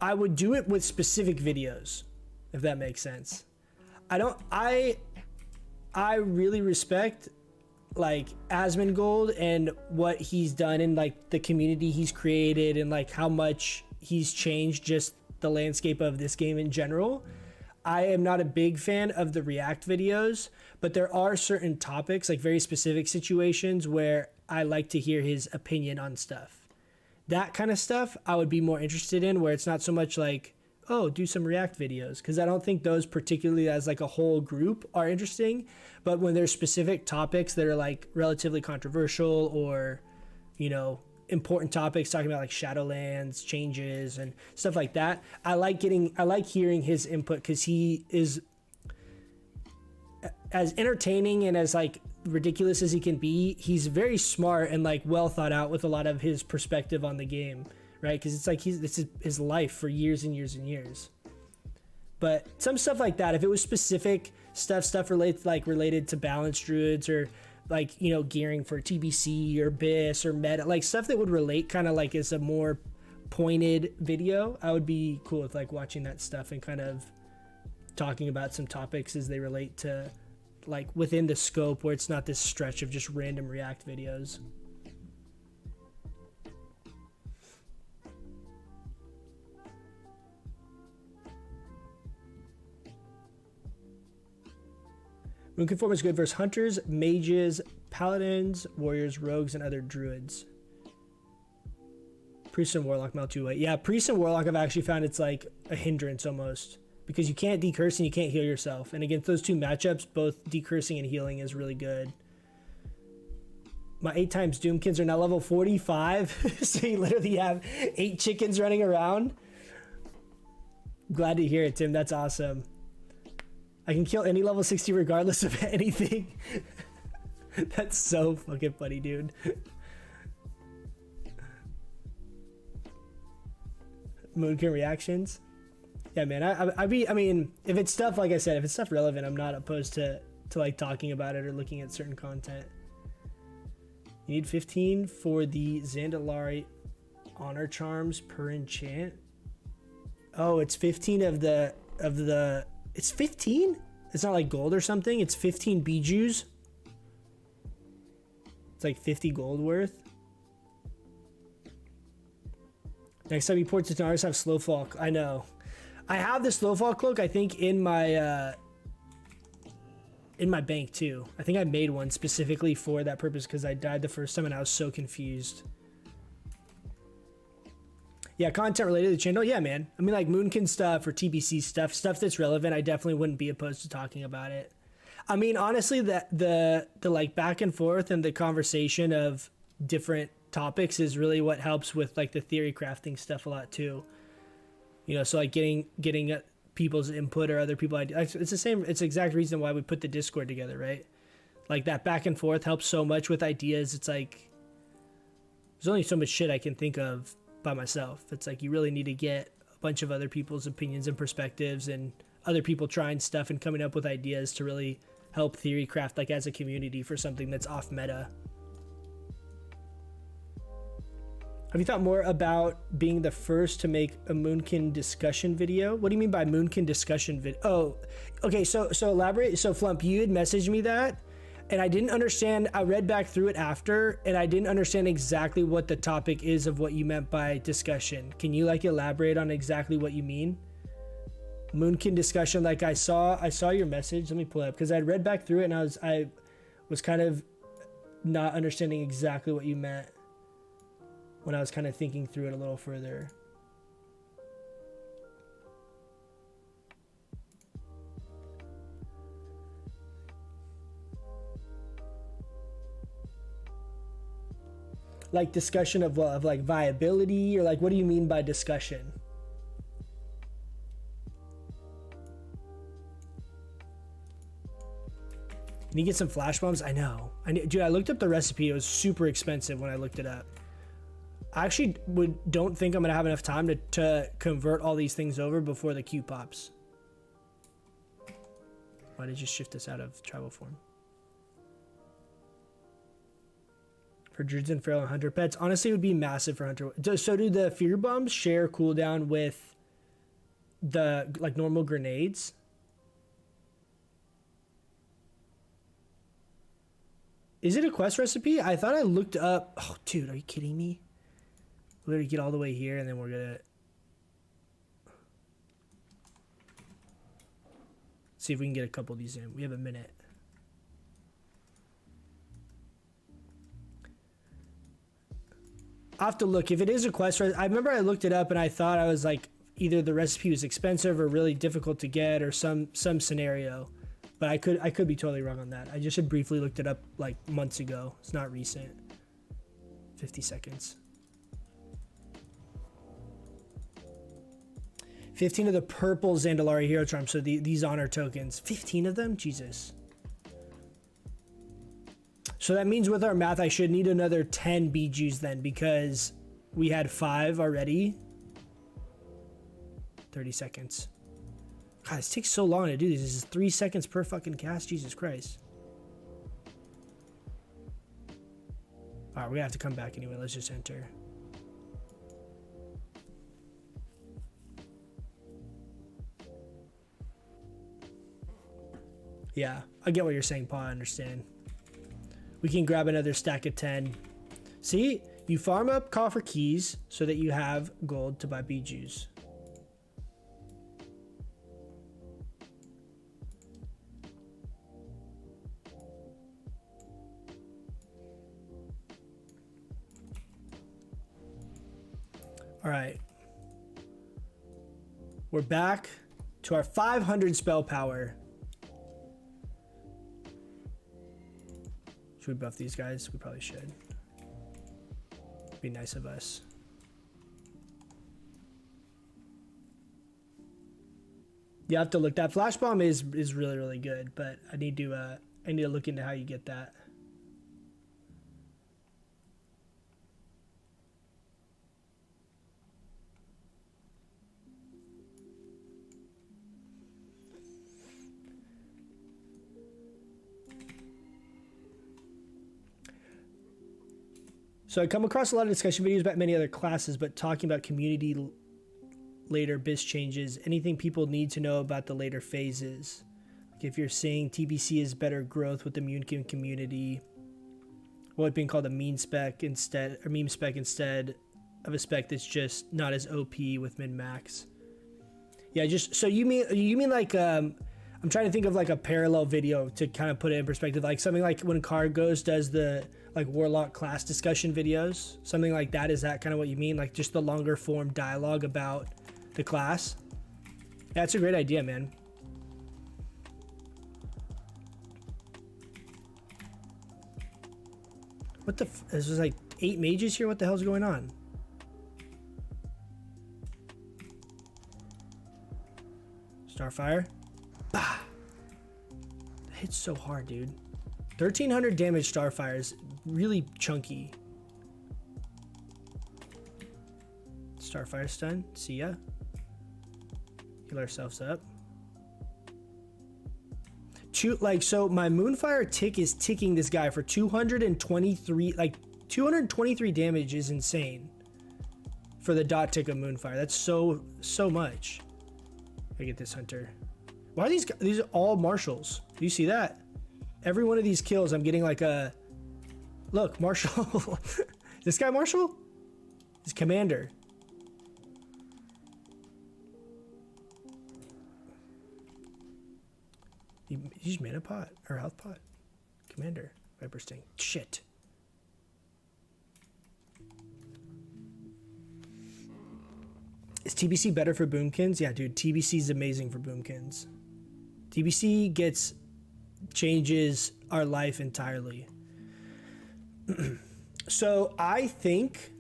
I would do it with specific videos, if that makes sense. I really respect like Asmongold and what he's done in like the community he's created and like how much he's changed just the landscape of this game in general. I am not a big fan of the React videos, but there are certain topics, like very specific situations, where I like to hear his opinion on stuff. That kind of stuff I would be more interested in, where it's not so much like, oh, do some React videos, because I don't think those particularly as like a whole group are interesting. But when there's specific topics that are like relatively controversial or, you know, important topics, talking about like Shadowlands changes and stuff like that, I like hearing his input, because he is as entertaining and as like ridiculous as he can be. He's very smart and like well thought out with a lot of his perspective on the game, right? Because it's like this is his life for years and years and years. But some stuff like that, if it was specific stuff related to balance druids, or like, you know, gearing for TBC or BIS or meta, like stuff that would relate kind of like as a more pointed video, I would be cool with like watching that stuff and kind of talking about some topics as they relate to like within the scope, where it's not this stretch of just random React videos. Moonkin form is good versus hunters, mages, paladins, warriors, rogues, and other druids. Priest and warlock melt you away. Yeah, priest and warlock I've actually found it's like a hindrance almost. Because you can't decurse and you can't heal yourself. And against those two matchups, both decursing and healing is really good. My 8x Doomkins are now level 45. So you literally have 8 chickens running around. Glad to hear it, Tim. That's awesome. I can kill any level 60 regardless of anything. That's so fucking funny, dude. Moonkin reactions. Yeah, man. I mean, if it's stuff, like I said, if it's stuff relevant, I'm not opposed to like talking about it or looking at certain content. You need 15 for the Zandalari honor charms per enchant. Oh, it's 15 of the it's 15? It's not like gold or something. It's 15 bijous. It's like 50 gold worth. Next time you port to Tanaris, have Slowfall. I know. I have the Slowfall cloak, I think, in my bank too. I think I made one specifically for that purpose because I died the first time and I was so confused. Yeah, content related to the channel. Yeah, man. I mean, like Moonkin stuff or TBC stuff that's relevant. I definitely wouldn't be opposed to talking about it. I mean, honestly, the like back and forth and the conversation of different topics is really what helps with like the theory crafting stuff a lot too. You know, so like getting people's input or other people ideas. It's the same. It's the exact reason why we put the Discord together, right? Like that back and forth helps so much with ideas. It's like there's only so much shit I can think of by myself. It's like you really need to get a bunch of other people's opinions and perspectives and other people trying stuff and coming up with ideas to really help theory craft like as a community for something that's off meta. Have you thought more about being the first to make a Moonkin discussion video? What do you mean by Moonkin discussion video? Oh, okay, so elaborate. So Flump, you had messaged me that, and I didn't understand. I read back through it after, and I didn't understand exactly what the topic is of what you meant by discussion. Can you like elaborate on exactly what you mean? Moonkin discussion, like I saw your message. Let me pull it up because I read back through it and I was kind of not understanding exactly what you meant when I was kind of thinking through it a little further. Like discussion of what? Of like viability, or like what do you mean by discussion? Can you get some flash bombs? I know. Dude, I looked up the recipe. It was super expensive when I looked it up. I actually don't think I'm gonna have enough time to convert all these things over before the queue pops. Why did you shift us out of tribal form? For druids and feral and hunter pets, honestly, it would be massive for hunter. So do the fear bombs share cooldown with the like normal grenades? Is it a quest recipe? I thought I looked up. Oh, dude, are you kidding me? We're gonna get all the way here and then we're gonna see if we can get a couple of these in. We have a minute. I'll have to look. If it is a quest, I remember I looked it up and I thought I was like either the recipe was expensive or really difficult to get or some scenario. But I could be totally wrong on that. I just had briefly looked it up like months ago. It's not recent. 50 seconds. 15 of the purple Zandalari hero charms. So these honor tokens. 15 of them? Jesus. So that means with our math, I should need another 10 bijus then because we had 5 already. 30 seconds. God, this takes so long to do this. This is 3 seconds per fucking cast. Jesus Christ. Alright, we're gonna have to come back anyway. Let's just enter. Yeah, I get what you're saying, Paul. I understand. We can grab another stack of 10. See? You farm up coffer keys so that you have gold to buy bijus. All right. We're back to our 500 spell power. Should we buff these guys? We probably should. Be nice of us. You have to look. That flash bomb is really, really good, but I need to look into how you get that. So I come across a lot of discussion videos about many other classes, but talking about community later BIS changes, anything people need to know about the later phases. Like if you're saying TBC is better growth with the Moonkin community, what being called a meme spec instead of a spec that's just not as OP with min max. Yeah, just so you mean like I'm trying to think of like a parallel video to kind of put it in perspective, like something like when Cargos does the like Warlock class discussion videos, something like that. Is that kind of what you mean? Like just the longer form dialogue about the class? That's a great idea, man. What the this is like 8 mages here? What the hell's going on? Starfire. Bah! That hits so hard, dude. 1300 damage Starfire is really chunky. Starfire stun. See ya. Heal ourselves up. So my Moonfire tick is ticking this guy for 223, like 223 damage is insane for the dot tick of Moonfire. That's so much. I get this hunter. Why are these are all marshals? Do you see that? Every one of these kills, I'm getting like a look, Marshall. This guy Marshall? He's commander. Use mana pot or health pot. Commander. Viper Sting. Shit. Is TBC better for boomkins? Yeah, dude. TBC is amazing for boomkins. TBC changes our life entirely. So I think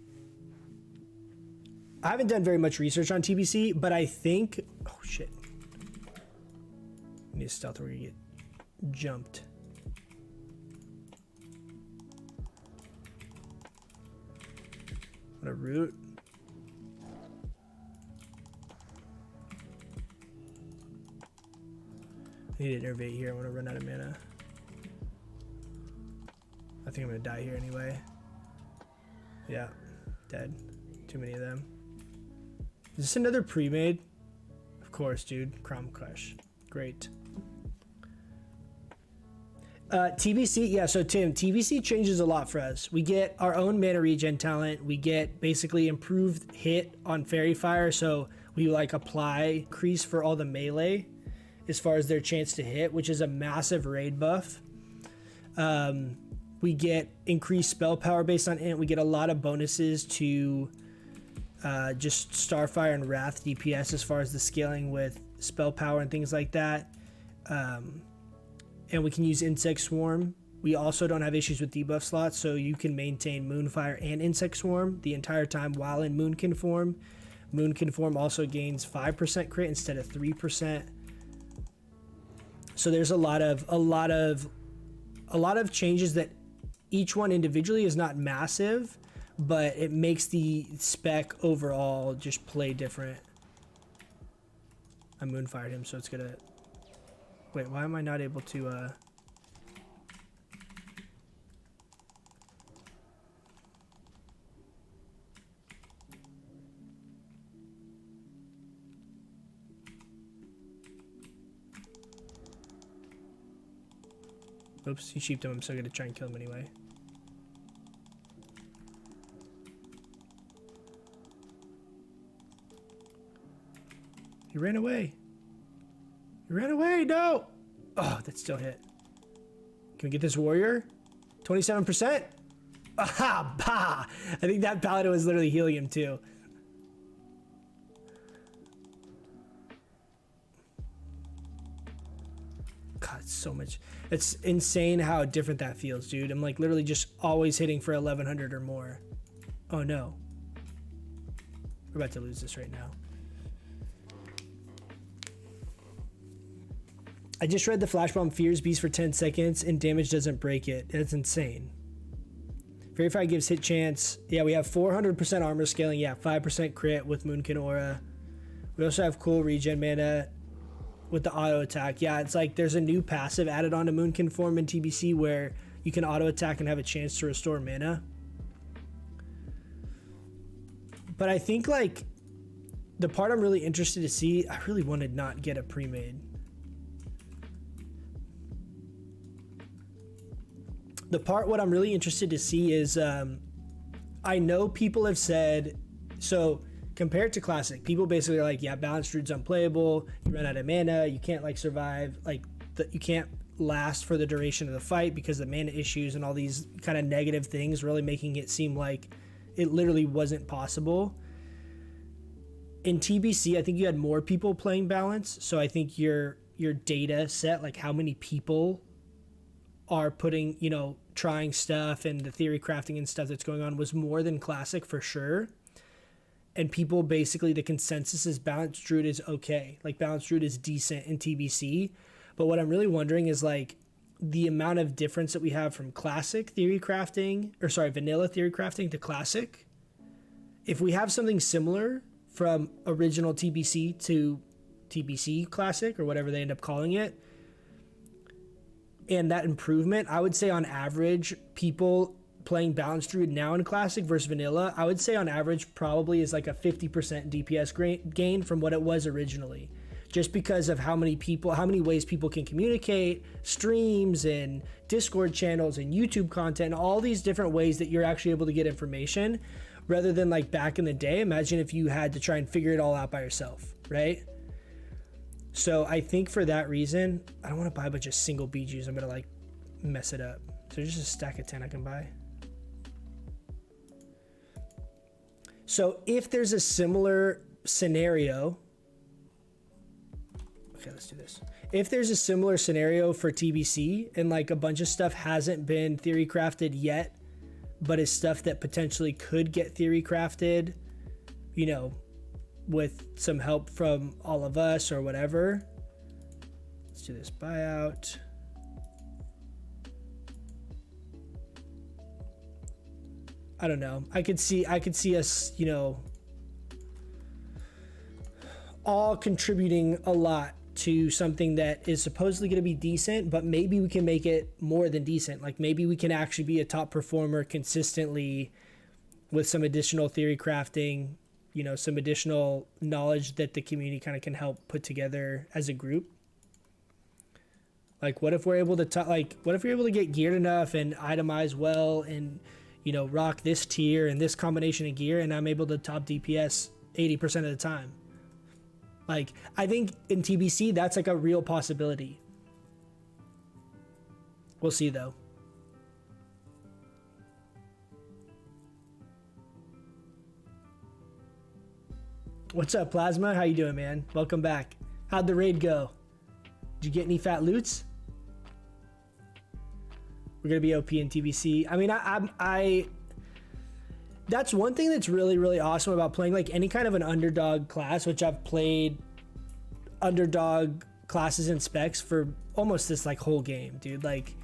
I haven't done very much research on TBC, but I think oh shit. I need a stealth where you get jumped. What a root. I need to innervate here. I want to run out of mana. I think I'm gonna die here anyway. Yeah, dead. Too many of them. Is this another pre-made? Of course, dude. Crom Crush. Great. TBC, yeah, so Tim, TBC changes a lot for us. We get our own mana regen talent. We get basically improved hit on Fairy Fire, so we like apply increase for all the melee as far as their chance to hit, which is a massive raid buff. We get increased spell power based on int. We get a lot of bonuses to just Starfire and Wrath DPS as far as the scaling with spell power and things like that. And we can use Insect Swarm. We also don't have issues with debuff slots, so you can maintain Moonfire and Insect Swarm the entire time while in Moonkin form. Moonkin form also gains 5% crit instead of 3%. So there's a lot of changes that each one individually is not massive, but it makes the spec overall just play different. I Moonfired him, so it's gonna... Wait, why am I not able to, Oops, he sheeped him. I'm still gonna try and kill him anyway. He ran away. He ran away, no! Oh, that still hit. Can we get this warrior? 27%? Aha, bah! I think that paladin was literally healing him too. so much. It's insane how different that feels, dude. I'm like literally just always hitting for 1100 or more. Oh no. We're about to lose this right now. I just read the Flash Bomb fears beast for 10 seconds and damage doesn't break it. That's insane. Verify gives hit chance. Yeah, we have 400% armor scaling. Yeah, 5% crit with Moonkin Aura. We also have cool regen mana with the auto attack. Yeah, it's like there's a new passive added on to Moonkin form in TBC where you can auto attack and have a chance to restore mana. But I think like the part I'm really interested to see, I really want to not get a pre-made. The part what I'm really interested to see is I know people have said, so compared to Classic, people basically are like, yeah, Balanced Druid's unplayable, you run out of mana, you can't like survive, like you can't last for the duration of the fight because of mana issues and all these kind of negative things, really making it seem like it literally wasn't possible. In TBC, I think you had more people playing Balance, so I think your data set, like how many people are putting, you know, trying stuff and the theory crafting and stuff that's going on was more than Classic for sure. And people basically, the consensus is Balanced Druid is okay. Like Balanced Druid is decent in TBC. But what I'm really wondering is like the amount of difference that we have from Classic theory crafting, or sorry, vanilla theory crafting to Classic. If we have something similar from original TBC to TBC Classic or whatever they end up calling it, and that improvement, I would say on average, people playing Balanced Druid now in Classic versus Vanilla, I would say on average probably is like a 50% DPS gain from what it was originally. Just because of how many ways people can communicate, streams and Discord channels and YouTube content, all these different ways that you're actually able to get information rather than like back in the day. Imagine if you had to try and figure it all out by yourself, right? So I think for that reason, I don't want to buy a bunch of single BGs. I'm going to like mess it up. So there's just a stack of 10 I can buy. So if there's a similar scenario, okay, let's do this. If there's a similar scenario for TBC and like a bunch of stuff hasn't been theory crafted yet, but is stuff that potentially could get theory crafted, you know, with some help from all of us or whatever. Let's do this buyout. I don't know. I could see us, you know, all contributing a lot to something that is supposedly going to be decent, but maybe we can make it more than decent. Like maybe we can actually be a top performer consistently with some additional theory crafting, you know, some additional knowledge that the community kind of can help put together as a group. Like what if we're able to what if we're able to get geared enough and itemize well and, you know, rock this tier and this combination of gear and I'm able to top DPS 80% of the time. Like I think in TBC that's like a real possibility. We'll see though. What's up, Plasma? How you doing, man? Welcome back. How'd the raid go? Did you get any fat loots? We're gonna be OP in TBC. I mean, I that's one thing that's really, really awesome about playing like any kind of an underdog class, which I've played underdog classes and specs for almost this like whole game, dude. Like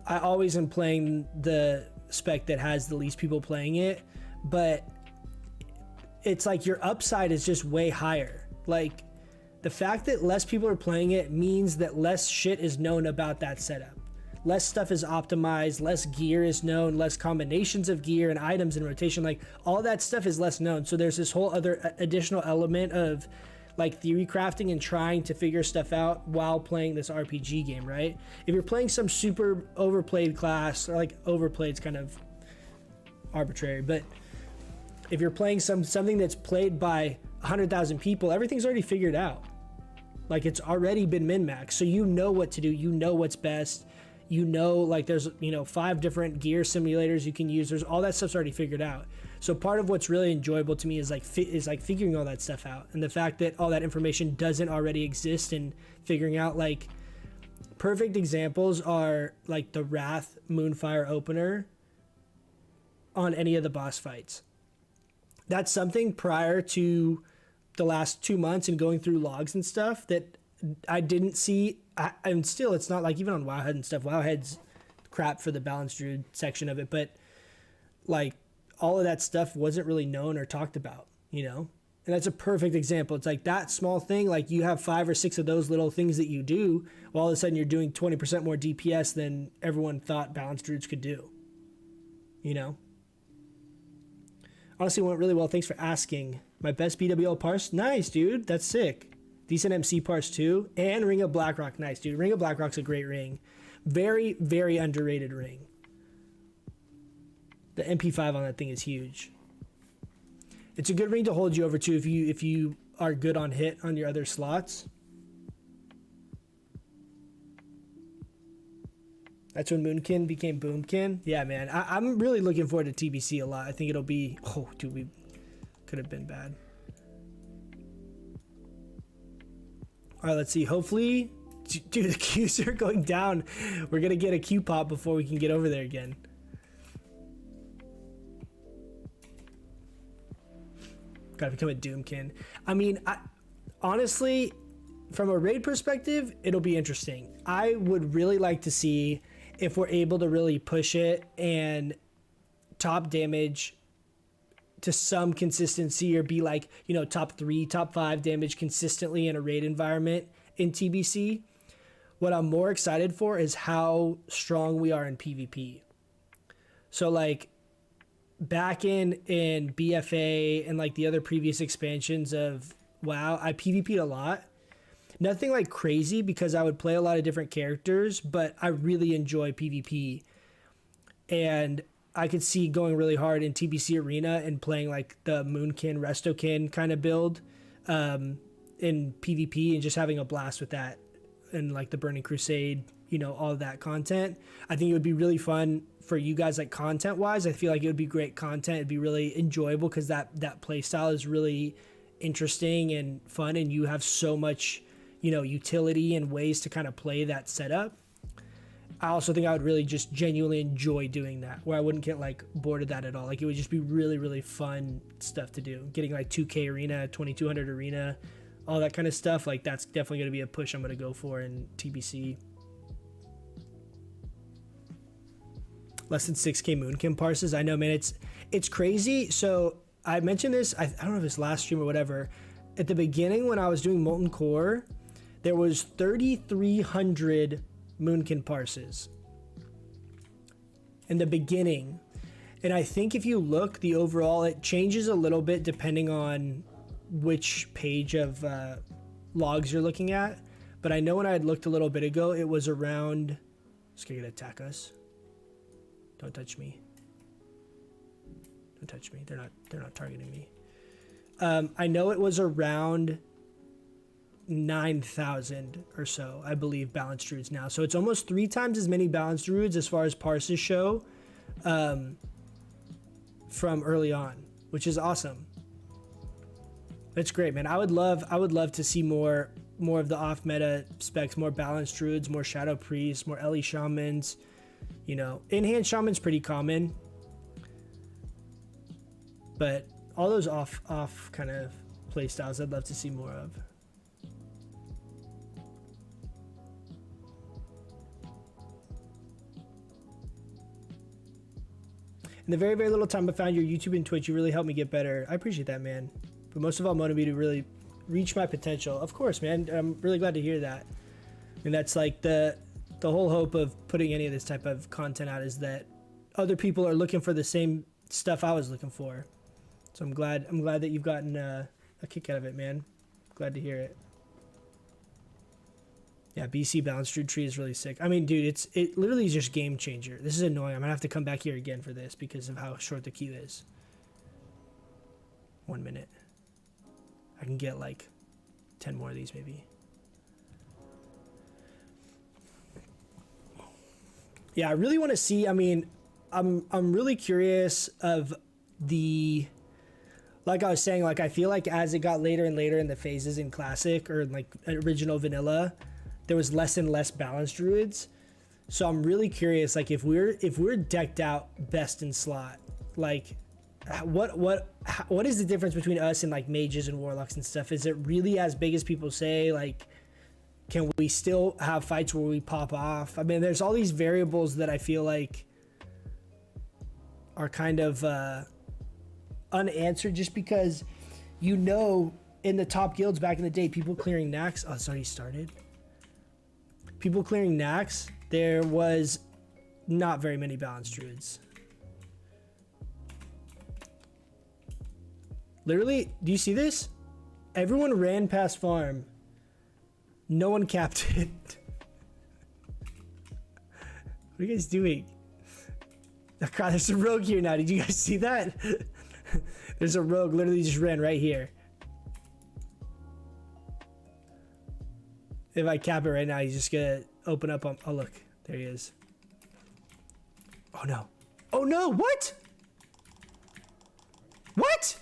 I always am playing the spec that has the least people playing it, but it's like your upside is just way higher. Like the fact that less people are playing it means that less shit is known about that setup. Less stuff is optimized, less gear is known, less combinations of gear and items in rotation. Like all that stuff is less known. So there's this whole other additional element of like theory crafting and trying to figure stuff out while playing this RPG game, right? If you're playing some super overplayed class, or like overplayed's kind of arbitrary, but if you're playing something that's played by 100,000 people, everything's already figured out. Like it's already been min-max. So you know what to do. You know what's best. You know, like there's, you know, 5 different gear simulators you can use. There's all that stuff's already figured out. So part of what's really enjoyable to me is like figuring all that stuff out. And the fact that all that information doesn't already exist and figuring out like perfect examples are like the Wrath Moonfire opener on any of the boss fights. That's something prior to the last 2 months and going through logs and stuff that I didn't see. And still, it's not like even on Wowhead and stuff. Wowhead's crap for the Balanced Druid section of it, but like all of that stuff wasn't really known or talked about, you know? And that's a perfect example. It's like that small thing, like you have 5 or 6 of those little things that you do, while all of a sudden you're doing 20% more DPS than everyone thought Balanced Druids could do, you know? Honestly, went really well. Thanks for asking. My best BWL parse? Nice, dude. That's sick. Decent MC parse too. And Ring of Blackrock. Nice, dude. Ring of Blackrock's a great ring. Very, very underrated ring. The MP5 on that thing is huge. It's a good ring to hold you over too if you are good on hit on your other slots. That's when Moonkin became Boomkin. Yeah, man. I'm really looking forward to TBC a lot. I think it'll be... Oh, dude, we could have been bad. All right, let's see. Hopefully... Dude, the queues are going down. We're going to get a queue pop before we can get over there again. Gotta become a Doomkin. I mean, honestly, from a raid perspective, it'll be interesting. I would really like to see if we're able to really push it and top damage to some consistency, or be like, you know, top 3, top 5 damage consistently in a raid environment in TBC. What I'm more excited for is how strong we are in PvP. So like back in BFA and like the other previous expansions of WoW, I PvP'd a lot. Nothing like crazy because I would play a lot of different characters, but I really enjoy PvP. And I could see going really hard in TBC Arena and playing like the Moonkin, Restokin kind of build in PvP and just having a blast with that. And like the Burning Crusade, you know, all of that content. I think it would be really fun for you guys, like content wise. I feel like it would be great content. It'd be really enjoyable because that play style is really interesting and fun, and you have so much, you know, utility and ways to kind of play that setup. I also think I would really just genuinely enjoy doing that, where I wouldn't get like bored of that at all. Like it would just be really, really fun stuff to do. Getting like 2K arena, 2200 arena, all that kind of stuff. Like that's definitely going to be a push I'm going to go for in TBC. Less than 6K Moonkin parses. I know, man, it's crazy. So I mentioned this, I don't know if it's last stream or whatever. At the beginning when I was doing Molten Core, there was 3,300 Moonkin parses in the beginning. And I think if you look, the overall, it changes a little bit depending on which page of logs you're looking at. But I know when I had looked a little bit ago, it was around... This guy gonna attack us. Don't touch me. Don't touch me. They're not targeting me. I know it was around 9,000 or so, I believe, Balanced Druids now. So it's almost 3 times as many Balanced Druids as far as parses show from early on, which is awesome. It's great, man. I would love to see more of the off meta specs, more Balanced Druids, more Shadow Priests, more Ellie Shamans. You know, in-hand Shaman's pretty common, but all those off kind of play styles I'd love to see more of. In the very, very little time I found your YouTube and Twitch, you really helped me get better. I appreciate that, man. But most of all, motivated to really reach my potential. Of course, man. I'm really glad to hear that. And that's like the whole hope of putting any of this type of content out, is that other people are looking for the same stuff I was looking for. So I'm glad that you've gotten a kick out of it, man. Glad to hear it. Yeah, BC Balanced Druid tree is really sick. I mean, dude, it literally is just game changer. This is annoying. I'm gonna have to come back here again for this because of how short the queue is. 1 minute. I can get like 10 more of these maybe. Yeah, I really want to see. I mean, I'm really curious of the, like I was saying, like I feel like as it got later and later in the phases in Classic or like original vanilla, there was less and less balanced druids. So I'm really curious, like if we're decked out best in slot, like what is the difference between us and like mages and warlocks and stuff? Is it really as big as people say? Like, can we still have fights where we pop off? I mean, there's all these variables that I feel like are kind of unanswered, just because, you know, in the top guilds back in the day, people clearing Nax. Oh, it's already started. People clearing Nax, there was not very many balanced druids. Literally, do you see this? Everyone ran past farm. No one capped it. What are you guys doing? Oh God, there's a rogue here now. Did you guys see that? There's a rogue literally just ran right here. If I cap it right now, he's just gonna open up on... Oh, look. There he is. Oh, no. Oh, no. What? What?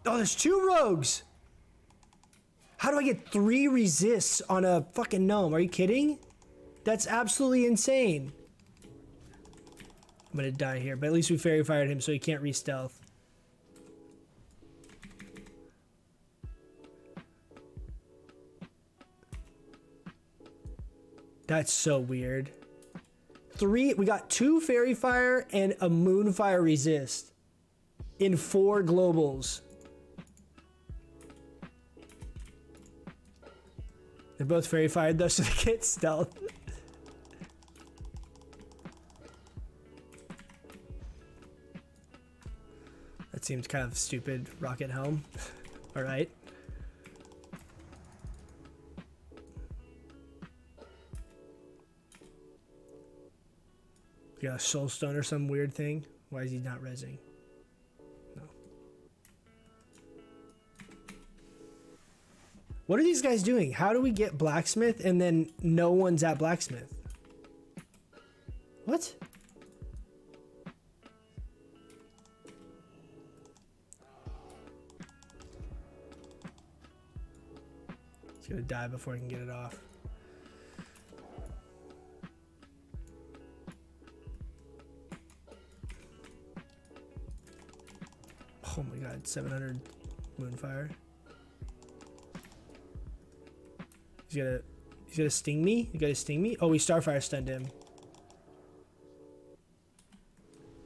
Oh, there's 2 rogues. How do I get 3 resists on a fucking gnome? Are you kidding? That's absolutely insane. I'm gonna die here, but at least we fairy fired him so he can't re-stealth. That's so weird. We got 2 fairy fire and a moonfire resist in 4 globals. They're both fairy fired though, so they can't stealth. That seems kind of stupid. Rocket home. All right. Yeah, soul stone or some weird thing. Why is he not rezzing? No. What are these guys doing? How do we get blacksmith and then no one's at blacksmith? What? He's gonna die before he can get it off. Oh my God, 700 moonfire. He's gonna sting me? You gotta sting me? Oh, we starfire stunned him.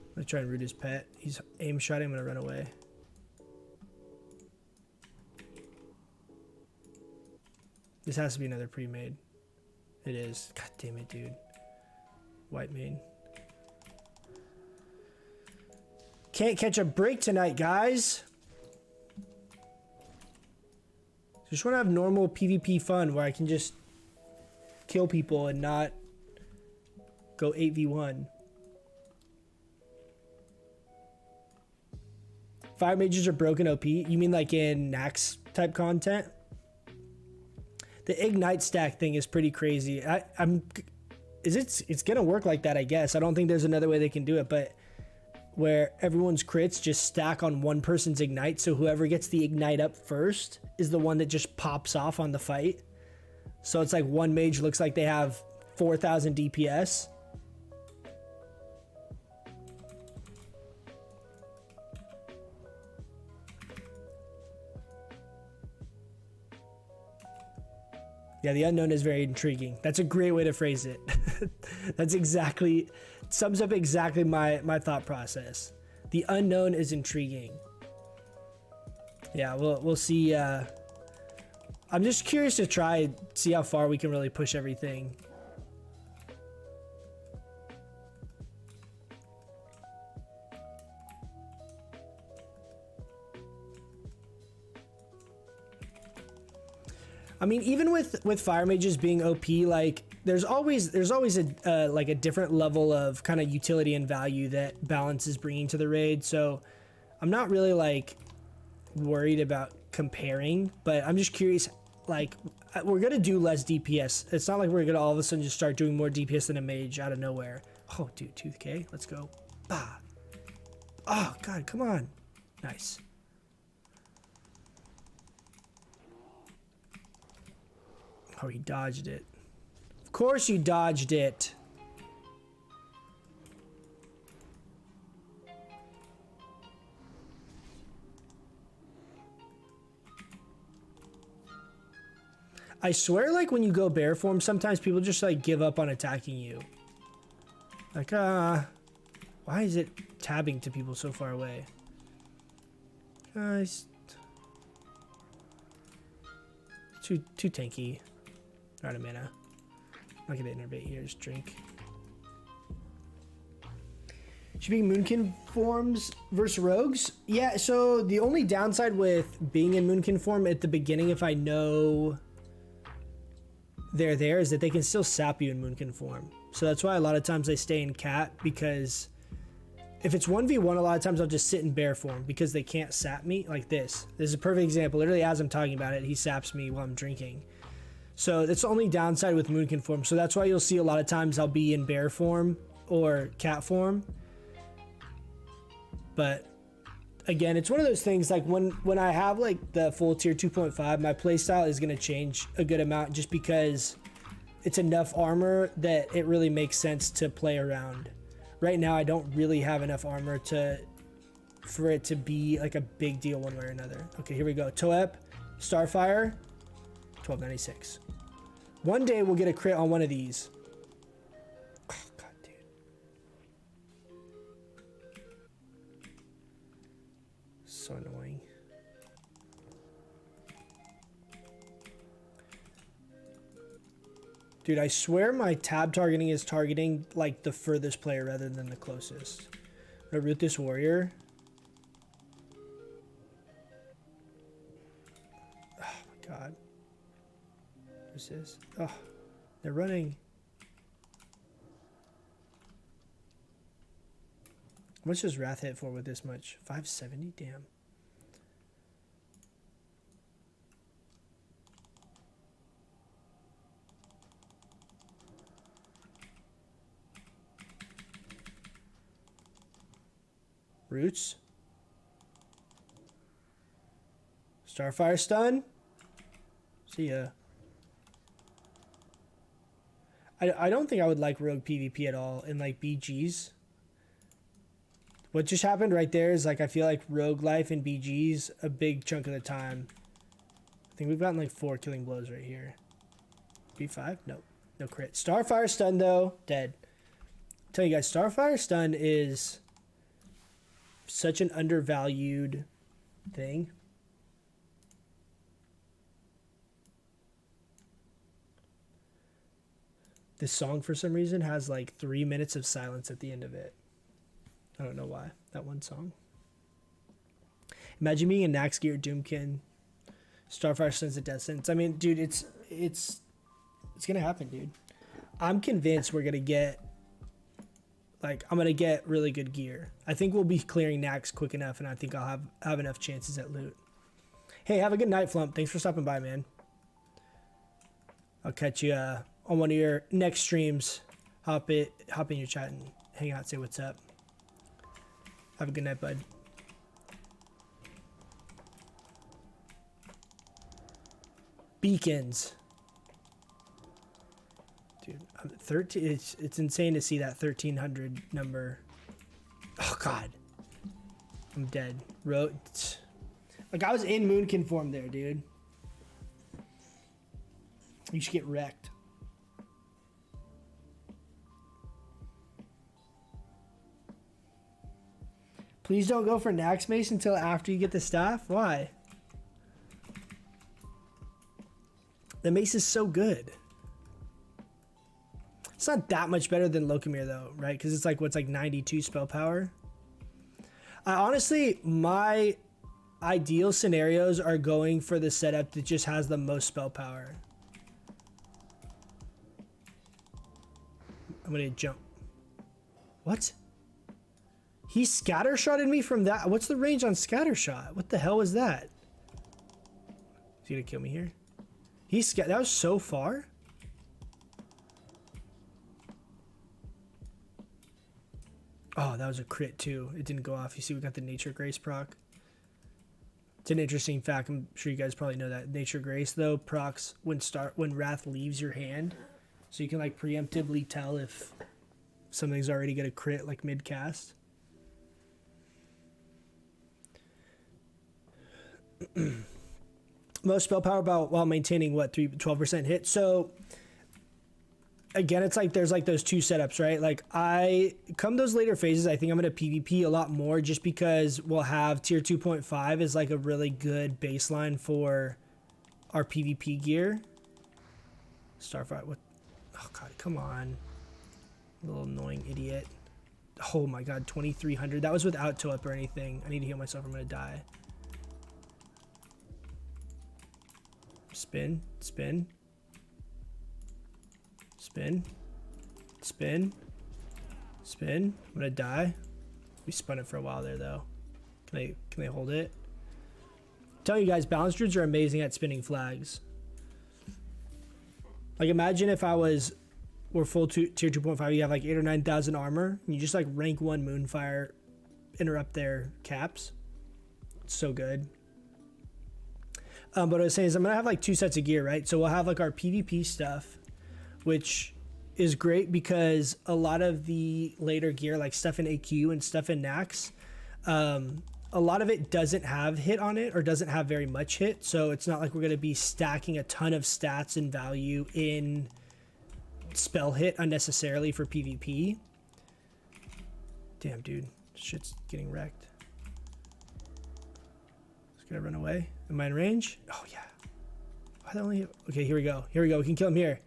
I'm gonna try and root his pet. He's aim shot. I'm gonna run away. This has to be another pre-made. It is. God damn it, dude. White made. Can't catch a break tonight, guys. Just want to have normal PvP fun where I can just kill people and not go 8v1. Fire mages are broken OP. You mean like in Nax type content? The ignite stack thing is pretty crazy. It's gonna work like that, I guess. I don't think there's another way they can do it, but where everyone's crits just stack on one person's ignite, so whoever gets the ignite up first is the one that just pops off on the fight. So it's like one mage looks like they have 4,000 DPS. Yeah, the unknown is very intriguing. That's a great way to phrase it. That's exactly, sums up exactly my thought process. The unknown is intriguing. Yeah, we'll see. I'm just curious to try see how far we can really push everything. I mean, even with fire mages being OP, like there's always a like a different level of kind of utility and value that balance is bringing to the raid. So I'm not really like worried about comparing, but I'm just curious. Like we're gonna do less DPS. It's not like we're gonna all of a sudden just start doing more DPS than a mage out of nowhere. Oh, dude, 2K, let's go. Ah. Oh God, come on. Nice. Oh, he dodged it. Of course you dodged it. I swear, like, when you go bear form, sometimes people just, like, give up on attacking you. Like, why is it tabbing to people so far away? Guys. Too tanky. Not a mana. Not gonna innervate here, just drink. Should be Moonkin forms versus rogues? Yeah, so the only downside with being in Moonkin form at the beginning, if I know they're there, is that they can still sap you in Moonkin form. So that's why a lot of times I stay in cat, because if it's 1v1, a lot of times I'll just sit in bear form because they can't sap me like this. This is a perfect example. Literally, as I'm talking about it, he saps me while I'm drinking. So that's the only downside with Moonkin form. So that's why you'll see a lot of times I'll be in bear form or cat form. But again, it's one of those things, like when I have like the full tier 2.5, my playstyle is going to change a good amount just because it's enough armor that it really makes sense to play around. Right now, I don't really have enough armor for it to be like a big deal one way or another. Okay, here we go. Toep, Starfire, 1296. One day we'll get a crit on one of these. Oh, God, dude. So annoying. Dude, I swear my tab targeting is targeting like the furthest player rather than the closest. I'm gonna root this warrior. Oh my god. What's this? Oh, they're running. How much does Wrath hit for with this much? 570? Damn. Roots. Starfire stun. See ya. I don't think I would like rogue PvP at all in like BGs. What just happened right there is like I feel like rogue life in BGs a big chunk of the time. I think we've gotten like 4 killing blows right here. B5? Nope. No crit. Starfire stun though. Dead. I'll tell you guys, Starfire stun is such an undervalued thing. This song for some reason has like 3 minutes of silence at the end of it. I don't know why. That one song. Imagine being a Nax Gear Doomkin. Starfire stuns a death sentence. I mean, dude, it's gonna happen, dude. I'm convinced we're gonna get I'm gonna get really good gear. I think we'll be clearing Nax quick enough, and I think I'll have enough chances at loot. Hey, have a good night, Flump. Thanks for stopping by, man. I'll catch you on one of your next streams. Hop in your chat and hang out, say what's up. Have a good night, bud. Beacons. Dude, 13. It's insane to see that 1300 number. Oh God, I'm dead. Like I was in Moonkin form there, dude. You should get wrecked. Please don't go for Nax Mace until after you get the staff. Why? The mace is so good. It's not that much better than Locomir though, right? Because it's like, what's like 92 spell power? Honestly, my ideal scenarios are going for the setup that just has the most spell power. I'm gonna jump. What? He scattershotted me from that. What's the range on scattershot? What the hell was that? Is he gonna kill me here? That was so far. Oh, that was a crit too. It didn't go off. You see, we got the Nature Grace proc. It's an interesting fact. I'm sure you guys probably know that. Nature Grace, though, procs when Wrath leaves your hand. So you can, like, preemptively tell if something's already going to crit, like, mid-cast. Most spell power while maintaining, what, 12% hit? So, again, it's like there's, like, those two setups, right? Like, come those later phases, I think I'm going to PvP a lot more just because we'll have tier 2.5 is, like, a really good baseline for our PvP gear. Starfire, what? Oh, God, come on. Little annoying idiot. Oh, my God, 2,300. That was without toe up or anything. I need to heal myself. I'm going to die. Spin, spin. Spin. Spin. Spin. I'm going to die. We spun it for a while there, though. Can they hold it? I'm telling you guys, Balance Druids are amazing at spinning flags. Like, imagine if we're full tier 2.5, you have like 8,000 or 9,000 armor, and you just like rank 1 Moonfire, interrupt their caps. It's so good. But what I was saying is I'm going to have like 2 sets of gear, right? So we'll have like our PvP stuff, which is great because a lot of the later gear, like stuff in AQ and stuff in Nax, a lot of it doesn't have hit on it or doesn't have very much hit. So it's not like we're going to be stacking a ton of stats and value in spell hit unnecessarily for PvP. Damn, dude. Shit's getting wrecked. Just gonna run away. Am I in range? Oh, yeah. Why the only... Okay, here we go. Here we go. We can kill him here.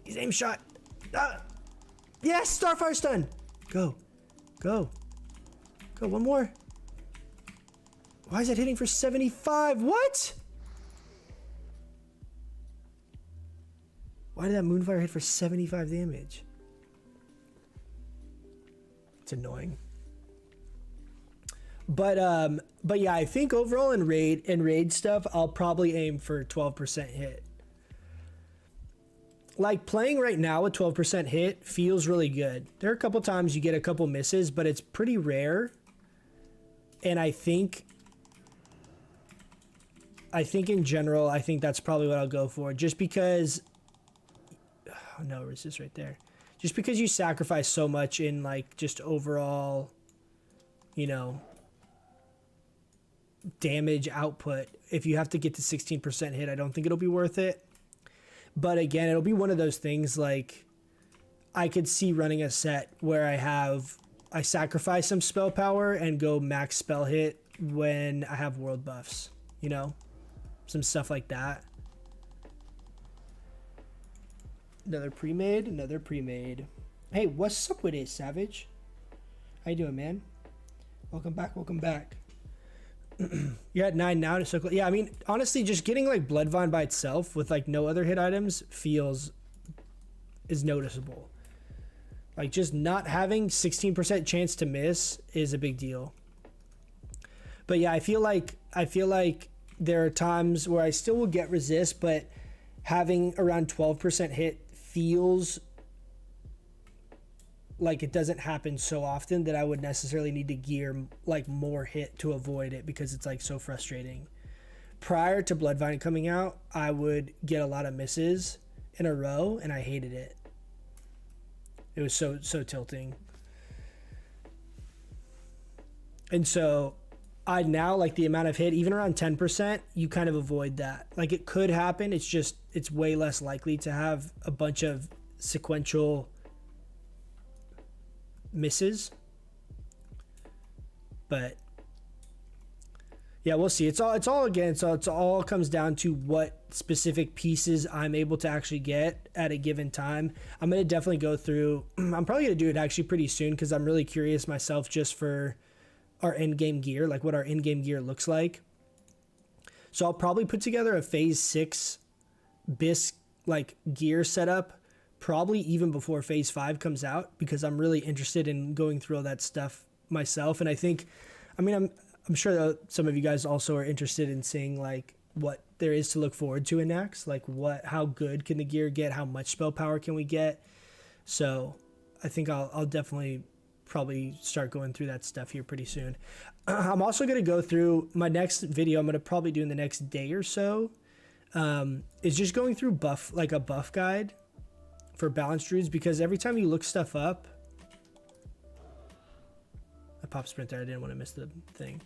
He's aim shot. Ah! Yes! Starfire stun! Go. Go. Go, one more. Why is that hitting for 75? What? Why did that Moonfire hit for 75 damage? It's annoying. But yeah, I think overall in raid stuff, I'll probably aim for 12% hit. Like, playing right now with 12% hit feels really good. There are a couple times you get a couple misses, but it's pretty rare. And I think in general, I think that's probably what I'll go for. Just because... Oh, no, resist right there. Just because you sacrifice so much in, like, just overall, you know, damage output. If you have to get to 16% hit, I don't think it'll be worth it. But again, it'll be one of those things, like, I could see running a set where I sacrifice some spell power and go max spell hit when I have world buffs, you know? Some stuff like that. Another pre-made. Hey, what's up with it, Savage? How you doing, man? Welcome back. You're at 9 now to circle. Yeah, I mean, honestly, just getting like Bloodvine by itself with like no other hit items is noticeable. Like, just not having 16% chance to miss is a big deal. But yeah, I feel like there are times where I still will get resist, but having around 12% hit feels like it doesn't happen so often that I would necessarily need to gear like more hit to avoid it, because it's like so frustrating. Prior to Bloodvine coming out, I would get a lot of misses in a row and I hated it. It was so tilting. And so I now, like, the amount of hit, even around 10%, you kind of avoid that. Like, it could happen, it's way less likely to have a bunch of sequential misses. But yeah, we'll see. It all comes down to what specific pieces I'm able to actually get at a given time. I'm going to definitely go through, I'm probably going to do it actually pretty soon, because I'm really curious myself just for our in-game gear, like what our in-game gear looks like. So I'll probably put together a phase 6 BIS like gear setup, probably even before phase 5 comes out, because I'm really interested in going through all that stuff myself. And I think, I mean, I'm sure that some of you guys also are interested in seeing like what there is to look forward to in Nax, like how good can the gear get, how much spell power can we get. So I think I'll definitely probably start going through that stuff here pretty soon. I'm also going to go through my next video. I'm going to probably do in the next day or so. Is just going through a buff guide for balanced druids, because every time you look stuff up, I pop sprint there. I didn't want to miss the thing.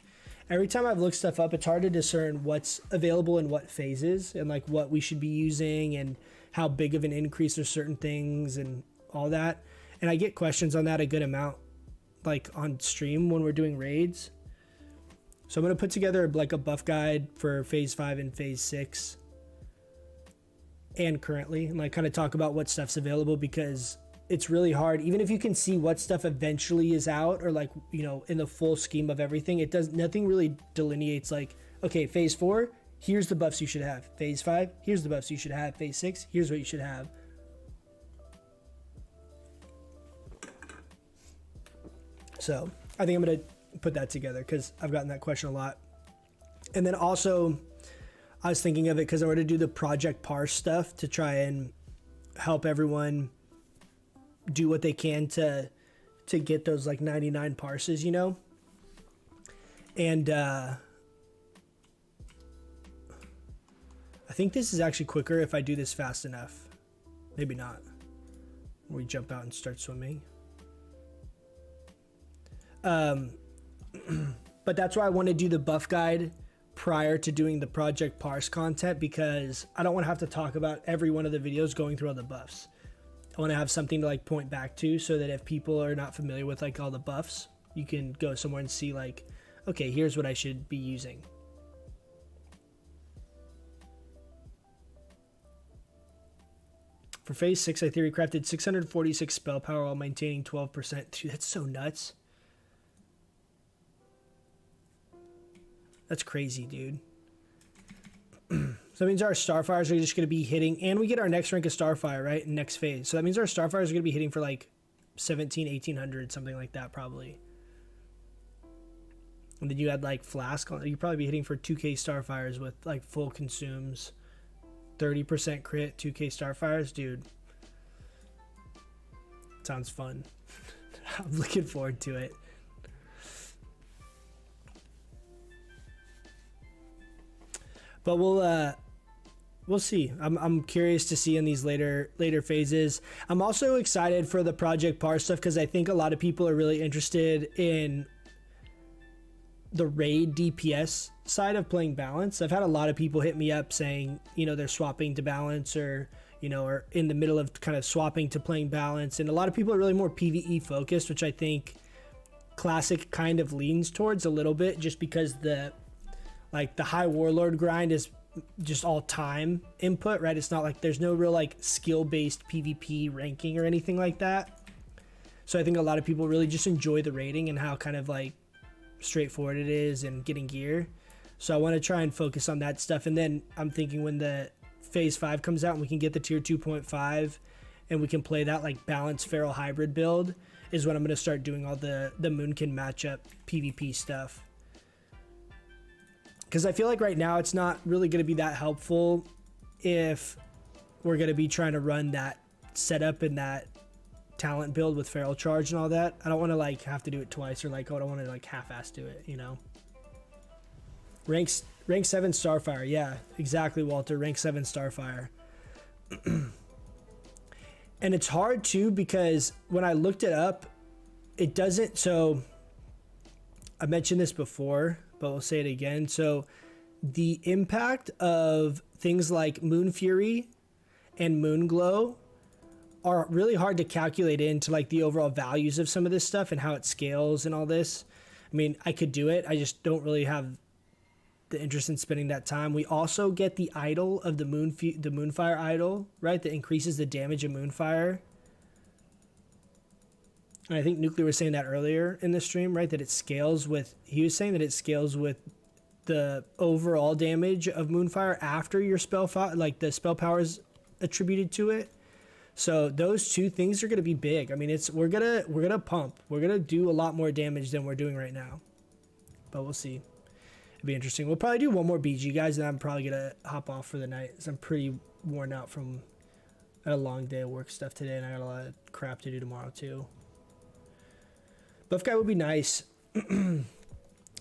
Every time I've looked stuff up, it's hard to discern what's available in what phases and like what we should be using and how big of an increase of certain things and all that. And I get questions on that a good amount, like on stream when we're doing raids. So I'm going to put together like a buff guide for phase 5 and phase 6 and currently, and like kind of talk about what stuff's available, because it's really hard. Even if you can see what stuff eventually is out, or like, you know, in the full scheme of everything, nothing really delineates like, okay, phase 4, here's the buffs you should have. Phase 5, here's the buffs you should have. Phase 6, here's what you should have. So I think I'm going to put that together because I've gotten that question a lot. And then also I was thinking of it because I want to do the project parse stuff to try and help everyone do what they can to get those like 99 parses, you know? And I think this is actually quicker if I do this fast enough. Maybe not. We jump out and start swimming. But that's why I want to do the buff guide prior to doing the project parse content, because I don't want to have to talk about every one of the videos going through all the buffs. I want to have something to like point back to, so that if people are not familiar with like all the buffs, you can go somewhere and see like, okay, here's what I should be using. For phase 6, I theory crafted 646 spell power while maintaining 12%. Dude, that's so nuts. That's crazy, dude. So that means our Starfires are just going to be hitting, and we get our next rank of Starfire, right? Next phase. So that means our Starfires are going to be hitting for like 17, 1800, something like that, probably. And then you had like Flask on, you'd probably be hitting for 2k Starfires with like full consumes, 30% crit, 2k Starfires. Dude, sounds fun. I'm looking forward to it. But we'll see. I'm curious to see in these later phases. I'm also excited for the Project Parse stuff, because I think a lot of people are really interested in the raid DPS side of playing balance. I've had a lot of people hit me up saying, you know, they're swapping to balance, or, you know, are in the middle of kind of swapping to playing balance. And a lot of people are really more PvE focused, which I think Classic kind of leans towards a little bit, just because the high warlord grind is just all time input, right? It's not like there's no real like skill-based PvP ranking or anything like that. So I think a lot of people really just enjoy the raiding and how kind of like straightforward it is and getting gear. So I want to try and focus on that stuff. And then I'm thinking when the phase 5 comes out and we can get the tier 2.5 and we can play that like balanced feral hybrid build, is when I'm going to start doing all the Moonkin matchup PvP stuff. Because I feel like right now it's not really going to be that helpful if we're going to be trying to run that setup and that talent build with feral charge and all that. I don't want to like have to do it twice, or like, oh, I don't want to like half-ass do it, you know? Rank 7 Starfire. Yeah, exactly, Walter. Rank 7 Starfire. And it's hard too, because when I looked it up, it doesn't. So I mentioned this before, but we'll say it again. So the impact of things like Moon Fury and Moon Glow are really hard to calculate into like the overall values of some of this stuff and how it scales and all this. I mean, I could do it. I just don't really have the interest in spending that time. We also get the idol of the Moonfire idol, right? That increases the damage of Moonfire. And I think Nuclear was saying that earlier in the stream, right? That it scales with, he was saying that it scales with the overall damage of Moonfire after your spell, like the spell power is attributed to it. So those two things are going to be big. I mean, we're gonna pump. We're gonna do a lot more damage than we're doing right now. But we'll see. It'll be interesting. We'll probably do one more BG, guys, and I'm probably gonna hop off for the night, because I'm pretty worn out from a long day of work stuff today, and I got a lot of crap to do tomorrow too. Buff guy would be nice. To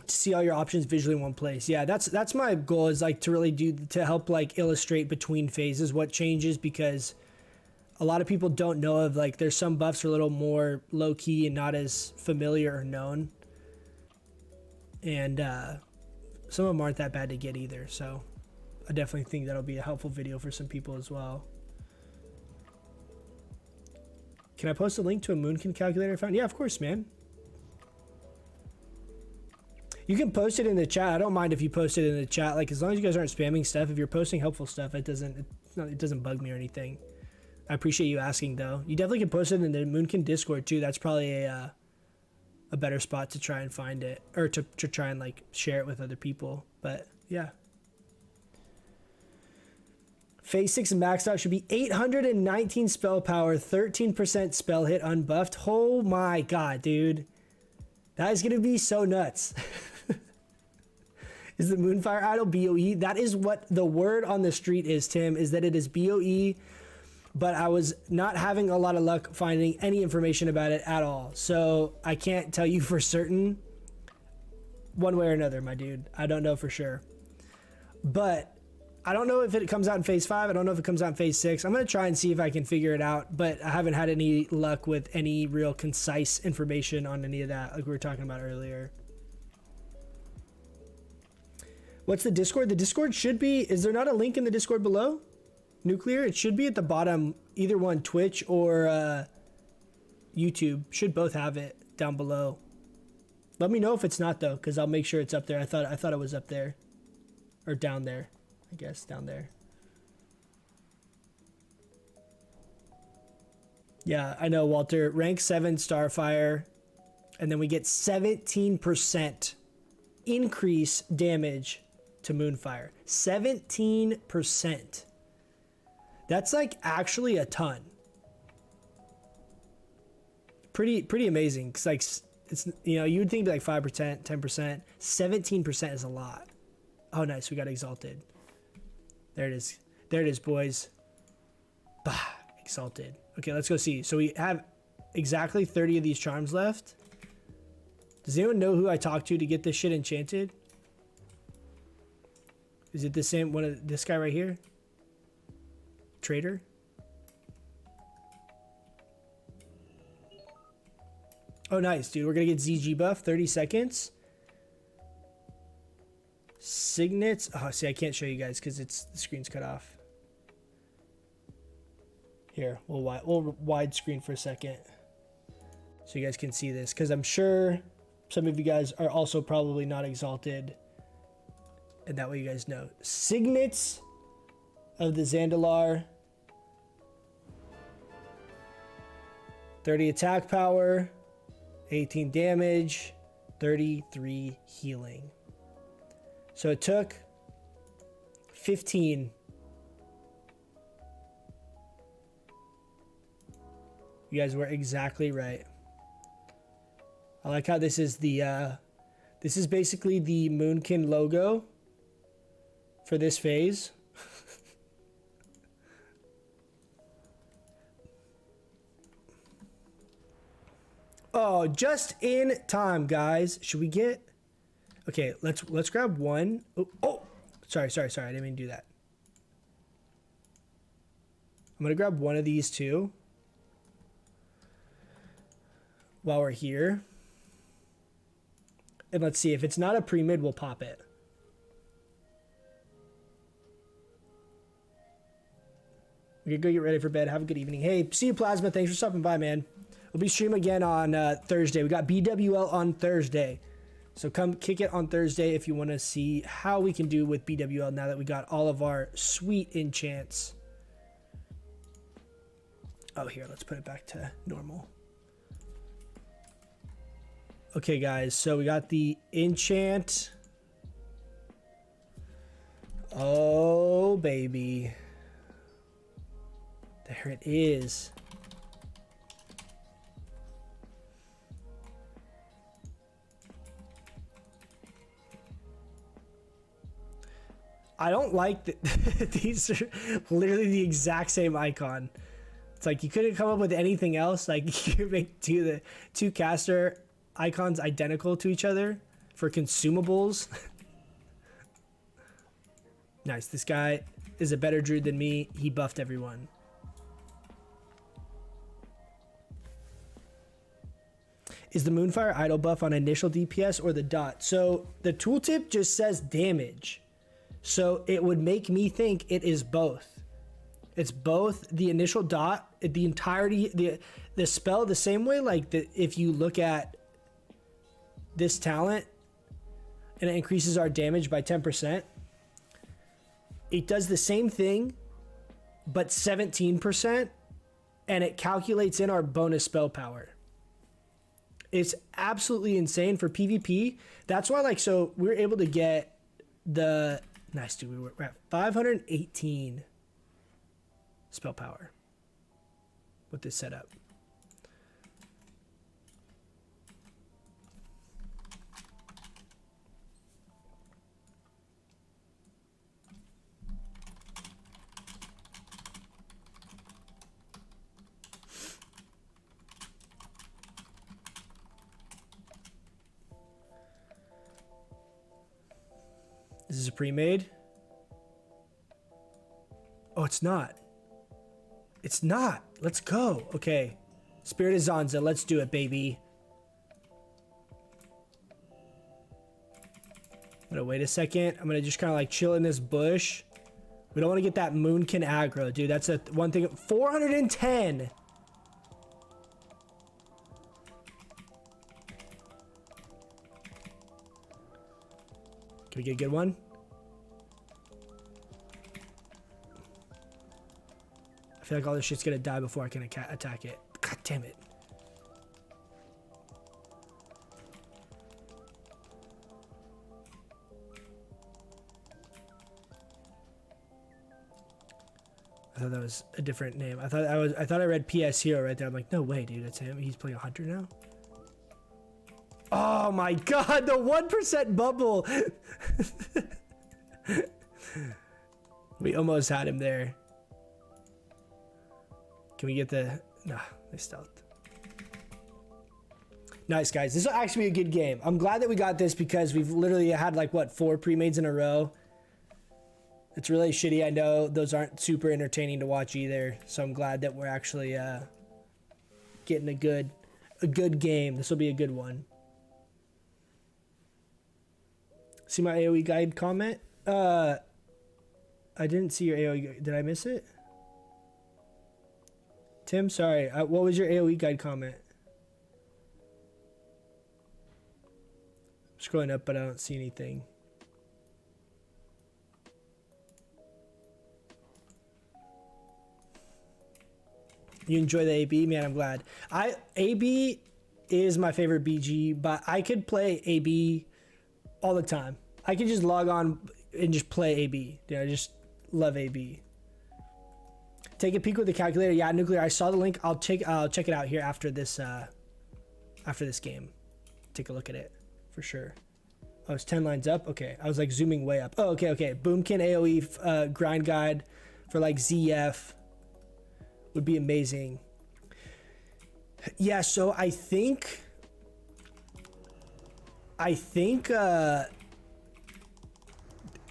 see all your options visually in one place. Yeah, that's my goal, is like to really to help like illustrate between phases what changes, because a lot of people don't know of, like, there's some buffs are a little more low key and not as familiar or known, and some of them aren't that bad to get either. So I definitely think that'll be a helpful video for some people as well. Can I post a link to a Moonkin calculator I found? Yeah, of course, man. You can post it in the chat. I don't mind if you post it in the chat. Like, as long as you guys aren't spamming stuff. If you're posting helpful stuff, it doesn't bug me or anything. I appreciate you asking, though. You definitely can post it in the Moonkin Discord too. That's probably a better spot to try and find it, or to try and like share it with other people. But yeah. Phase 6 maxed out should be 819 spell power, 13% spell hit unbuffed. Oh my god, dude. That is gonna be so nuts. Is the Moonfire idol BOE? That is what the word on the street is, Tim, is that it is BOE, but I was not having a lot of luck finding any information about it at all. So I can't tell you for certain one way or another, my dude. I don't know for sure. But I don't know if it comes out in phase 5. I don't know if it comes out in phase 6. I'm going to try and see if I can figure it out, but I haven't had any luck with any real concise information on any of that, like we were talking about earlier. What's the Discord? The Discord should be, is there not a link in the Discord below? Nuclear? It should be at the bottom, either one, Twitch or YouTube. Should both have it down below. Let me know if it's not, though, because I'll make sure it's up there. I thought it was up there. Or down there. I guess, down there. Yeah, I know, Walter. Rank 7 Starfire. And then we get 17% increase damage to Moonfire. 17%. That's like actually a ton. Pretty amazing. Cause like it's, you know, you would think like 5%, 10%, 17% is a lot. Oh, nice. We got exalted. There it is. There it is, boys. Bah, exalted. Okay, let's go see. So we have exactly 30 of these charms left. Does anyone know who I talked to get this shit enchanted? Is it the same one of this guy right here? Trader? Oh, nice, dude. We're gonna get ZG buff, 30 seconds. Signets. Oh, see, I can't show you guys because the screen's cut off. Here, we'll wide screen for a second so you guys can see this, because I'm sure some of you guys are also probably not exalted, and that way you guys know. Signets of the Zandalar. 30 attack power, 18 damage, 33 healing. So it took 15. You guys were exactly right. I like how this is the this is basically the Moonkin logo for this phase. Oh, just in time, guys. Should we get? Okay, let's grab one. Oh, sorry. I didn't mean to do that. I'm gonna grab one of these two while we're here. And let's see, if it's not a pre-mid, we'll pop it. We can go get ready for bed. Have a good evening. Hey, see you, Plasma. Thanks for stopping by, man. We'll be streaming again on Thursday. We got BWL on Thursday. So come kick it on Thursday if you want to see how we can do with BWL now that we got all of our sweet enchants. Oh, here, let's put it back to normal. Okay, guys, so we got the enchant. Oh, baby. There it is. I don't like that. These are literally the exact same icon. It's like you couldn't come up with anything else. Like you make two caster icons identical to each other for consumables. Nice. This guy is a better druid than me. He buffed everyone. Is the Moonfire idle buff on initial DPS or the dot? So the tooltip just says damage. So it would make me think it is both. It's both the initial dot, the entirety, the spell, the same way like if you look at this talent and it increases our damage by 10%, it does the same thing, but 17%, and it calculates in our bonus spell power. It's absolutely insane for PvP. That's why, like, so we were able to get the nice dude. We're at 518 spell power with this setup. This is a pre-made. Oh, it's not. It's not. Let's go. Okay. Spirit of Zanza. Let's do it, baby. I'm gonna wait a second. I'm gonna just kind of like chill in this bush. We don't want to get that Moonkin aggro, dude. That's a one thing. 410. Can we get a good one? I feel like all this shit's gonna die before I can attack it. God damn it. I thought that was a different name. I thought I read PS Hero right there. I'm like, no way, dude, that's him. He's playing a hunter now. Oh my god, the 1% bubble. We almost had him there. Can we get the... Nah, they stealthed. Nice, guys. This will actually be a good game. I'm glad that we got this because we've literally had like, what, 4 pre-mades in a row. It's really shitty. I know those aren't super entertaining to watch either. So I'm glad that we're actually getting a good game. This will be a good one. See my AoE guide comment? I didn't see your AoE guide. Did I miss it? Tim, sorry. What was your AoE guide comment? I'm scrolling up, but I don't see anything. You enjoy the AB? Man, I'm glad. AB is my favorite BG, but I could play AB all the time. I could just log on and just play AB. Dude, I just love AB. Take a peek with the calculator. Yeah, nuclear. I saw the link. I'll check it out here after this game. Take a look at it for sure. Oh, it's 10 lines up. Okay, I was like zooming way up. Oh, okay. Boomkin AOE grind guide for like ZF would be amazing. Yeah, so I think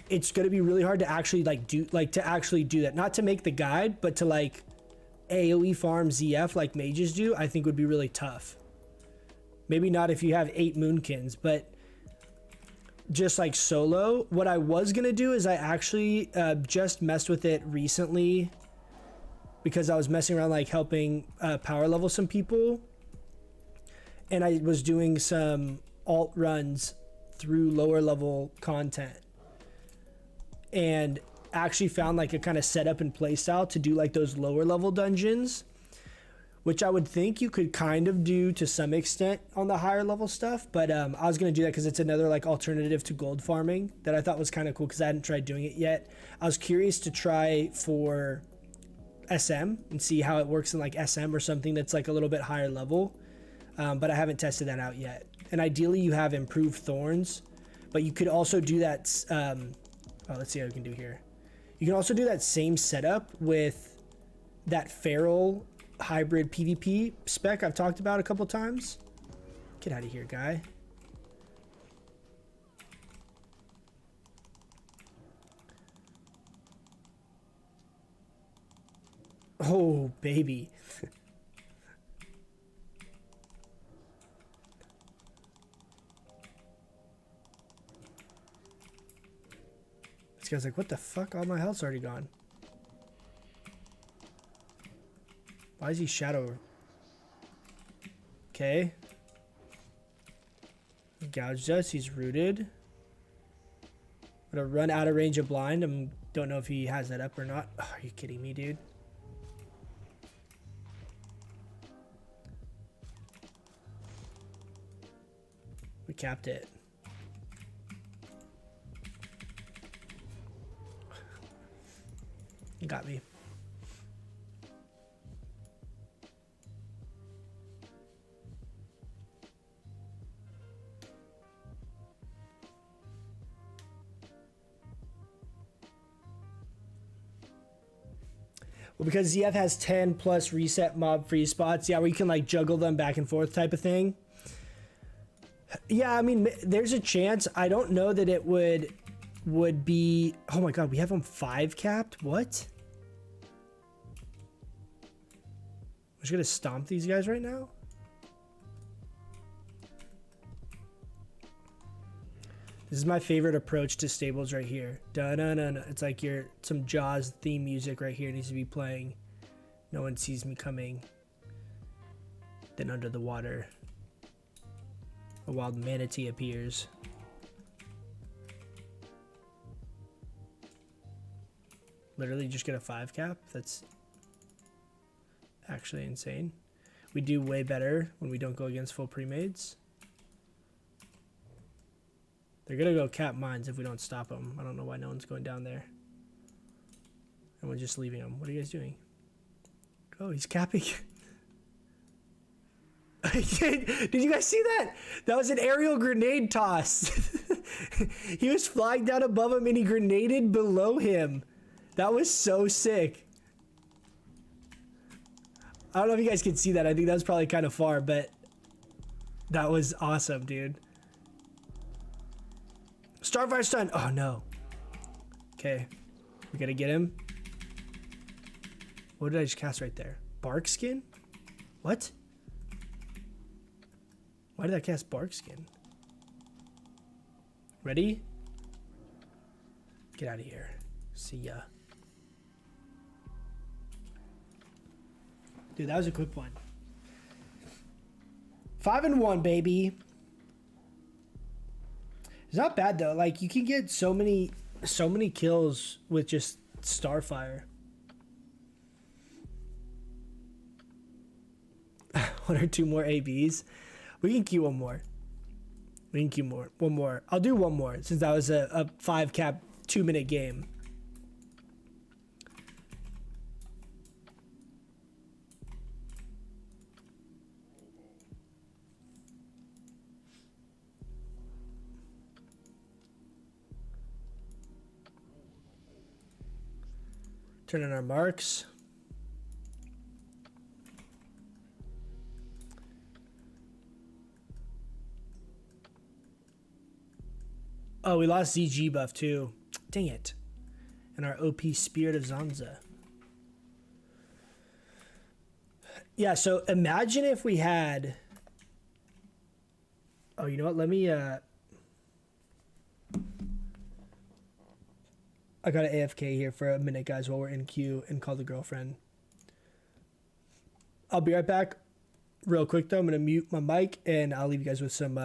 it's gonna be really hard to actually do that. Not to make the guide, but to like AoE farm ZF like mages do, I think would be really tough. Maybe not if you have 8 Moonkins, but just like solo. What I was gonna do is I actually just messed with it recently because I was messing around like helping power level some people, and I was doing some alt runs through lower level content, and actually found like a kind of setup and play style to do like those lower level dungeons, which I would think you could kind of do to some extent on the higher level stuff. But I was going to do that because it's another like alternative to gold farming that I thought was kind of cool because I hadn't tried doing it yet. I was curious to try for SM and see how it works in like SM or something that's like a little bit higher level. But I haven't tested that out yet. And ideally you have improved thorns, but you could also do that. Let's see how we can do here. You can also do that same setup with that feral hybrid PvP spec I've talked about a couple times. Get out of here, guy. Oh, baby. This guy's like, what the fuck? All my health's already gone. Why is he shadow? Okay. He gouged us. He's rooted. I'm gonna run out of range of blind. I don't know if he has that up or not. Oh, are you kidding me, dude? We capped it. You got me. Well, because ZF has 10 plus reset mob free spots, yeah, where you can like juggle them back and forth type of thing. Yeah, I mean, there's a chance. I don't know that it would be. Oh my god, we have them 5 capped? What? I'm just gonna stomp these guys right now. This is my favorite approach to stables right here. Da-na-na-na. It's like some Jaws theme music right here needs to be playing. No one sees me coming. Then under the water, a wild manatee appears. Literally just get a 5 cap? That's actually insane. We do way better when we don't go against full pre-mades. They're gonna go cap mines if we don't stop them. I don't know why no one's going down there. And we're just leaving them. What are you guys doing? Oh, he's capping. Did you guys see that? That was an aerial grenade toss. He was flying down above him and he grenaded below him. That was so sick. I don't know if you guys can see that. I think that was probably kind of far, but that was awesome, dude. Starfire stun. Oh no. Okay. We gotta get him. What did I just cast right there? Bark skin? What? Why did I cast bark skin? Ready? Get out of here. See ya. Dude, that was a quick one. 5-1, baby. It's not bad though. Like you can get so many kills with just Starfire. One or two more ABs. We can queue one more. We can queue more. One more. I'll do one more since that was a 5 cap 2-minute game. Turn in our marks. Oh, we lost ZG buff too. Dang it. And our OP Spirit of Zanza. Yeah, so imagine if we had... Oh, you know what? Let me... I got an AFK here for a minute, guys, while we're in queue and call the girlfriend. I'll be right back. Real quick, though, I'm going to mute my mic, and I'll leave you guys with some...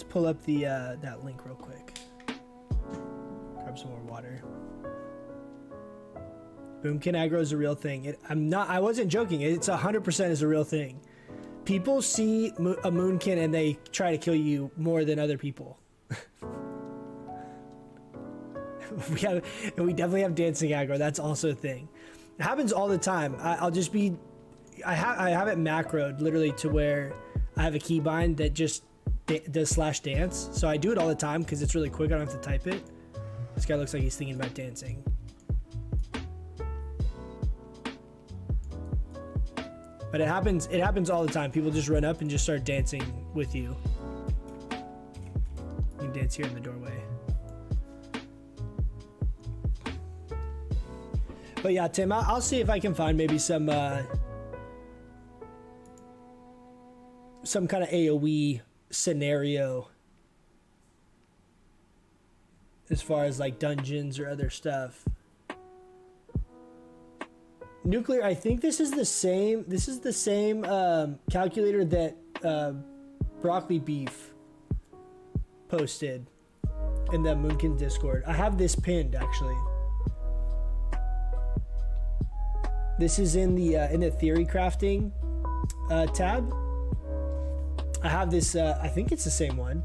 pull up the that link real quick. Grab some more water. Moonkin aggro is a real thing. I wasn't joking. It's 100% is a real thing. People see a Moonkin and they try to kill you more than other people. we definitely have dancing aggro. That's also a thing. It happens all the time. I'll just be, I have it macroed literally to where I have a keybind that just does /dance. So I do it all the time because it's really quick. I don't have to type it. This guy looks like he's thinking about dancing. But it happens all the time. People just run up and just start dancing with you. You can dance here in the doorway. But yeah, Tim, I'll see if I can find maybe some kind of AoE scenario as far as like dungeons or other stuff. Nuclear, I think this is the same calculator that Broccoli Beef posted in the Moonkin Discord. I have this pinned actually. This is in the theory crafting tab. I have this. I think it's the same one.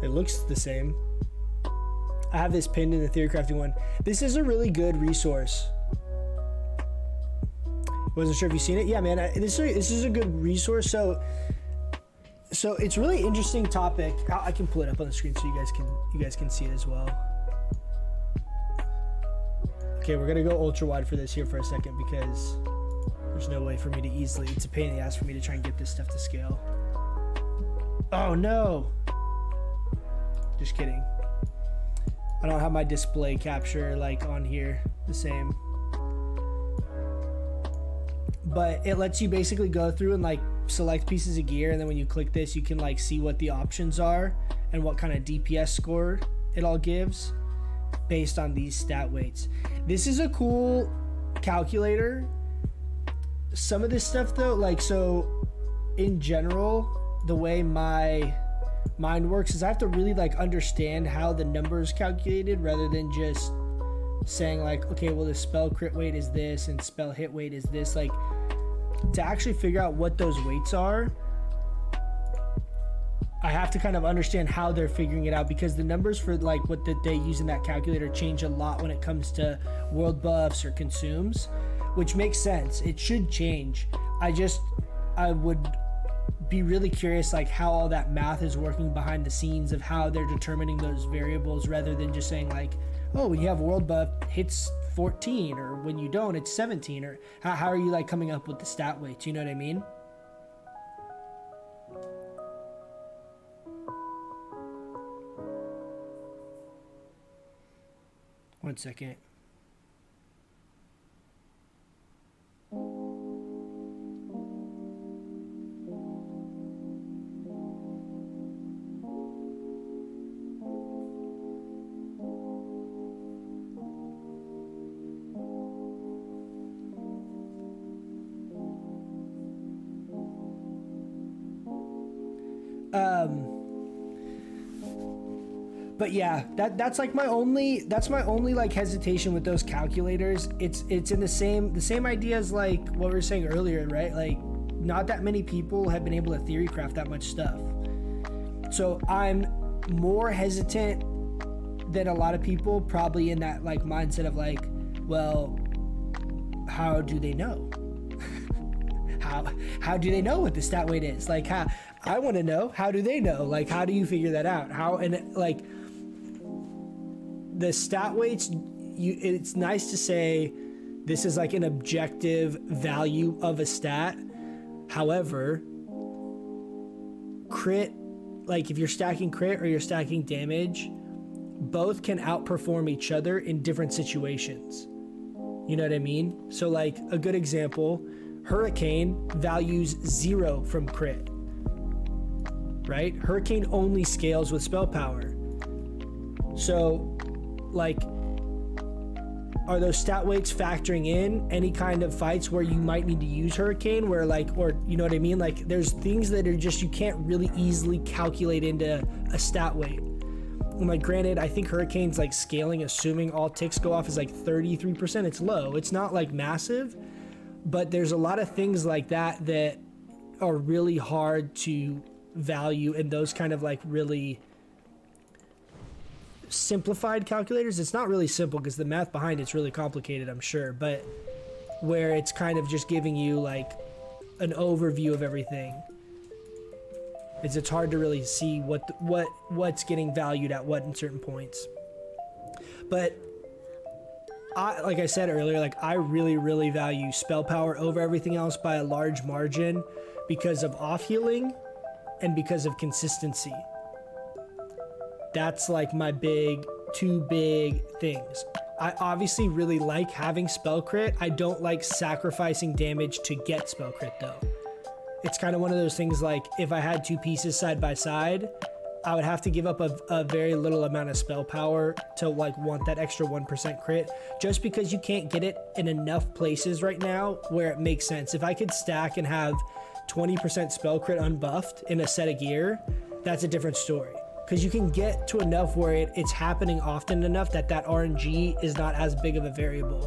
It looks the same. I have this pinned in the theory crafting one. This is a really good resource. Wasn't sure if you've seen it. Yeah, man. This is a good resource. So it's a really interesting topic. I can pull it up on the screen so you guys can see it as well. Okay, we're gonna go ultra wide for this here for a second because there's no way for me to easily. It's a pain in the ass for me to try and get this stuff to scale. Oh no! Just kidding. I don't have my display capture like on here the same. But it lets you basically go through and like select pieces of gear, and then when you click this you can like see what the options are and what kind of DPS score it all gives based on these stat weights. This is a cool calculator. Some of this stuff though, like, so in general the way my mind works is I have to really like understand how the numbers calculated rather than just saying like, okay, well the spell crit weight is this and spell hit weight is this. Like, to actually figure out what those weights are, I have to kind of understand how they're figuring it out, because the numbers for like what they use in that calculator change a lot when it comes to world buffs or consumes, which makes sense. It should change. I would be really curious like how all that math is working behind the scenes of how they're determining those variables, rather than just saying like, oh, when you have world buff hits 14, or when you don't it's 17, or how are you like coming up with the stat weights, you know what I mean? One second. But yeah, that's like my only like hesitation with those calculators. It's in the same idea as like what we were saying earlier, right? Like, not that many people have been able to theory craft that much stuff. So I'm more hesitant than a lot of people, probably in that like mindset of like, well, how do they know? How do they know what the stat weight is? Like, how, I want to know, how do they know? Like, how do you figure that out? How, and like the stat weights, it's nice to say this is like an objective value of a stat. However, crit, like if you're stacking crit or you're stacking damage, both can outperform each other in different situations. You know what I mean? So like a good example, Hurricane values 0 from crit, right? Hurricane only scales with spell power. So like are those stat weights factoring in any kind of fights where you might need to use Hurricane, where like, or you know what I mean? Like there's things that are just, you can't really easily calculate into a stat weight. And like granted, I think Hurricane's like scaling, assuming all ticks go off, is like 33%. It's low. It's not like massive, but there's a lot of things like that that are really hard to value in those kind of like really simplified calculators. It's not really simple because the math behind it's really complicated, I'm sure, but where it's kind of just giving you like an overview of everything, it's hard to really see what's getting valued at what in certain points. But like I said earlier, like I really value spell power over everything else by a large margin because of off healing and because of consistency. That's like my two big things. I obviously really like having spell crit. I don't like sacrificing damage to get spell crit though. It's kind of one of those things like if I had two pieces side by side, I would have to give up a very little amount of spell power to like want that extra 1% crit, just because you can't get it in enough places right now where it makes sense. If I could stack and have 20% spell crit unbuffed in a set of gear, that's a different story. Because you can get to enough where it's happening often enough that RNG is not as big of a variable.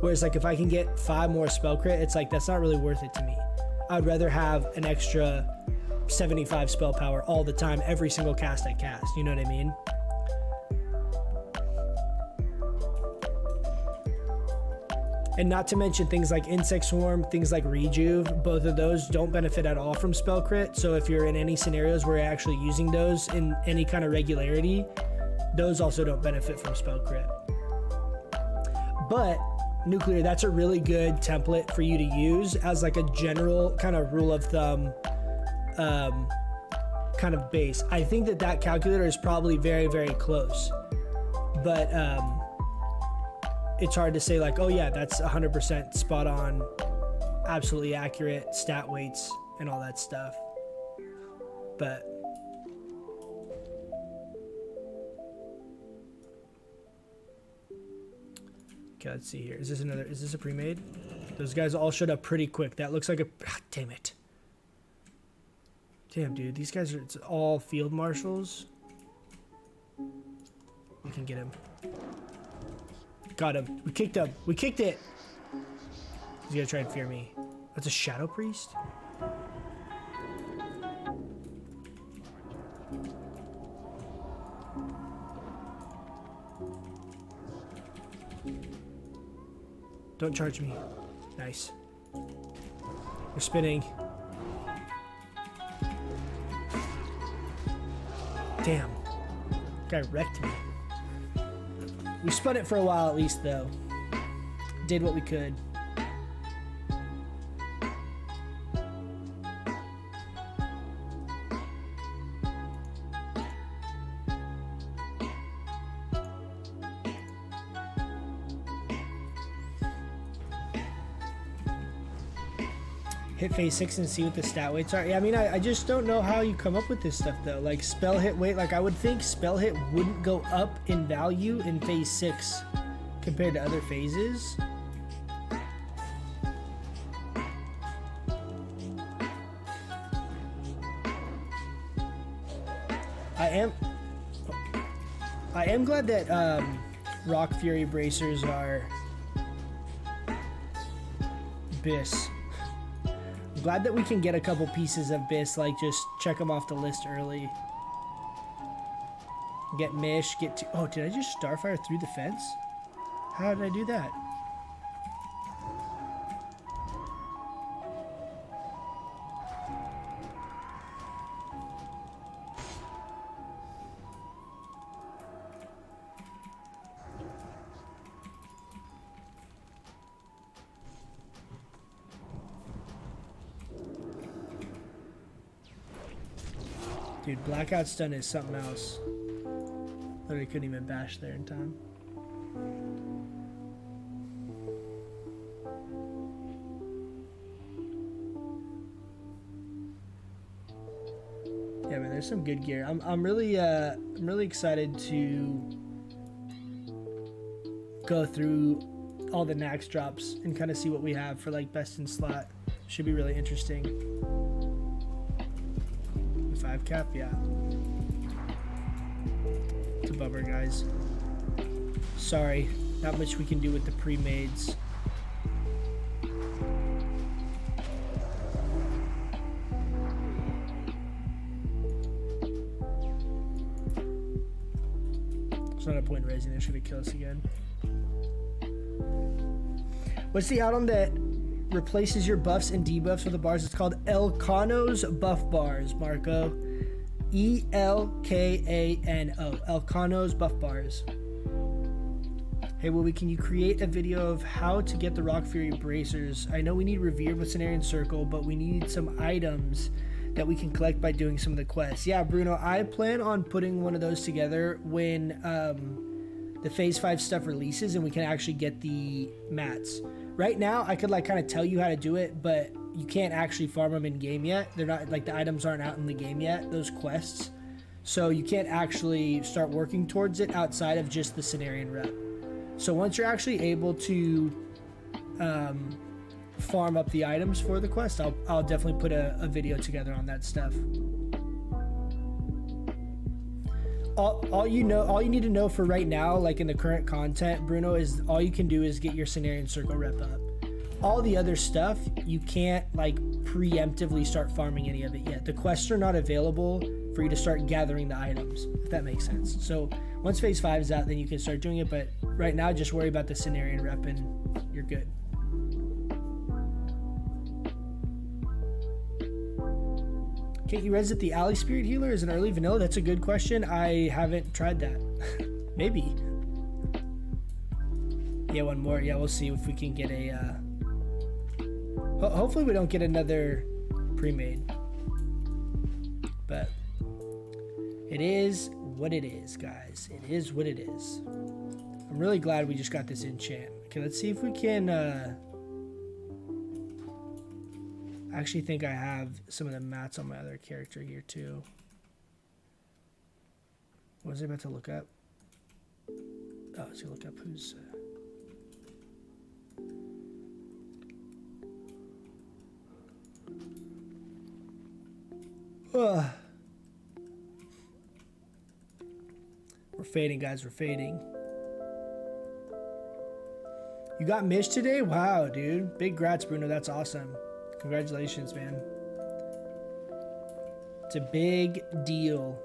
Whereas like if I can get 5 more spell crit, it's like that's not really worth it to me. I'd rather have an extra 75 spell power all the time, every single cast I cast, you know what I mean? And not to mention things like Insect Swarm, things like Rejuve, both of those don't benefit at all from spell crit. So if you're in any scenarios where you're actually using those in any kind of regularity, those also don't benefit from spell crit. But Nuclear, that's a really good template for you to use as like a general kind of rule of thumb kind of base. I think that calculator is probably very close, but it's hard to say like, oh yeah, that's 100% spot on, absolutely accurate stat weights and all that stuff. But okay, let's see here. Is this a pre-made? Those guys all showed up pretty quick. That looks like a, damn it. Damn, dude, these guys are, it's all field marshals. We can get him. Got him. We kicked him. We kicked it. He's gonna try and fear me. That's a shadow priest? Don't charge me. Nice. We're spinning. Damn. Guy wrecked me. We spun it for a while at least though. Did what we could. Hit phase 6 and see what the stat weights are. Yeah, I mean, I just don't know how you come up with this stuff though. Like spell hit weight, like I would think spell hit wouldn't go up in value in phase 6 compared to other phases. I am glad that Rock Fury bracers are BIS. I'm glad that we can get a couple pieces of BIS, like just check them off the list early. Get Mish, get to... Oh, did I just Starfire through the fence? How did I do that? Dude, Blackout Stun is something else. Literally couldn't even bash there in time. Yeah, man, there's some good gear. I'm really excited to go through all the Nax drops and kind of see what we have for like best in slot. Should be really interesting. 5 cap, yeah. It's a bummer, guys. Sorry, not much we can do with the pre-mades. There's not a point in raising. They're just gonna kill us again. What's the add-on that replaces your buffs and debuffs with the bars? It's called Elkano's Buff Bars, Marco. E-L-K-A-N-O. Elkano's Buff Bars. Hey, Wilby, can you create a video of how to get the Rock Fury bracers? I know we need Revered with Cenarian Circle, but we need some items that we can collect by doing some of the quests. Yeah, Bruno, I plan on putting one of those together when the Phase 5 stuff releases and we can actually get the mats. Right now, I could like kind of tell you how to do it, but you can't actually farm them in game yet. They're not like the items aren't out in the game yet, those quests. So you can't actually start working towards it outside of just the Cenarian rep. So once you're actually able to farm up the items for the quest, I'll definitely put a video together on that stuff. All you need to know for right now, like in the current content, Bruno, is all you can do is get your Cenarian Circle rep up. All the other stuff, you can't like preemptively start farming any of it yet. The quests are not available for you to start gathering the items, if that makes sense. So once Phase 5 is out, then you can start doing it, but right now just worry about the Cenarian rep and you're good. Can't you reset the Alley Spirit Healer as an early vanilla? That's a good question. I haven't tried that. Maybe. Yeah, one more. Yeah, we'll see if we can get a... hopefully we don't get another pre-made. But it is what it is, guys. It is what it is. I'm really glad we just got this enchant. Okay, let's see if we can... I actually think I have some of the mats on my other character here too. What was I about to look up? Oh, I was gonna look up who's... We're fading, guys. We're fading. You got Mish today? Wow, dude. Big grats, Bruno. That's awesome. Congratulations, man. It's a big deal.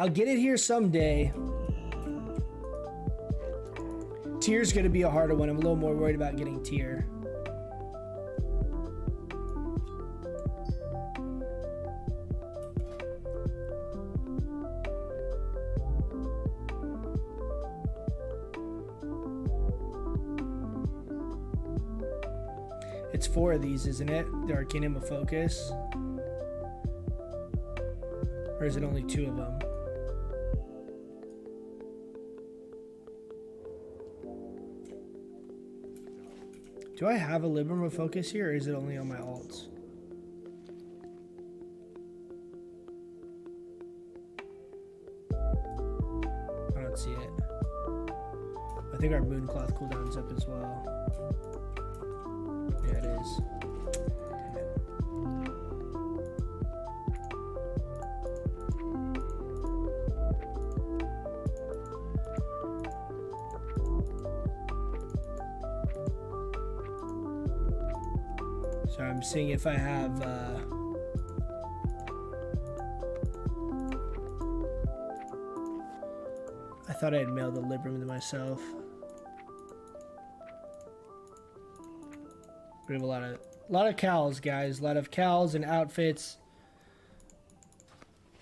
I'll get it here someday. Tier's gonna be a harder one. I'm a little more worried about getting tier. It's 4 of these, isn't it? The Arcanum of Focus. Or is it only 2 of them? Do I have a Libram of Focus here, or is it only on my alts? I don't see it. I think our Mooncloth cooldown's up as well. Yeah, it is. Damn it. So I'm seeing if I have I thought I had mailed the Libram to myself. We have a lot of cows, guys. A lot of cows and outfits.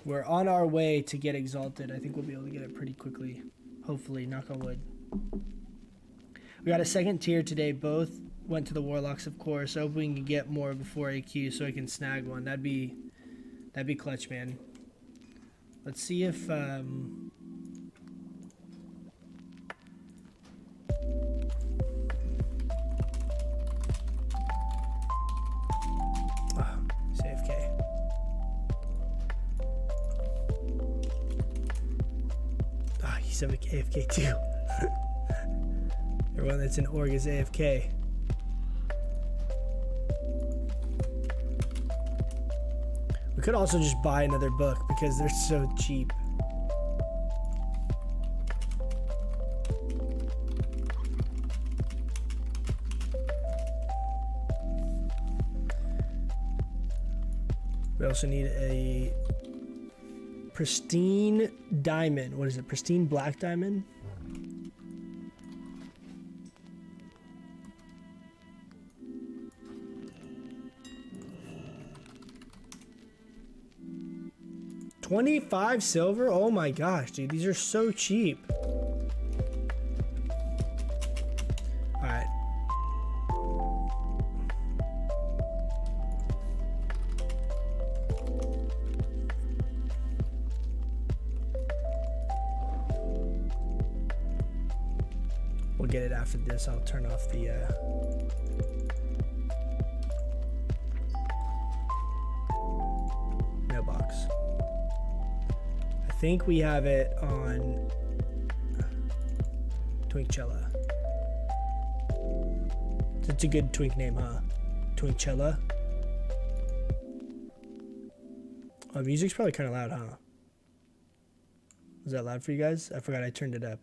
We're on our way to get exalted. I think we'll be able to get it pretty quickly. Hopefully, knock on wood. We got a second tier today. Both went to the Warlocks, of course. I hope we can get more before AQ so I can snag one. That'd be clutch, man. Let's see if AFK. Ah, he's AFK too. Everyone that's in org is AFK. We could also just buy another book because they're so cheap. We also need a pristine diamond. What is it? Pristine black diamond? $25 silver? Oh my gosh, dude, these are so cheap. Alright. We'll get it after this. I'll turn off the mailbox. I think we have it on Twinkchella. It's a good twink name, huh? Twinkchella. Oh, music's probably kind of loud, huh? Was that loud for you guys? I forgot I turned it up.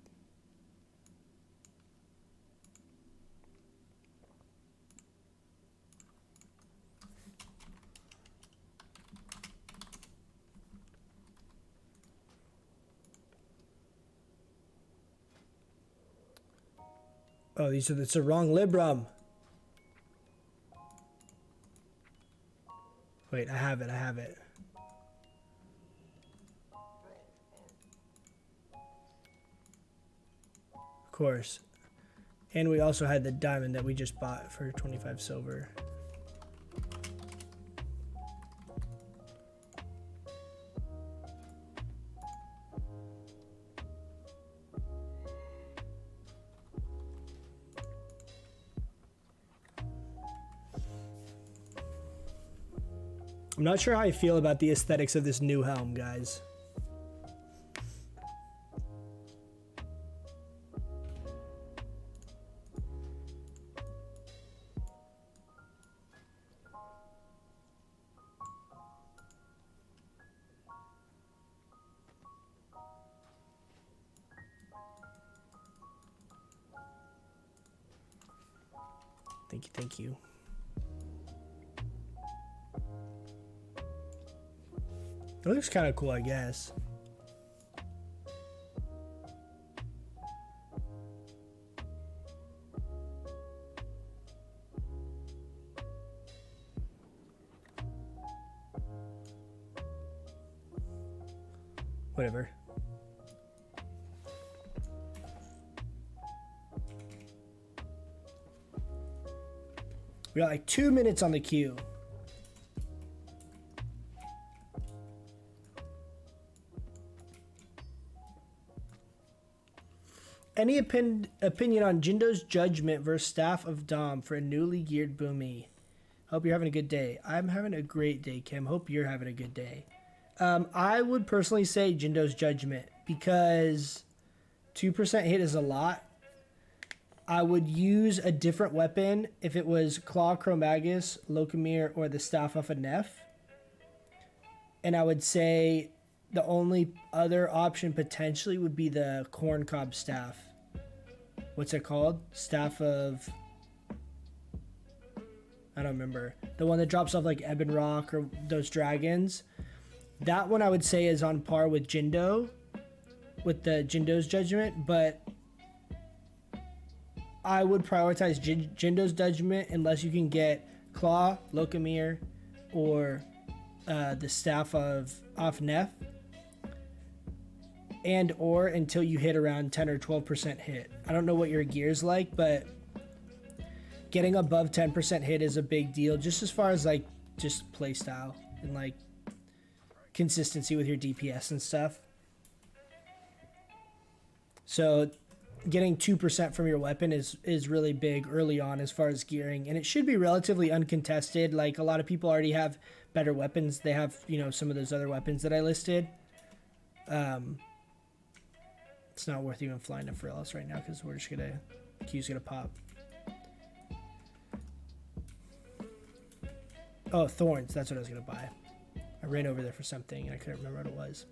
Oh, it's the wrong Librum. Wait, I have it. Of course. And we also had the diamond that we just bought for 25 silver. I'm not sure how I feel about the aesthetics of this new helm, guys. Thank you. It looks kind of cool, I guess. Whatever. We got like 2 minutes on the queue. Any opinion on Jindo's Judgment versus Staff of Dom for a newly geared Boomy? Hope you're having a good day. I'm having a great day, Kim. Hope you're having a good day. I would personally say Jindo's Judgment because 2% hit is a lot. I would use a different weapon if it was Claw Chromagus, Locomere, or the Staff of a Neff. And I would say the only other option potentially would be the Corncob Staff. What's it called? Staff of... I don't remember. The one that drops off like Ebon Rock or those dragons. That one I would say is on par with Jindo. With the Jindo's Judgment. But I would prioritize Jindo's Judgment unless you can get Claw, Locomere, or the Staff of Neff. And or until you hit around 10 or 12% hit. I don't know what your gear's like, but getting above 10% hit is a big deal just as far as like just playstyle and like consistency with your DPS and stuff. So getting 2% from your weapon is really big early on as far as gearing, and it should be relatively uncontested. Like a lot of people already have better weapons. They have, you know, some of those other weapons that I listed. It's not worth even flying to Frelos right now because we're just gonna Q's gonna pop. Oh, thorns. That's what I was gonna buy. I ran over there for something and I couldn't remember what it was.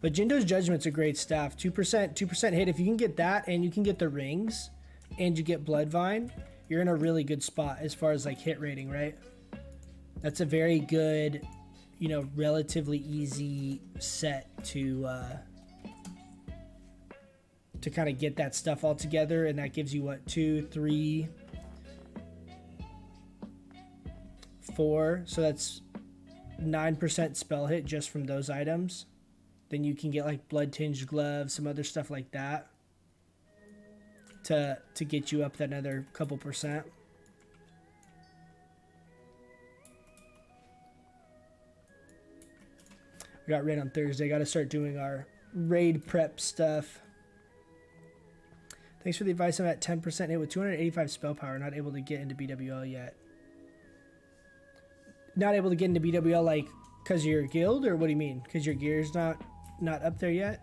But Jindo's Judgment's a great staff. 2% hit. If you can get that and you can get the rings and you get Bloodvine, you're in a really good spot as far as like hit rating, right? That's a very good, you know, relatively easy set to kind of get that stuff all together, and that gives you what, 2, 3, 4. So that's 9% spell hit just from those items. Then you can get like blood tinged gloves, some other stuff like that to get you up that another couple percent. We got raid on Thursday. Got to start doing our raid prep stuff. Thanks for the advice. I'm at 10% hit with 285 spell power. Not able to get into BWL yet. Not able to get into BWL like because of your guild, or what do you mean? Because your gear's not up there yet?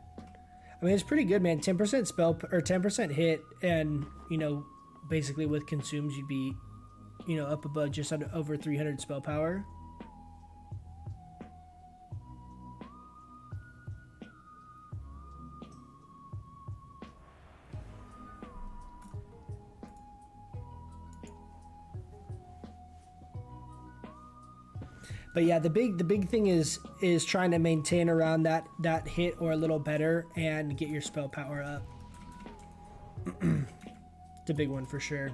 I mean, it's pretty good, man. 10% spell or 10% hit, and you know, basically with consumes, you'd be, you know, up above just under over 300 spell power. But yeah, the big thing is trying to maintain around that hit or a little better and get your spell power up. It's a big one for sure.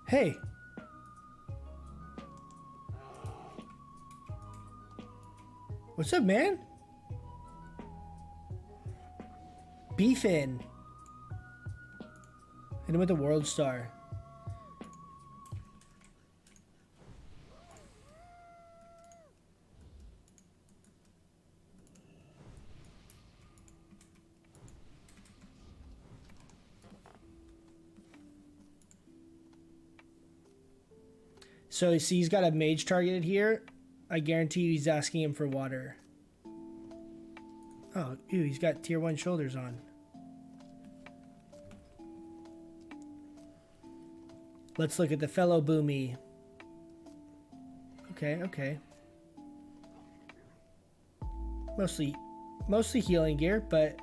Hey. What's up, man? Beefin. Hit him with a world star. So see, he's got a mage targeted here. I guarantee you he's asking him for water. Oh, ew, he's got tier 1 shoulders on. Let's look at the fellow Boomy. Okay, okay. Mostly healing gear, but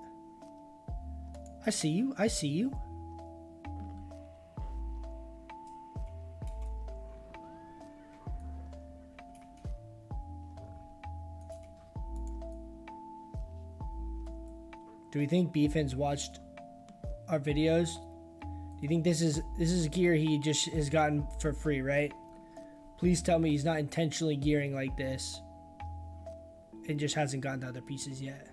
I see you. I see you. Do we think Beefin's watched our videos? Do you think this is gear he just has gotten for free, right? Please tell me he's not intentionally gearing like this and just hasn't gotten to other pieces yet.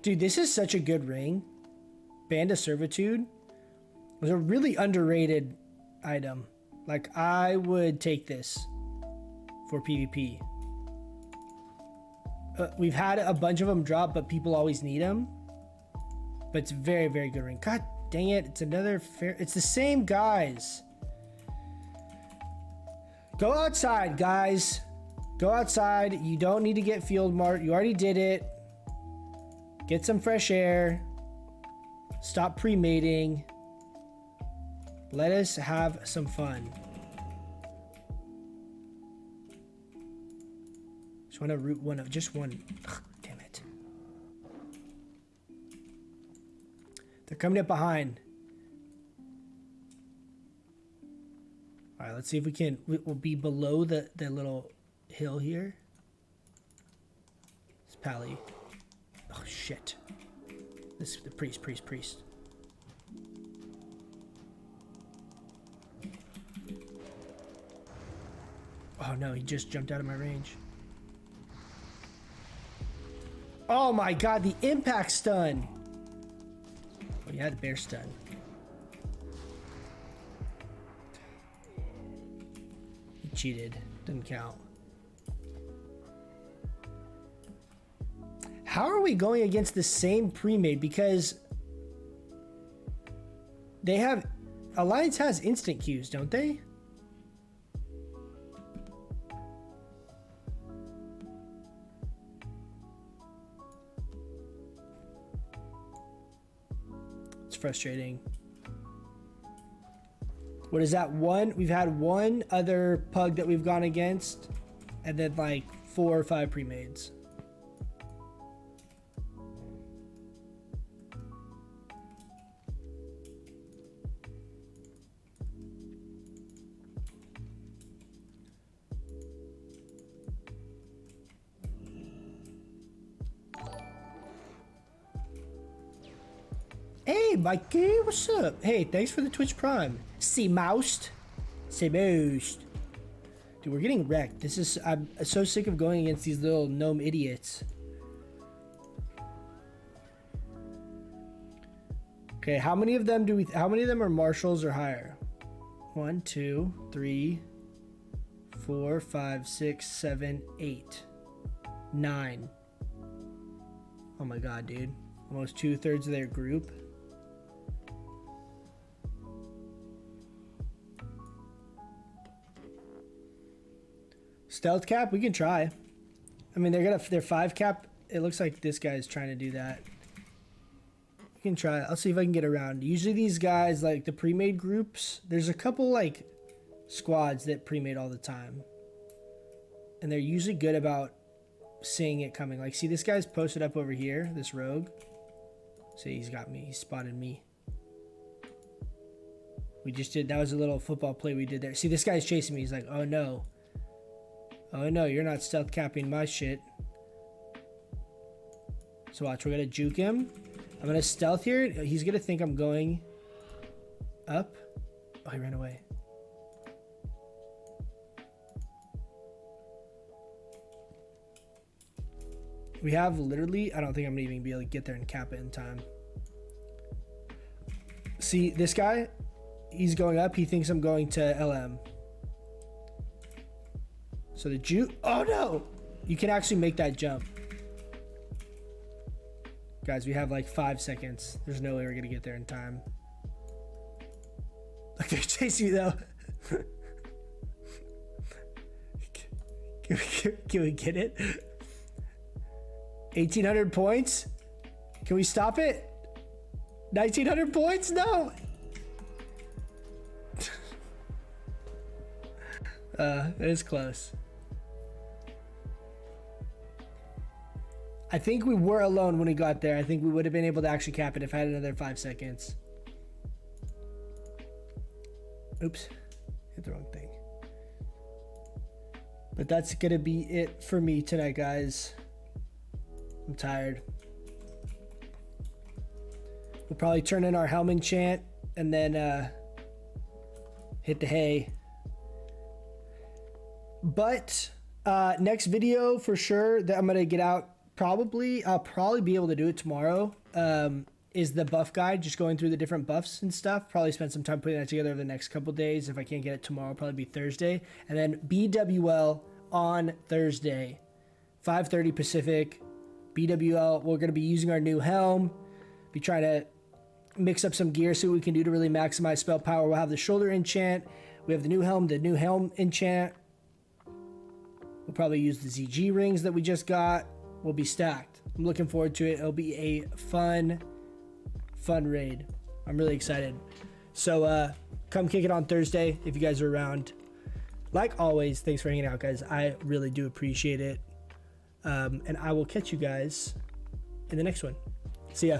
Dude, this is such a good ring. Band of Servitude was a really underrated item. Like, I would take this for PvP. We've had a bunch of them drop, but people always need them. But it's a very, very good ring. God dang it. It's another fair. It's the same guys. Go outside, guys. Go outside. You don't need to get field marked. You already did it. Get some fresh air. Stop pre-mating. Let us have some fun. Just want to root one of just one. Ugh, damn it. They're coming up behind. All right, let's see if we can. We'll be below the little hill here. It's Pally. Oh shit. This is the priest. Oh no, he just jumped out of my range. Oh my god, the impact stun. Oh yeah, the bear stun. He cheated. Didn't count. How are we going against the same pre-made? Because they have... Alliance has instant queues, don't they? It's frustrating. What is that? One? We've had one other pug that we've gone against, and then like 4 or 5 pre-mades. Hey, Mikey, what's up? Hey, thanks for the Twitch Prime. See moused. See moused. Dude, we're getting wrecked. This is... I'm so sick of going against these little gnome idiots. Okay, how many of them do we... How many of them are marshals or higher? 1, 2, 3, 4, 5, 6, 7, 8, 9. Oh my god, dude. Almost 2/3 of their group. Stealth cap, we can try. I mean, they're 5 cap. It looks like this guy's trying to do that. We can try. I'll see if I can get around. Usually these guys, like the pre-made groups, there's a couple like squads that pre-made all the time. And they're usually good about seeing it coming. Like, see, this guy's posted up over here, this rogue. See, he's got me. He spotted me. We just did, that was a little football play we did there. See, this guy's chasing me. He's like, oh no. Oh no, you're not stealth capping my shit. So watch, we're gonna juke him. I'm gonna stealth here. He's gonna think I'm going up. Oh, he ran away. We have literally, I don't think I'm gonna even be able to get there and cap it in time. See, this guy, he's going up. He thinks I'm going to LM. So the juke, oh no! You can actually make that jump. Guys, we have like 5 seconds. There's no way we're gonna get there in time. Look, they're chasing me though. Can we get it? 1,800 points? Can we stop it? 1,900 points? No! It is close. I think we were alone when we got there. I think we would have been able to actually cap it if I had another 5 seconds. Oops. Hit the wrong thing. But that's gonna be it for me tonight, guys. I'm tired. We'll probably turn in our helm enchant and then hit the hay. But next video for sure that I'm gonna get out, I'll probably be able to do it tomorrow, is the buff guide, just going through the different buffs and stuff. Probably spend some time putting that together over the next couple days. If I can't get it tomorrow, it'll probably be Thursday. And then BWL on Thursday, 5:30 Pacific. BWL, we're going to be using our new helm, be trying to mix up some gear, see what we can do to really maximize spell power. We'll have the shoulder enchant, we have the new helm enchant. We'll probably use the ZG rings that we just got. We'll be stacked. I'm looking forward to it. It'll be a fun raid. I'm really excited. So come kick it on Thursday if you guys are around. Like always, thanks for hanging out, guys. I really do appreciate it. And I will catch you guys in the next one. See ya.